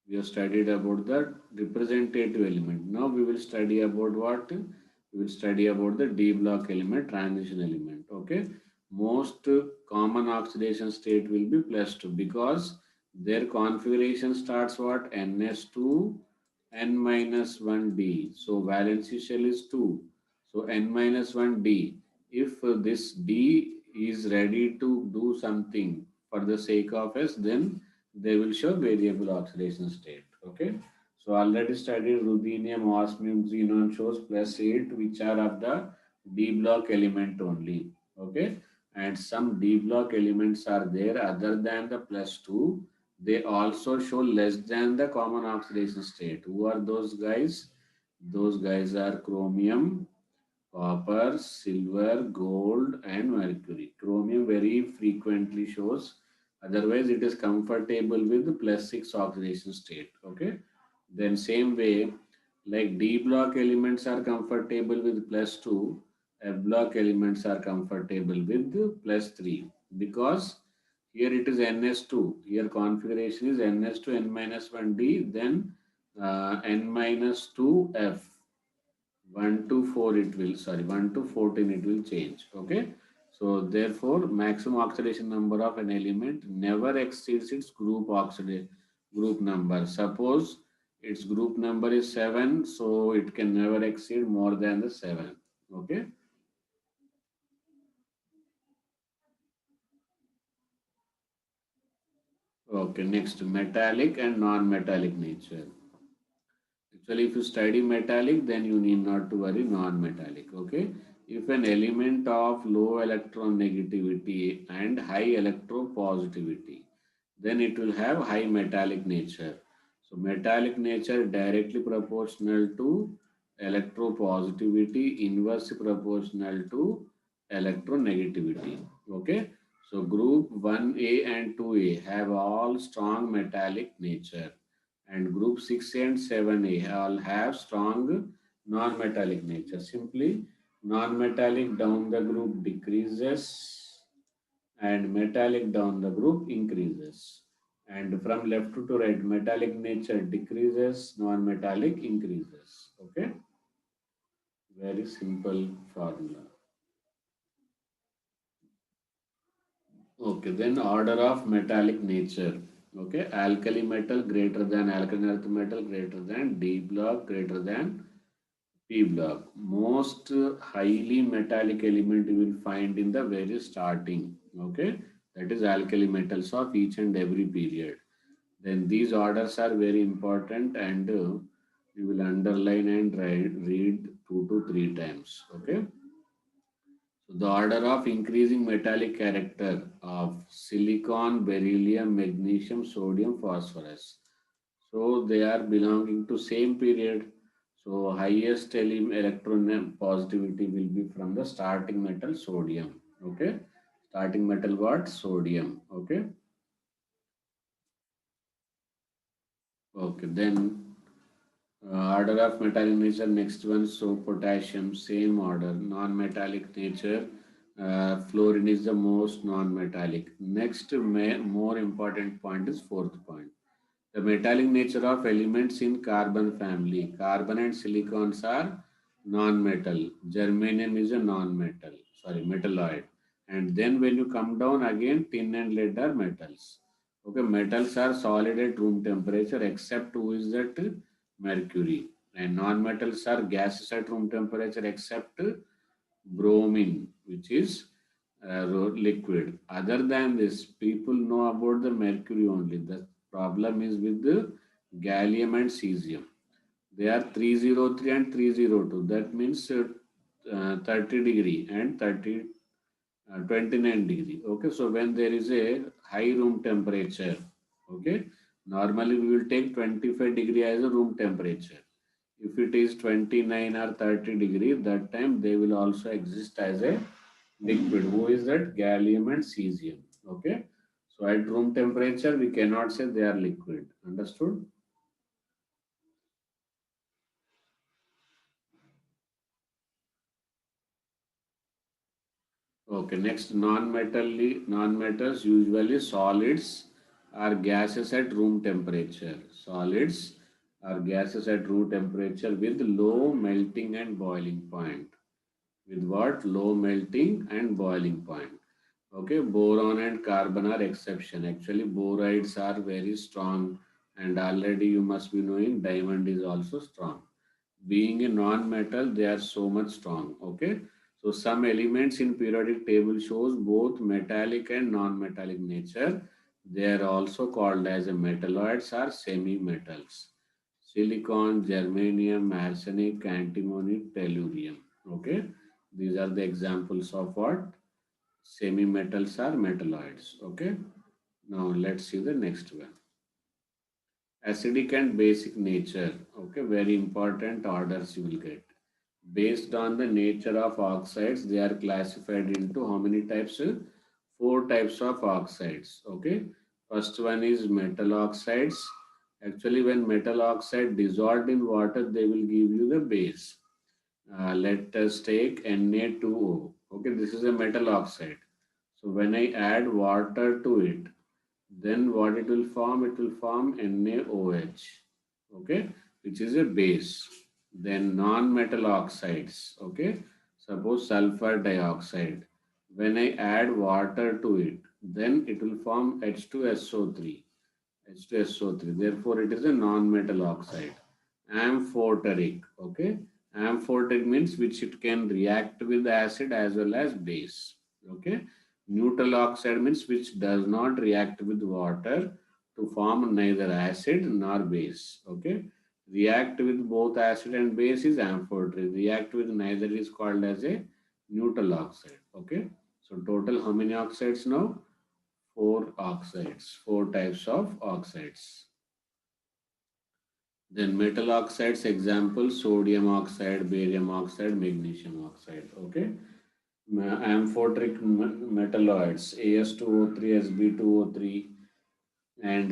we have studied about the representative element. Now we will study about what? We will study about the D block element, transition element. Okay. Most common oxidation state will be plus 2 because their configuration starts what? Ns2 n minus 1d. So valency shell is 2. So n minus 1d. If this d is ready to do something for the sake of s, then they will show variable oxidation state. Okay. So already studied ruthenium, osmium, xenon shows plus 8 which are of the D block element only. Okay. And some D block elements are there other than the plus 2. They also show less than the common oxidation state. Who are those guys? Those guys are chromium, copper, silver, gold, and mercury. Chromium very frequently shows. Otherwise, it is comfortable with plus 6 oxidation state. Okay. Then same way, like D block elements are comfortable with plus 2, F block elements are comfortable with plus 3 because here it is Ns2. Here configuration is Ns2 N minus 1D, then N minus 2F. 1 to 4 it will, sorry, 1 to 14 it will change. Okay. So therefore, maximum oxidation number of an element never exceeds its group number. Suppose its group number is 7, so it can never exceed more than the 7. Okay. Okay, next metallic and non-metallic nature. Actually, if you study metallic, then you need not to worry non-metallic. Okay. If an element of low electron negativity and high electropositivity, then it will have high metallic nature. So metallic nature directly proportional to electropositivity, inversely proportional to electronegativity. Okay. So group 1A and 2A have all strong metallic nature and group 6 and 7A all have strong non-metallic nature. Simply non-metallic down the group decreases and metallic down the group increases. And from left to right, metallic nature decreases, non-metallic increases. Okay, very simple formula. Okay, then order of metallic nature. Okay, alkali metal greater than alkaline earth metal greater than D block greater than P block. Most highly metallic element you will find in the very starting. Okay, that is alkali metals of each and every period. Then these orders are very important and you will underline and read 2 to 3 times. Okay. So the order of increasing metallic character of silicon, beryllium, magnesium, sodium, phosphorus. So they are belonging to same period. So highest electron positivity will be from the starting metal sodium. Okay. Starting metal what? Sodium. Okay. Okay. Then order of metallic nature, next one. So potassium, same order. Non-metallic nature. Fluorine is the most non-metallic. Next, more important point is fourth point. The metallic nature of elements in carbon family. Carbon and silicons are non-metal. Germanium is a non-metal. Sorry, metalloid. And then when you come down again, tin and lead are metals. Okay, metals are solid at room temperature except who is that? Mercury. And non-metals are gases at room temperature except bromine, which is liquid. Other than this, people know about the mercury only. The problem is with the gallium and cesium. They are 303 and 302. That means 30 degree and 29 degree. Okay, so when there is a high room temperature, okay, normally we will take 25 degree as a room temperature. If it is 29 or 30 degree, that time they will also exist as a liquid. Who is that? Gallium and cesium. Okay. So at room temperature, we cannot say they are liquid. Understood? Okay. Next, non-metals, usually solids are gases at room temperature. Solids are gases at room temperature with low melting and boiling point. With what? Low melting and boiling point. Okay, boron and carbon are exception. Actually, borides are very strong, and already you must be knowing diamond is also strong. Being a non-metal, they are so much strong. Okay, so some elements in periodic table shows both metallic and non-metallic nature. They are also called as a metalloids or semi-metals. Silicon, germanium, arsenic, antimony, tellurium. Okay, these are the examples of what? Semi-metals are metalloids. Okay. Now let's see the next one. Acidic and basic nature. Okay. Very important orders you will get. Based on the nature of oxides, they are classified into how many types? Four types of oxides. Okay. First one is metal oxides. Actually, when metal oxide dissolved in water, they will give you the base. Let us take Na2O. Okay, this is a metal oxide. So when I add water to it, then what it will form? It will form NaOH, okay, which is a base. Then non-metal oxides, okay, suppose sulfur dioxide. When I add water to it, then it will form H2SO3. H2SO3. Therefore, it is a non-metal oxide. Amphoteric. Okay. Amphoteric means which it can react with acid as well as base. Okay. Neutral oxide means which does not react with water to form neither acid nor base. Okay. React with both acid and base is amphoteric. React with neither is called as a neutral oxide. Okay. So total how many oxides now? Four oxides, four types of oxides. Then metal oxides, example, sodium oxide, barium oxide, magnesium oxide. Okay. Amphoteric metalloids, As2O3, Sb2O3, and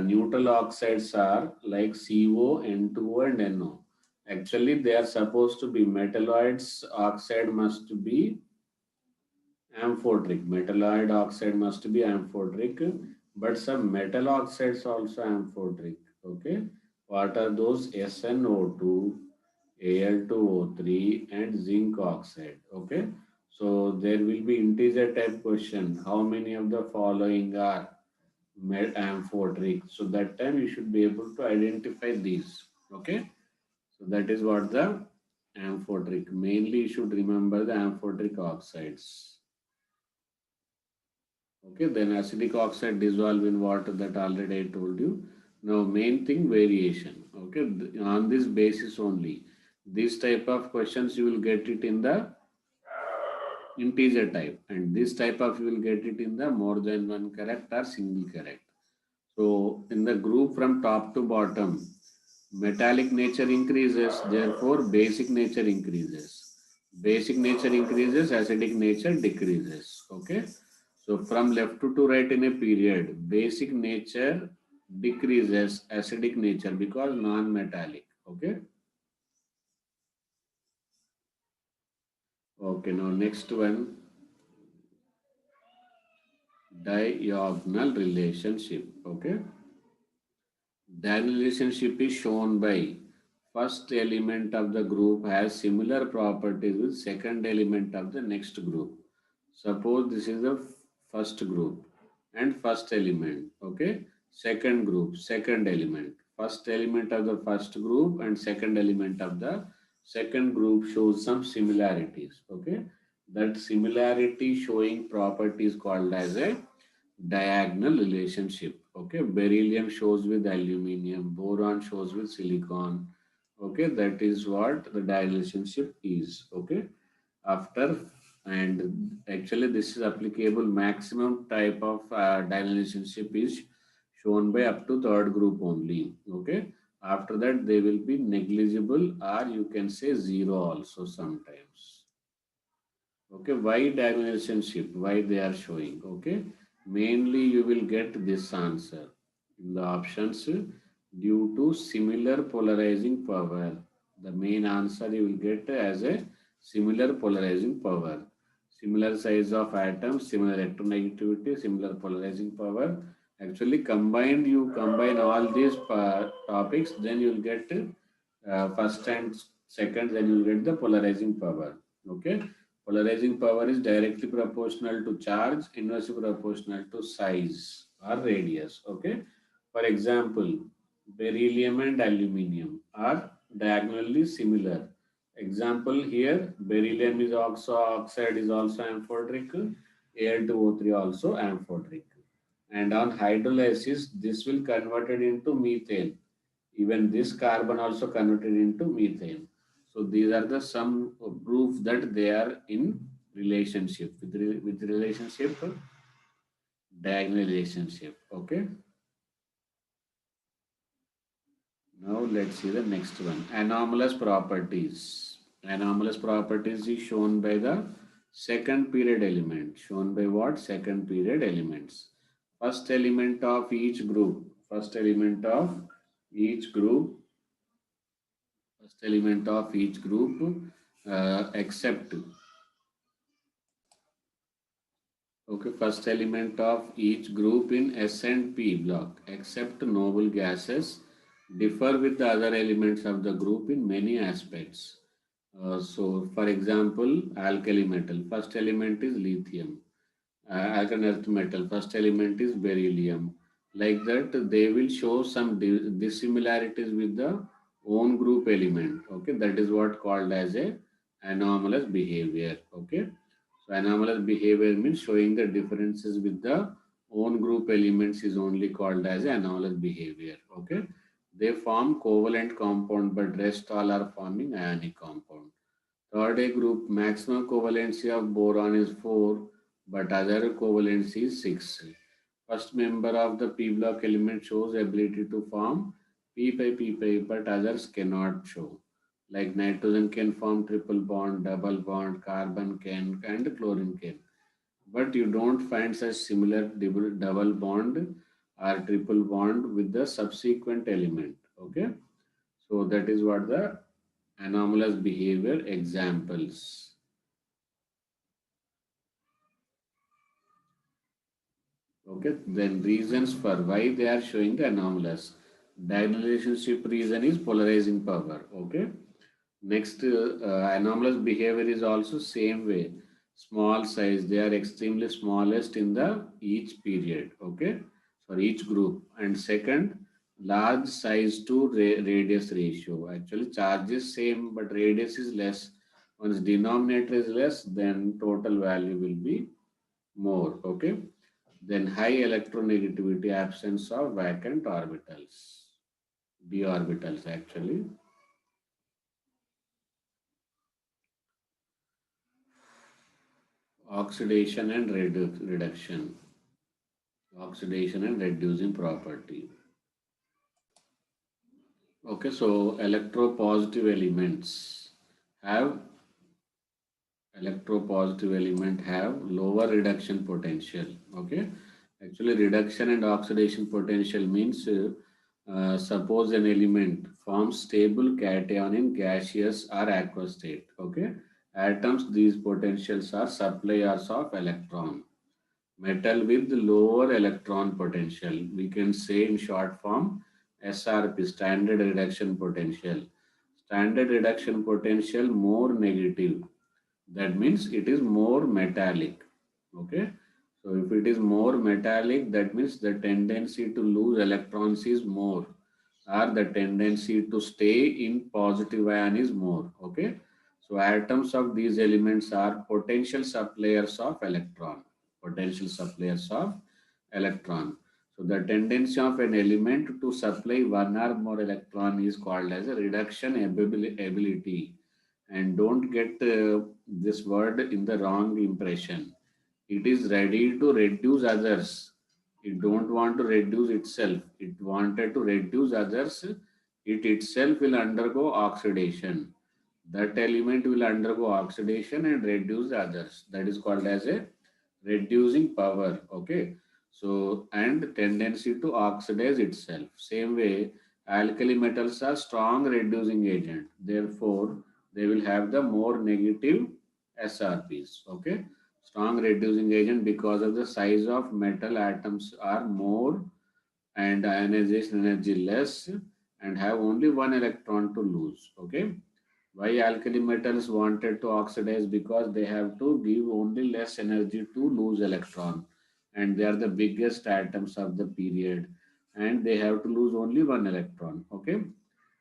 neutral oxides are like CO, N2O, and NO. Actually, they are supposed to be metalloids. Oxide must be amphoteric. Metalloid oxide must be amphoteric, but some metal oxides also amphoteric. Okay. What are those? SnO2, Al2O3, and zinc oxide. Okay. So there will be integer type question. How many of the following are amphoteric? So that time you should be able to identify these. Okay. So that is what the amphoteric. Mainly you should remember the amphoteric oxides. Okay, then acidic oxide dissolve in water, that already I told you. Now main thing, variation. Okay, on this basis only. This type of questions you will get it in the integer type, and this type of you will get it in the more than one correct or single correct. So in the group from top to bottom, metallic nature increases, therefore basic nature increases. Basic nature increases, acidic nature decreases. Okay. So from left to right in a period, basic nature decreases, acidic nature because non-metallic. Okay. Okay. Now next one, diagonal relationship. Okay. That relationship is shown by first element of the group has similar properties with second element of the next group. Suppose this is the first group and first element. Okay. Second group, second element. First element of the first group and second element of the second group shows some similarities. Okay. That similarity showing property is called as a diagonal relationship. Okay, beryllium shows with aluminium, boron shows with silicon. Okay, that is what the diagonal relationship is. Okay, after and actually this is applicable maximum type of diagonal relationship is shown by up to third group only. Okay, after that they will be negligible or you can say zero also sometimes. Okay, why diagonal relationship? Why they are showing? Okay, mainly you will get this answer in the options due to similar polarizing power. The main answer you will get as a similar polarizing power. Similar size of atoms, similar electronegativity, similar polarizing power. Actually, combined you combine all these topics, then you will get first and second, then you will get the polarizing power. Okay. Polarizing power is directly proportional to charge, inversely proportional to size or radius. Okay. For example, beryllium and aluminium are diagonally similar. Example here, beryllium is also oxide is also amphoteric, Al2O3 also amphoteric. And on hydrolysis, this will converted into methane. Even this carbon also converted into methane. So these are the some proof that they are in relationship with relationship, diagonal relationship. Okay. Now let's see the next one. Anomalous properties. Anomalous properties is shown by the second period element. Shown by what? Second period elements. First element of each group. First element of each group. First element of each group except okay, first element of each group in S and P block except noble gases differ with the other elements of the group in many aspects. So, for example, alkali metal, first element is lithium. Alkaline earth metal, first element is beryllium. Like that, they will show some dissimilarities with the own group element. Okay, that is what called as a anomalous behavior. Okay, so anomalous behavior means showing the differences with the own group elements is only called as anomalous behavior. Okay, they form covalent compound, but rest all are forming ionic compound. Third A group maximum covalency of boron is 4, but other covalency is 6. First member of the p block element shows ability to form p5p5, but others cannot show. Like nitrogen can form triple bond, double bond, carbon can, and chlorine can. But you don't find such similar double bond or triple bond with the subsequent element. Okay, so that is what the anomalous behavior examples. Okay, then reasons for why they are showing the anomalous. Diagonal relationship reason is polarizing power. Okay. Next, anomalous behavior is also same way. Small size, they are extremely smallest in the each period. Okay, for each group. And second, large size to radius ratio. Actually, charge is same, but radius is less. Once denominator is less, then total value will be more. Okay. Then high electronegativity, absence of vacant orbitals, d orbitals actually. Oxidation and reduction. Oxidation and reducing property. Okay, so electropositive elements have electropositive element have lower reduction potential. Okay, actually reduction and oxidation potential means suppose an element forms stable cation in gaseous or aqueous state. Okay, atoms, these potentials are suppliers of electron. Metal with lower electron potential, we can say in short form SRP, standard reduction potential. Standard reduction potential more negative, that means it is more metallic. Okay, so if it is more metallic, that means the tendency to lose electrons is more, or the tendency to stay in positive ion is more. Okay, so atoms of these elements are potential suppliers of electron. Potential suppliers of electron. So the tendency of an element to supply one or more electron is called as a reduction ability. And don't get this word in the wrong impression. It is ready to reduce others. It don't want to reduce itself. It wanted to reduce others. It itself will undergo oxidation. That element will undergo oxidation and reduce the others. That is called as a reducing power. Okay. So, and tendency to oxidize itself. Same way, alkali metals are strong reducing agent. Therefore, they will have the more negative SRPs. Okay. Strong reducing agent because of the size of metal atoms are more and ionization energy less and have only one electron to lose. Okay. Why alkali metals wanted to oxidize? Because they have to give only less energy to lose electron, and they are the biggest atoms of the period, and they have to lose only one electron. Okay.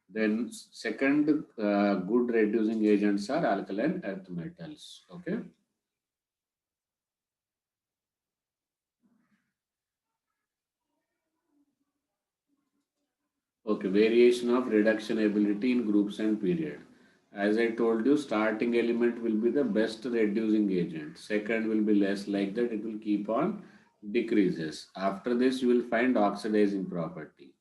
Then second good reducing agents are alkaline earth metals. Okay. Okay, variation of reduction ability in groups and period. As I told you, starting element will be the best reducing agent. Second will be less, like that it will keep on decreases. After this, you will find oxidizing property.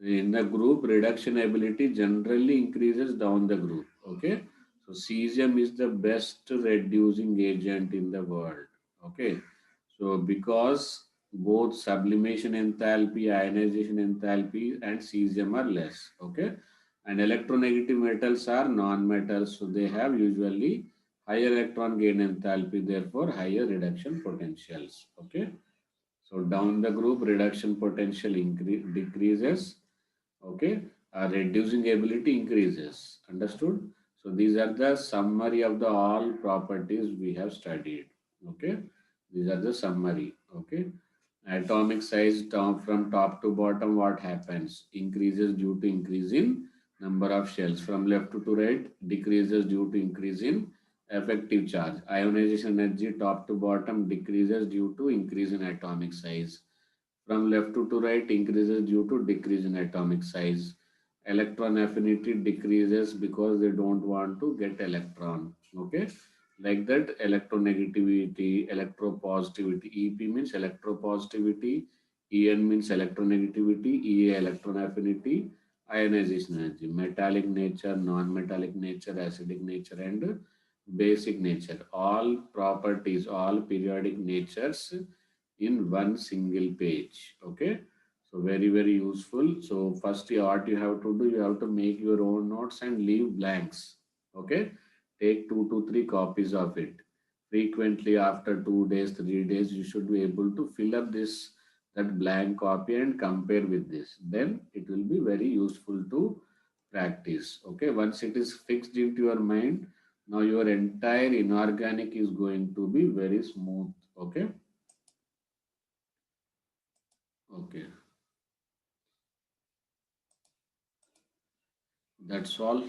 In the group, reduction ability generally increases down the group. Okay, so cesium is the best reducing agent in the world. Okay, so because both sublimation enthalpy, ionization enthalpy, and cesium are less. Okay, and electronegative metals are non-metals, so they have usually higher electron gain enthalpy, therefore higher reduction potentials. Okay, so down the group, reduction potential decreases. Okay, reducing ability increases. Understood? So these are the summary of the all properties we have studied. Okay, these are the summary. Okay, atomic size from top to bottom, what happens? Increases due to increase in number of shells. From left to right, decreases due to increase in effective charge. Ionization energy top to bottom decreases due to increase in atomic size. From left to right, increases due to decrease in atomic size. Electron affinity decreases because they don't want to get electron. Okay, like that, electronegativity, electropositivity. EP means electropositivity, En means electronegativity, Ea electron affinity, ionization energy, metallic nature, non-metallic nature, acidic nature, and basic nature. All properties, all periodic natures in one single page. Okay, so very very useful. So first what you have to do, you have to make your own notes and leave blanks. Okay, take 2 to 3 copies of it frequently. After 2 days, 3 days, you should be able to fill up this that blank copy and compare with this. Then it will be very useful to practice. Okay, once it is fixed into your mind, now your entire inorganic is going to be very smooth. Okay. Okay, that's all.